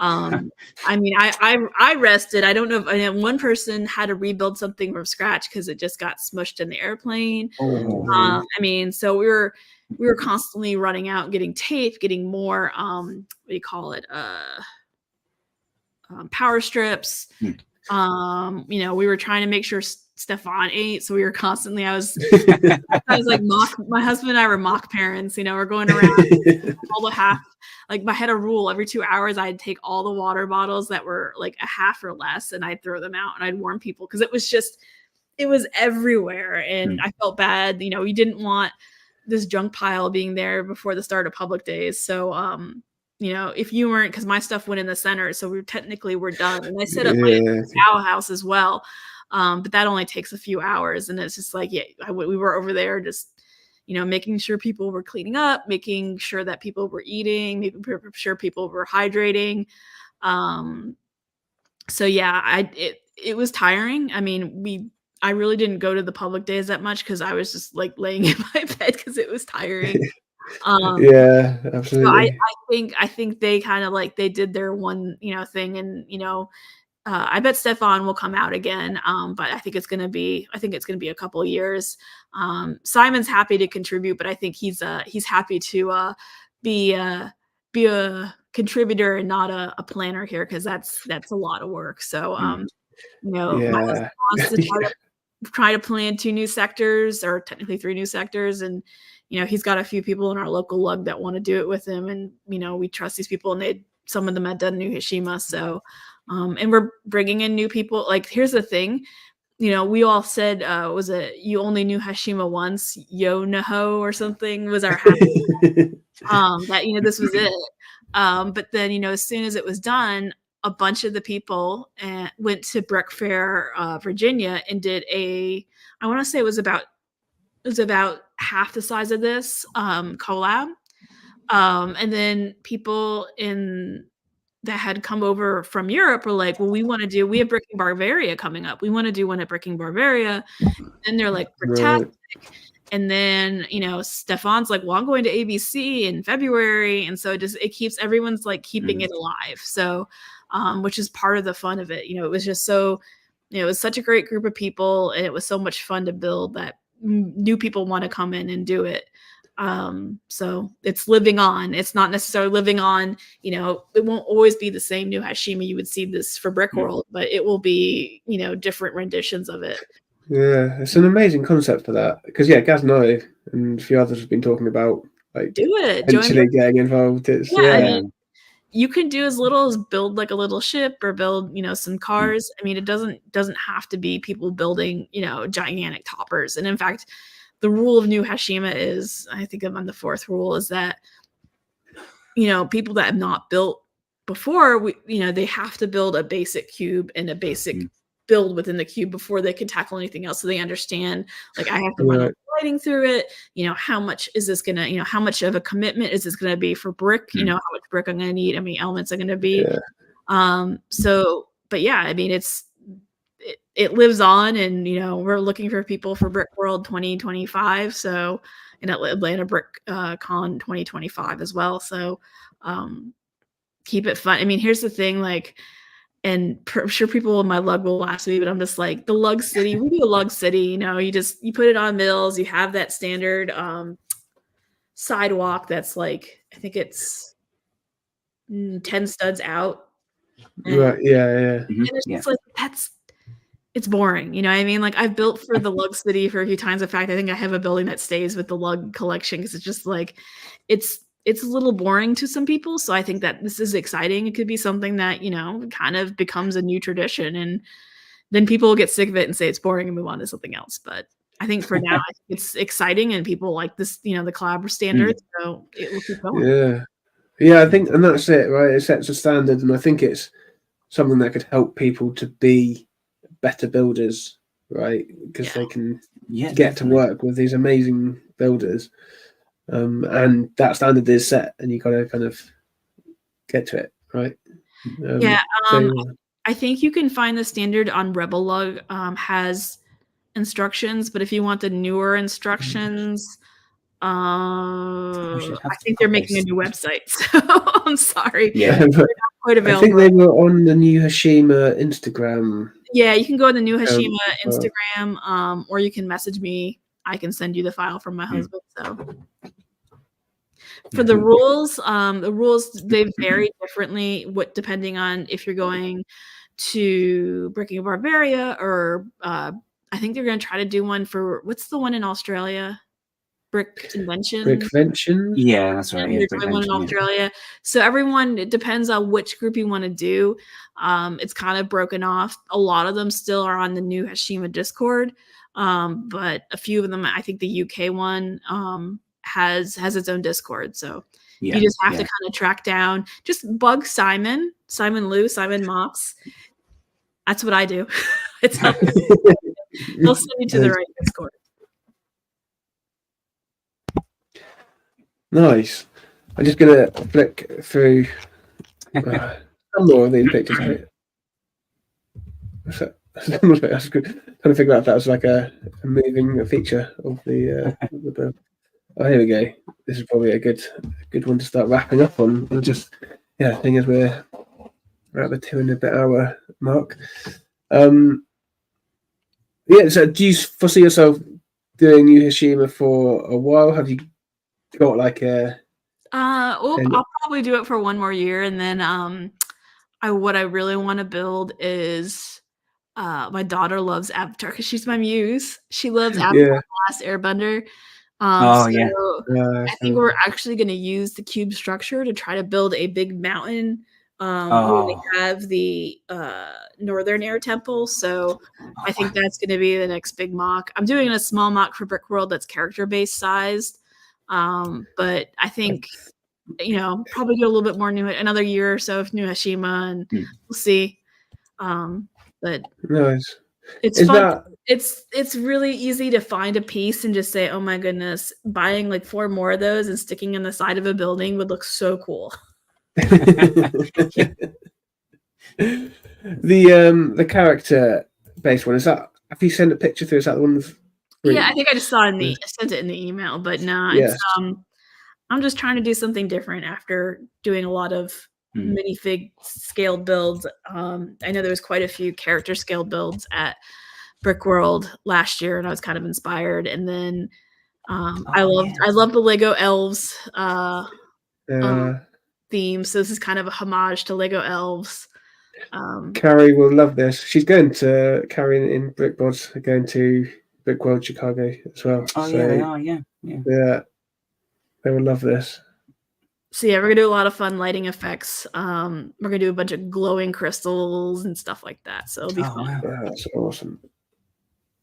I mean, I rested. I don't know if one person had to rebuild something from scratch because it just got smushed in the airplane. I mean, so we were constantly running out, getting tape, getting more what do you call it? Power strips. We were trying to make sure Stefan ate, so we were constantly. I was like my husband and I were mock parents. We're going around all the half. Like I had a rule every 2 hours, I'd take all the water bottles that were like a half or less, and I'd throw them out, and I'd warn people because it was everywhere, and I felt bad. We didn't want this junk pile being there before the start of public days. So, if you weren't, because my stuff went in the center, so we're done. And I set up my cow house as well. But that only takes a few hours, and it's just like, we were over there just, making sure people were cleaning up, making sure that people were eating, making sure people were hydrating. So yeah, it was tiring. I mean, I really didn't go to the public days that much because I was just like laying in my bed because it was tiring. Yeah, absolutely. So I think they kind of like, they did their one, thing, and, I bet Stefan will come out again. But I think it's going to be a couple of years. Simon's happy to contribute, but I think he's happy to be a contributor and not a planner here, because that's a lot of work. So my husband wants to try to plan 2 new sectors, or technically 3 new sectors, and he's got a few people in our local lug that want to do it with him, and we trust these people, and some of them had done New Hashima. So and we're bringing in new people. Like, here's the thing, we all said, was it you only knew Hashima once, Yo Naho or something was our happy that this was it. But then as soon as it was done, a bunch of the people went to Brick Fair, Virginia, and did I want to say it was about half the size of this collab. And then people that had come over from Europe were like, well, we have Bricking Bavaria coming up. We want to do one at Bricking Bavaria. And they're like, fantastic. And then, Stefan's like, well, I'm going to ABC in February. And so it keeps everyone's like keeping it alive. So, which is part of the fun of it. It was just so, it was such a great group of people, and it was so much fun to build that new people want to come in and do it. So it's living on. It's not necessarily living on, it won't always be the same new Hashima. You would see this for Brick World, but it will be, different renditions of it. Yeah, it's an amazing concept for that. Because Gaz and I and a few others have been talking about like do it. Eventually getting involved. It's, I mean, you can do as little as build like a little ship or build, some cars. I mean, it doesn't have to be people building, gigantic toppers. And in fact, the rule of new Hashima is, I think I'm on the 4th rule, is that, people that have not built before, they have to build a basic cube and a basic build within the cube before they can tackle anything else. So they understand, like, I have to run lighting through it. How much is this gonna, how much of a commitment is this gonna be for brick? How much brick I'm gonna need, how many elements are gonna be. So, but yeah, I mean, it lives on, and we're looking for people for Brick World 2025. So, in Atlanta Brick Con 2025 as well. So, keep it fun. I mean, here's the thing, like, and I'm sure people in my lug will laugh at me, but I'm just like, the lug city. We do a lug city. You put it on mills. You have that standard sidewalk that's like, I think it's 10 studs out. Right. Yeah. And it's just like, it's boring. You know what I mean? Like, I've built for the lug city for a few times. In fact, I think I have a building that stays with the lug collection because it's just like, it's a little boring to some people. So I think that this is exciting. It could be something that, kind of becomes a new tradition, and then people will get sick of it and say it's boring and move on to something else. But I think for now, it's exciting, and people like this, the collab standards. So it will keep going. Yeah, I think, and that's it, right? It sets a standard, and I think it's something that could help people to be better builders, right? Because they can get to work with these amazing builders. And that standard is set, and you got to kind of get to it, right? I think you can find the standard on Rebel Lug has instructions, but if you want the newer instructions, I think they're making a new website. So I'm sorry. Yeah, they're not quite available. I think they were on the new Hashima Instagram. Yeah, you can go on the new Hashima Instagram, or you can message me. I can send you the file from my husband. So. For the rules, they vary differently. Depending on if you're going to Bricking Bavaria, or I think they're going to try to do one for, what's the one in Australia? Brick Invention. Yeah, that's right. They're doing one in Australia. So it depends on which group you want to do. It's kind of broken off. A lot of them still are on the new Hashima Discord, but a few of them, I think the UK one, has its own Discord. So you just have to kind of track down, just bug Simon Liu, Simon MOCs. That's what I do. They'll send you to the right Discord. Nice. I'm just gonna flick through some more of these pictures. That's good. Trying to figure out if that was like a moving feature of the build. Oh, here we go. This is probably a good one to start wrapping up on. We'll just, the thing is we're at the 2-and-a-bit hour mark. So do you foresee yourself doing new Hashima for a while? Have you got like a... I'll probably do it for one more year, and then what I really want to build is... my daughter loves Avatar because she's my muse. She loves Avatar: The Last Airbender. I think we're actually going to use the cube structure to try to build a big mountain where we have the Northern Air Temple. So I think that's going to be the next big MOC. I'm doing a small MOC for Brick World that's character-based sized, but I think probably do a little bit more new another year or so of New Hashima, and we'll see. But nice. it's fun. It's really easy to find a piece and just say, oh my goodness, buying like 4 more of those and sticking in the side of a building would look so cool. The character based one, is that, have you sent a picture through? Is that the one of Yeah, I think I just saw I sent it in the email, but no, yes. it's I'm just trying to do something different after doing a lot of minifig scaled builds. I know there was quite a few character scaled builds at Brick World last year, and I was kind of inspired. And then I love the Lego Elves theme, so this is kind of a homage to Lego Elves. Carrie will love this. She's going to Carrie in Brickboards, going to Brick World Chicago as well. Oh yeah, they are. Yeah. They will love this. So yeah, we're gonna do a lot of fun lighting effects. We're gonna do a bunch of glowing crystals and stuff like that. So it'll be fun. Wow. Yeah, that's awesome.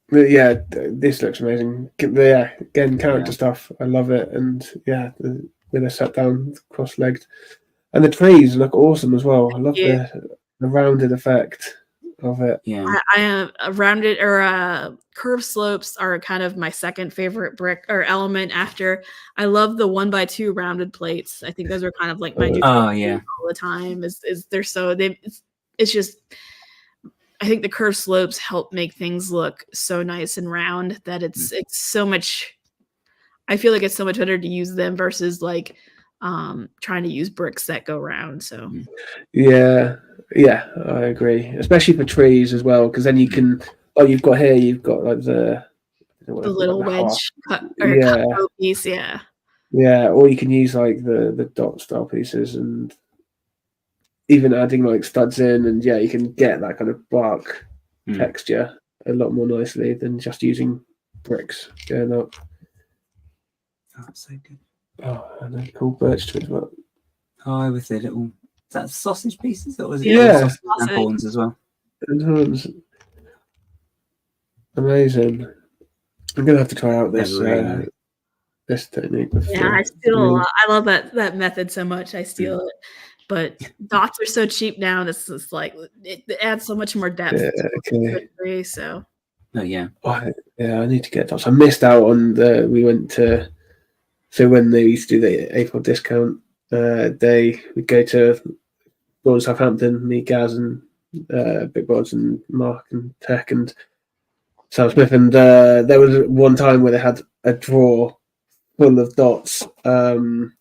But yeah, this looks amazing. Yeah, again, character stuff. I love it. And yeah, when they're sat down, cross-legged, and the trees look awesome as well. I love the rounded effect of it. Yeah, I have a rounded or curved slopes are kind of my second favorite brick or element. After I love the 1x2 rounded plates. I think those are kind of like my all the time. It's just. I think the curved slopes help make things look so nice and round that it's so much. I feel like it's so much better to use them versus like trying to use bricks that go round. So yeah, I agree, especially for trees as well, because then you can. Oh, you've got like the little wedge cut piece, yeah, or you can use like the dot style pieces and. Even adding like studs in, and you can get that kind of bark texture a lot more nicely than just using bricks going up. Oh, that's so good. Oh, and then cool birch twigs. Well. Oh, with the little, is that sausage pieces? Or was it sausage and horns as well? And horns. Amazing. I'm gonna have to try out this this technique. Yeah, I love that method so much. I steal it. But dots are so cheap now. This is like it adds so much more depth. So. Oh yeah. I need to get dots. I missed out on we went to. So when they used to do the April discount day, we'd go to Southampton, me, Gaz, and Big Boards, and Mark, and Tech, and Sam Smith, and there was one time where they had a drawer full of dots, and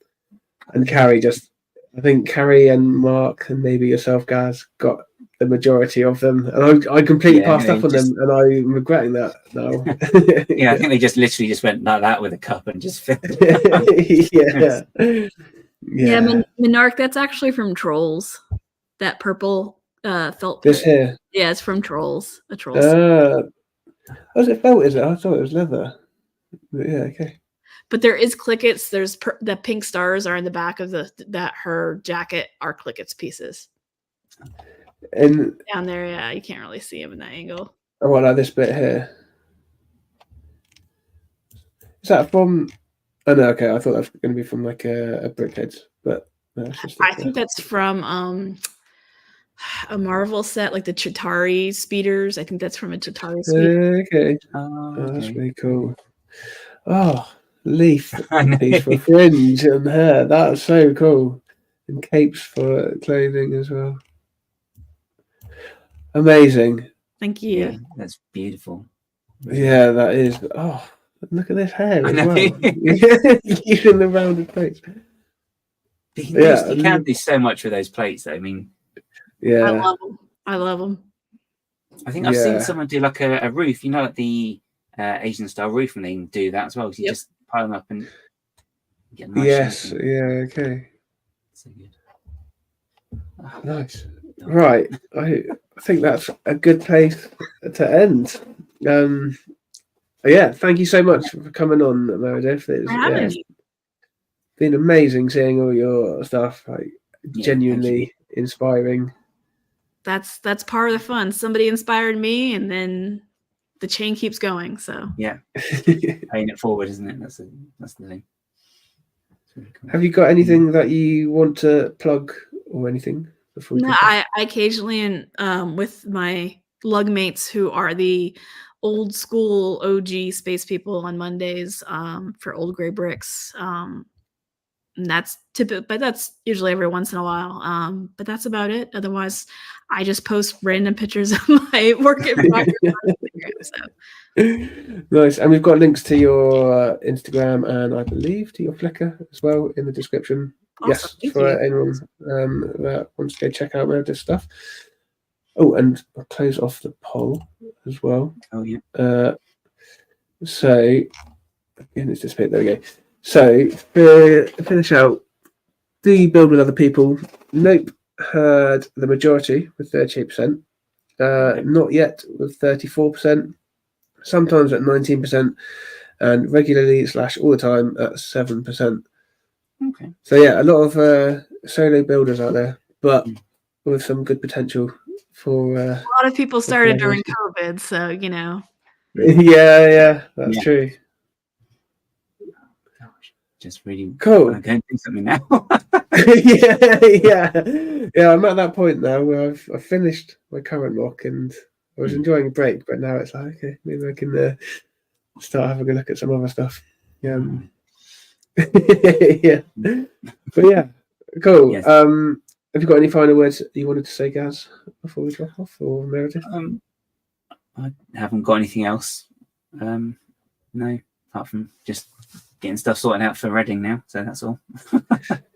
Carrie just. I think Carrie and Mark and maybe yourself, Gaz, got the majority of them, and I completely passed up on them, and I'm regretting that now. I think they just literally just went like that with a cup and just filled it. Yeah, Minark, that's actually from Trolls. That purple felt. This here. Yeah, it's from Trolls. A Trolls. Was it felt? Is it? I thought it was leather. But yeah, okay. But there is clickets. There's the pink stars are in the back of her jacket are clickets pieces. And down there, yeah, you can't really see them in that angle. Oh, well, like this bit here. Is that from? Oh no, okay. I thought that was going to be from like a Brickheads, but no, it's just. I think that's from a Marvel set, like the Chitauri speeders. I think that's from a Chitauri speeder. Okay. Oh, that's really cool. Oh. Leaf piece for fringe and hair. That's so cool. And capes for clothing as well. Amazing. Thank you. Yeah, that's beautiful. Yeah, that is. Oh, look at this hair as well. Using the rounded plates. You can do so much with those plates, though. I mean, yeah. I love them. I think I've seen someone do like a roof, like the Asian style roof, and they can do that as well. You just pile them up and get nice. Yes, okay. So good. Nice. Right. I think that's a good place to end. Thank you so much for coming on, Meredith. It's been amazing seeing all your stuff. Like genuinely inspiring. That's part of the fun. Somebody inspired me, and then the chain keeps going. So paying it forward, isn't it? That's the thing. really cool. Have you got anything that you want to plug or anything before we No, go? I occasionally, and with my lug mates who are the old school OG space people on Mondays for Old Gray Bricks. And that's typical, but that's usually every once in a while. But that's about it. Otherwise, I just post random pictures of my work in progress on Instagram. So Nice. And we've got links to your Instagram and I believe to your Flickr as well in the description. awesome. Yes, Thank for you. anyone that wants to go check out Meredith's stuff. Oh, and I'll close off the poll as well. Oh yeah. So again, it's disappeared. There we go. So to finish out, do you build with other people? Nope had the majority with 38%. Not yet with 34%. Sometimes at 19%, and regularly / all the time at 7%. Okay. So yeah, a lot of solo builders out there, but with some good potential for. A lot of people started during COVID, so you know. Yeah, that's true. Gosh, just really Cool. I'm going to do something now. yeah. I'm at that point now where I've finished my current MOC and I was enjoying a break, but now it's like, okay, maybe I can start having a look at some other stuff. Yeah. Yeah. But yeah, cool. Yes. Have you got any final words you wanted to say, Gaz, before we drop off, or Meredith? I haven't got anything else. No, apart from just getting stuff sorted out for Reading now. So that's all.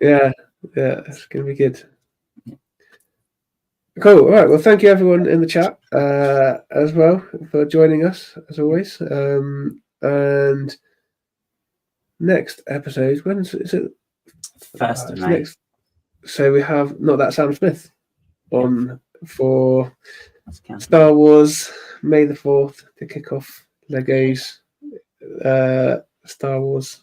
Yeah, it's going to be good. Cool. All right. Well, thank you everyone in the chat as well for joining us as always. And next episode, when is it? 1st of May. So we have Not That Sam Smith on for Star Wars May the 4th to kick off Lego's Star Wars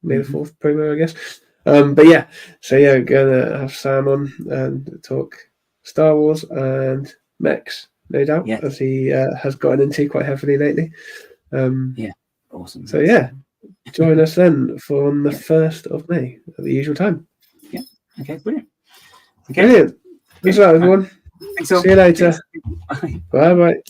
May the 4th promo, I guess. But yeah, so yeah, we're gonna have Sam on and talk Star Wars and mechs, no doubt, as he has gotten into quite heavily lately. Awesome. So yeah, join us then for on the 1st of May at the usual time. Yeah. Okay, brilliant. Okay. Brilliant. Thanks a lot, everyone. Thanks all. See you later. Bye. Bye.